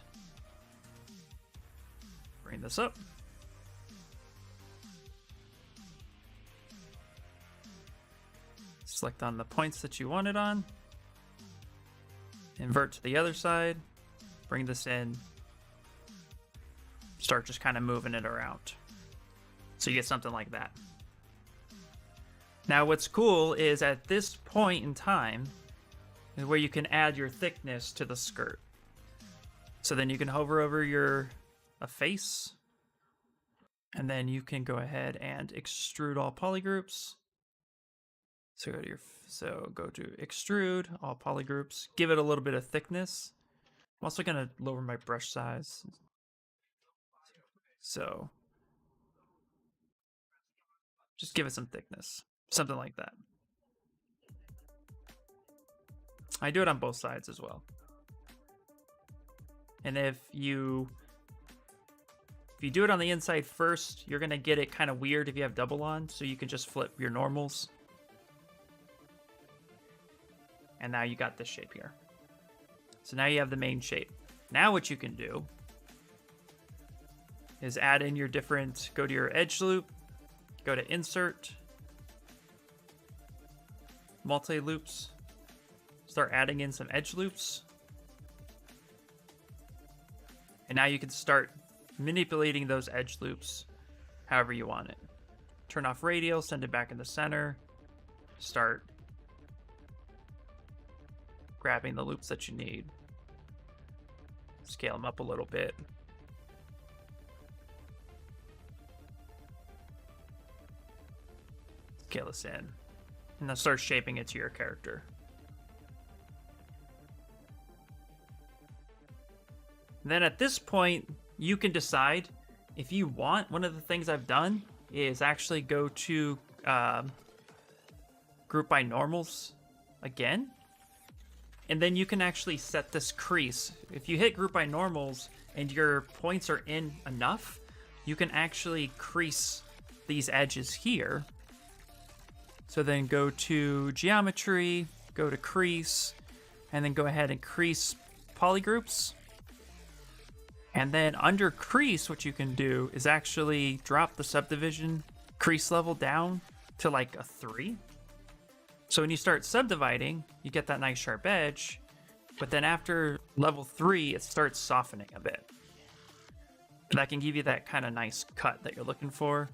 bring this up. Select on the points that you want it on. Invert to the other side. Bring this in. Start just kind of moving it around. So you get something like that. Now what's cool is at this point in time is where you can add your thickness to the skirt. So then you can hover over a face. And then you can go ahead and extrude all polygroups. So go to extrude all polygroups. Give it a little bit of thickness. I'm also gonna lower my brush size. So just give it some thickness, something like that. I do it on both sides as well. And if you do it on the inside first, you're gonna get it kind of weird if you have double on. So you can just flip your normals. And now you got this shape here. So now you have the main shape. Now what you can do is add in your different, go to your edge loop, go to insert, multi-loops, start adding in some edge loops. And now you can start manipulating those edge loops however you want it. Turn off radial, send it back in the center, start grabbing the loops that you need. Scale them up a little bit. Scale this in. And then start shaping it to your character. Then at this point, you can decide if you want. One of the things I've done is actually go to group by normals again. And then you can actually set this crease. If you hit group by normals and your points are in enough, you can actually crease these edges here. So then go to geometry, go to crease, and then go ahead and crease polygroups. And then under crease, what you can do is actually drop the subdivision crease level down to like a 3. So when you start subdividing, you get that nice sharp edge, but then after level 3, it starts softening a bit. That can give you that kind of nice cut that you're looking for.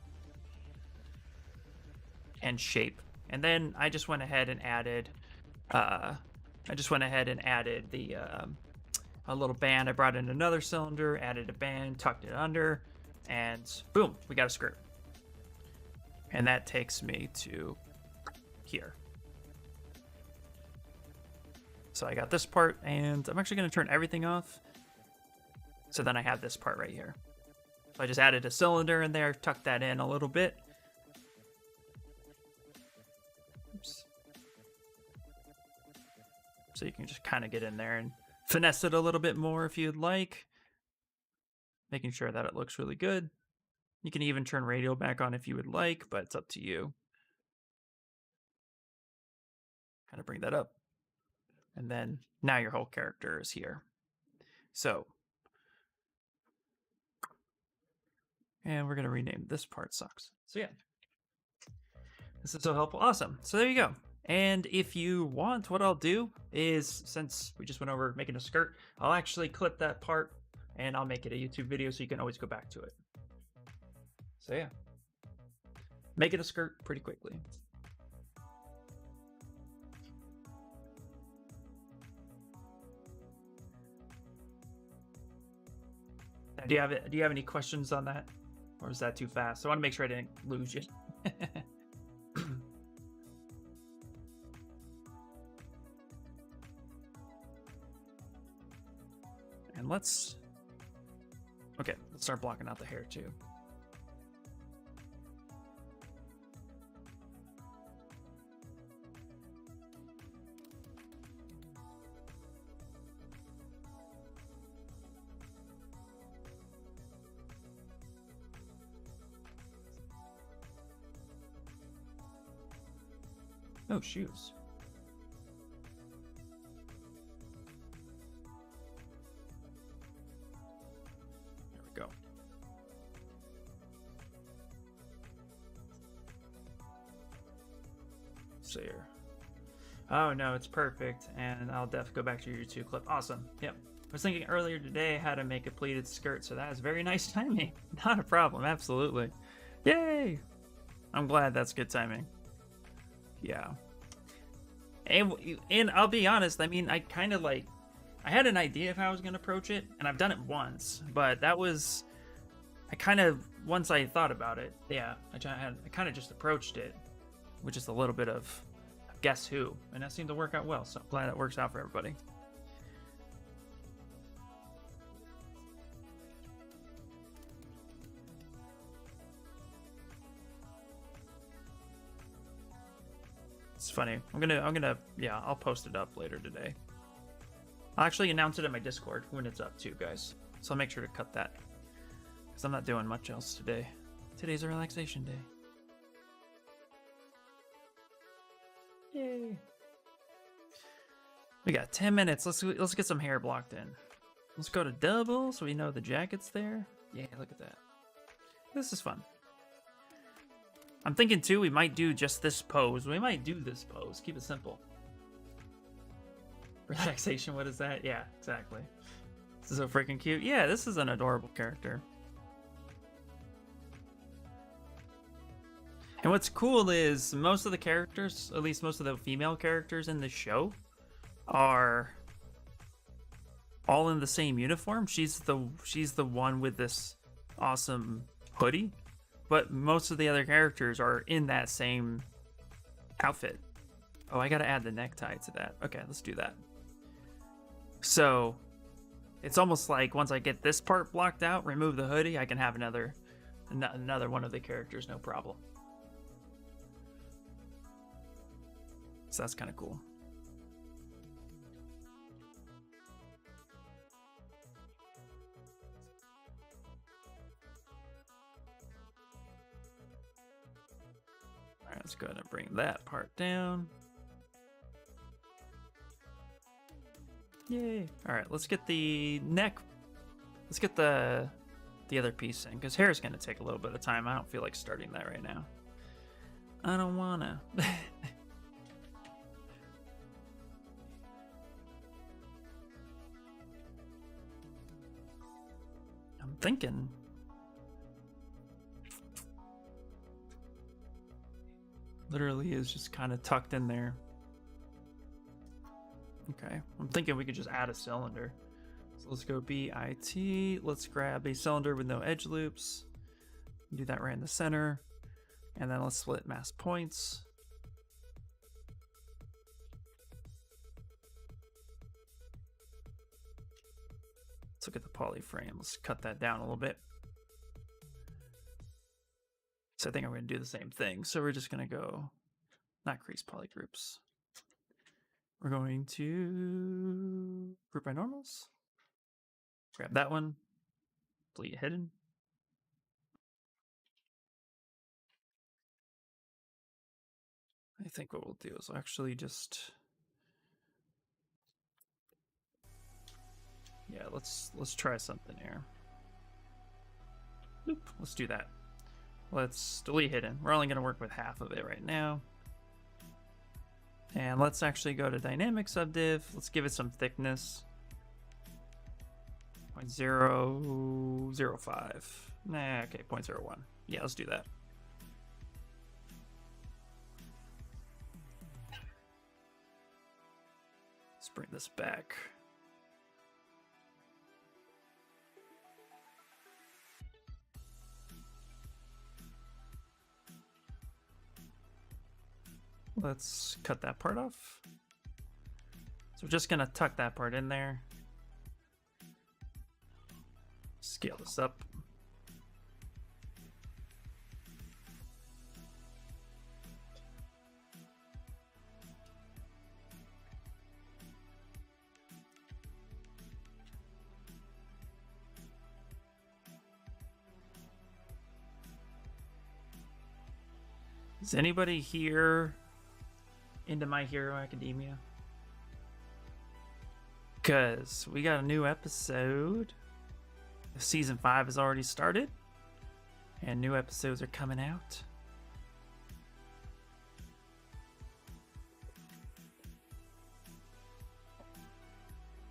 And shape. And then I just went ahead and added the a little band. I brought in another cylinder, added a band, tucked it under, and boom, we got a skirt. And that takes me to here. So I got this part, and I'm actually going to turn everything off. So then I have this part right here. So I just added a cylinder in there, tucked that in a little bit. Oops. So you can just kind of get in there and finesse it a little bit more if you'd like. Making sure that it looks really good. You can even turn radial back on if you would like, but it's up to you. Kind of bring that up. And then now your whole character is here. So, and we're going to rename this part sucks. So yeah, this is so helpful. Awesome. So there you go. And if you want, what I'll do is, since we just went over making a skirt, I'll actually clip that part and I'll make it a YouTube video so you can always go back to it. So yeah, make it a skirt pretty quickly. Do you have any questions on that, or is that too fast? I want to make sure I didn't lose you. And let's start blocking out the hair too. Oh, shoes. There we go. So here. Oh no, it's perfect. And I'll definitely go back to your YouTube clip. Awesome. Yep. I was thinking earlier today how to make a pleated skirt, so that is very nice timing. Not a problem, absolutely. Yay! I'm glad that's good timing. Yeah. And I'll be honest, I mean, I kind of like, I had an idea of how I was going to approach it, and I've done it once, but that was, I kind of, once I thought about it, yeah, I kind of just approached it with just a little bit of guess who, and that seemed to work out well, so I'm glad it works out for everybody. It's funny. Yeah, I'll post it up later today. I'll actually announce it in my Discord when it's up too, guys. So I'll make sure to cut that, because I'm not doing much else today. Today's a relaxation day. Yay. We got 10 minutes. Let's get some hair blocked in. Let's go to double so we know the jacket's there. Yeah, look at that. This is fun. I'm thinking too, we might do just this pose. We might do this pose. Keep it simple. Relaxation, what is that? Yeah, exactly. This is so freaking cute. Yeah, this is an adorable character. And what's cool is most of the characters, at least most of the female characters in the show, are all in the same uniform. She's the one with this awesome hoodie. But most of the other characters are in that same outfit. Oh, I gotta add the necktie to that. Okay, let's do that. So, it's almost like once I get this part blocked out, remove the hoodie, I can have another one of the characters, no problem. So that's kind of cool. Alright, let's go ahead and bring that part down. Yay. Alright, let's get the neck. Let's get the other piece in, because hair is going to take a little bit of time. I don't feel like starting that right now. I don't wanna. I'm thinking. Literally is just kind of tucked in there. Okay, I'm thinking we could just add a cylinder. So let's go BIT. Let's grab a cylinder with no edge loops. Do that right in the center. And then let's split mass points. Let's look at the poly frame. Let's cut that down a little bit. So I think I'm going to do the same thing. So we're just going to go, not crease poly groups. We're going to group by normals. Grab that one. Delete hidden. I think what we'll do is we'll actually just, yeah, let's try something here. Boop, let's do that. Let's delete hidden. We're only going to work with half of it right now. And let's actually go to dynamic subdiv. Let's give it some thickness. 0.005. Nah, okay, 0.01. Yeah, let's do that. Let's bring this back. Let's cut that part off. So we're just gonna tuck that part in there. Scale this up. Is anybody here into My Hero Academia? Because we got a new episode. Season 5 has already started, and new episodes are coming out.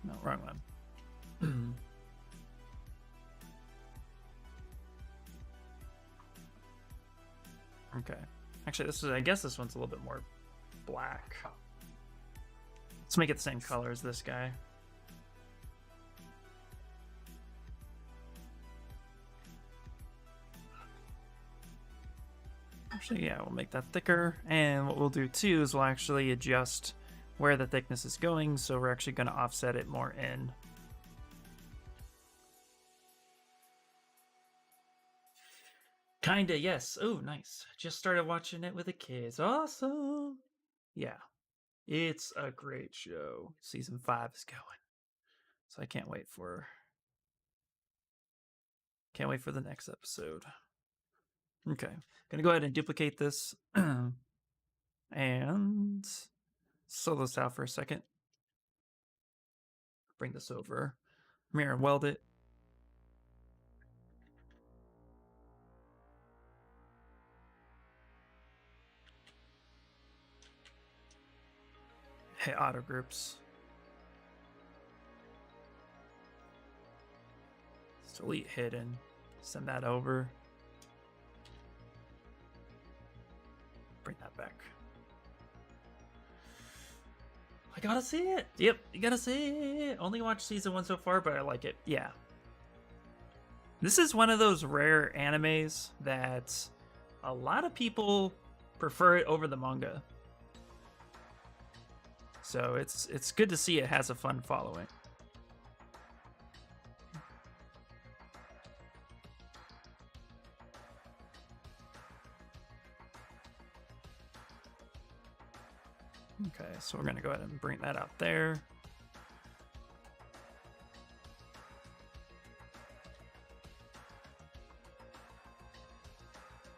No, wrong one. Okay. Actually, I guess this one's a little bit more black. Let's make it the same color as this guy. Actually, yeah, we'll make that thicker. And what we'll do too is we'll actually adjust where the thickness is going. So we're actually going to offset it more in. Kinda, yes. Oh, nice. Just started watching it with the kids. Awesome. Yeah, it's a great show. Season 5 is going. So I can't wait for the next episode. Okay, gonna go ahead and duplicate this and slow this out for a second. Bring this over, mirror and weld it. Hit auto groups. Delete hidden. Send that over. Bring that back. I gotta see it. Yep, you gotta see it. Only watched season 1 so far, but I like it. Yeah. This is one of those rare animes that a lot of people prefer it over the manga. So it's good to see it has a fun following. Okay, so we're gonna go ahead and bring that out there.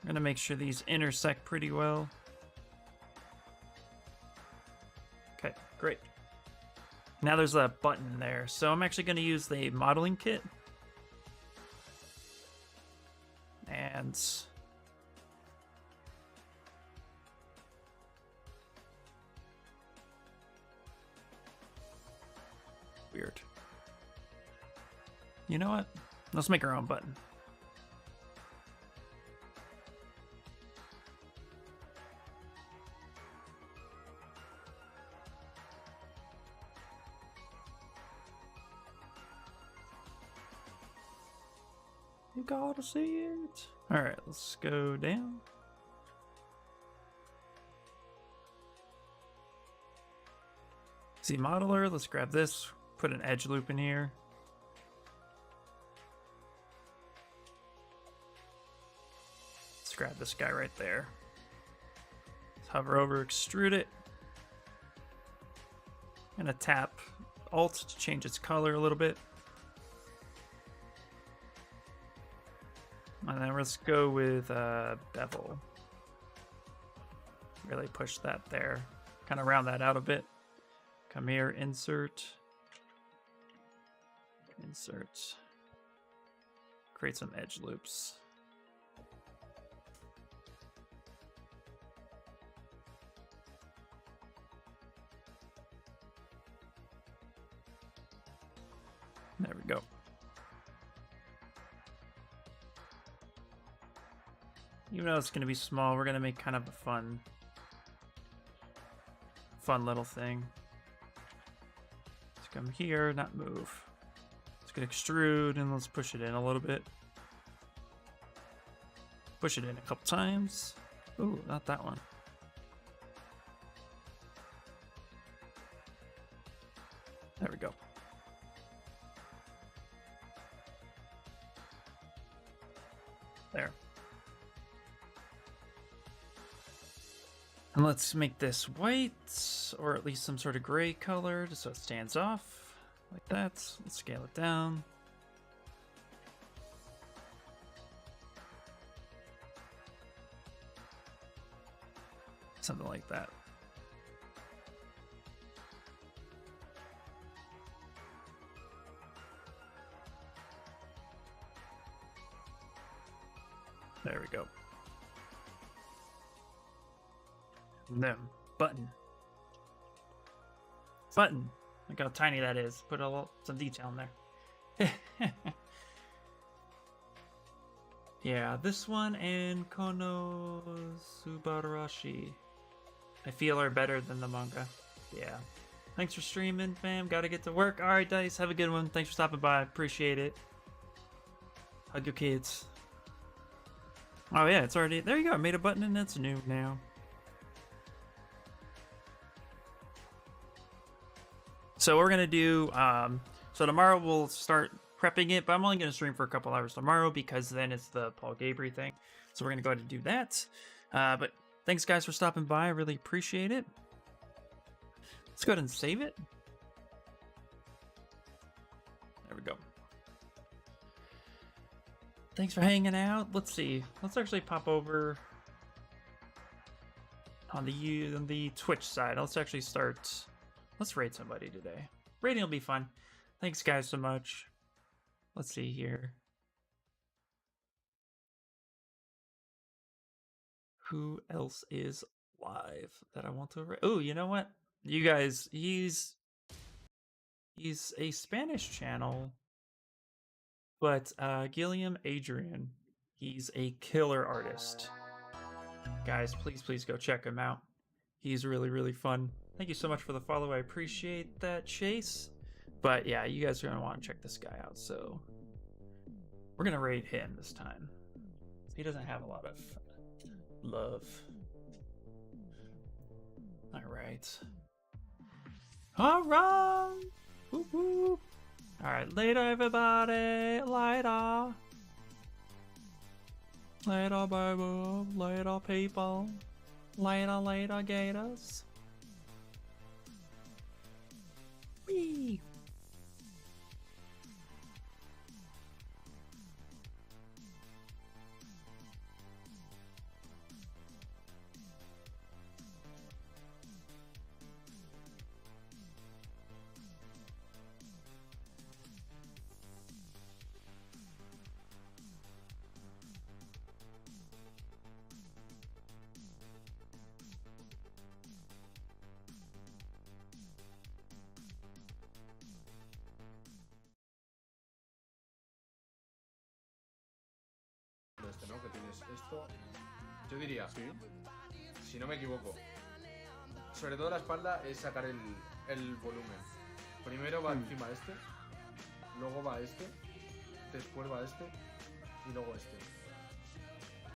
I'm gonna make sure these intersect pretty well. Okay, great. Now there's a button there, so I'm actually gonna use the modeling kit. And weird. You know what? Let's make our own button. You gotta see it. Alright, let's go down. See modeler, let's grab this, put an edge loop in here. Let's grab this guy right there. Let's hover over, extrude it. I'm gonna tap Alt to change its color a little bit. And then let's go with bevel. Really push that there. Kind of round that out a bit. Come here, insert. Insert. Create some edge loops. There we go. Even though it's going to be small, we're going to make kind of a fun little thing. Let's come here, not move. Let's get extrude and let's push it in a little bit. Push it in a couple times. Ooh, not that one. There we go. There. And let's make this white, or at least some sort of gray color, just so it stands off, like that. Let's scale it down. Something like that. There we go. And then button. Button. Look how tiny that is. Put some detail in there. Yeah, this one and Konosubarashi I feel are better than the manga. Yeah. Thanks for streaming, fam. Gotta get to work. Alright, Dice. Have a good one. Thanks for stopping by. Appreciate it. Hug your kids. Oh yeah, it's already... There you go. I made a button and it's new now. So we're gonna do, so tomorrow we'll start prepping it, but I'm only gonna stream for a couple hours tomorrow because then it's the Paul Gabry thing. So we're gonna go ahead and do that. But thanks guys for stopping by. I really appreciate it. Let's go ahead and save it. There we go. Thanks for hanging out. Let's see. Let's actually pop over on the Twitch side. Let's actually start. Let's raid somebody today. Raiding will be fun. Thanks guys so much. Let's see here. Who else is live that I want to raid? Oh, you know what? You guys, he's a Spanish channel, but Gilliam Adrian, he's a killer artist. Guys, please go check him out. He's really fun. Thank you so much for the follow. I appreciate that, Chase. But yeah, you guys are going to want to check this guy out. So we're going to raid him this time. He doesn't have a lot of love. All right. All right. Whoop, whoop. All right. Later, everybody. Later. Later, baby. Later, people. Later, gators. Whee! ¿no? Que tienes esto. Yo diría, ¿sí? Si no me equivoco. Sobre todo la espalda es sacar el volumen. Primero va encima este, luego va este, después va este, Y luego este.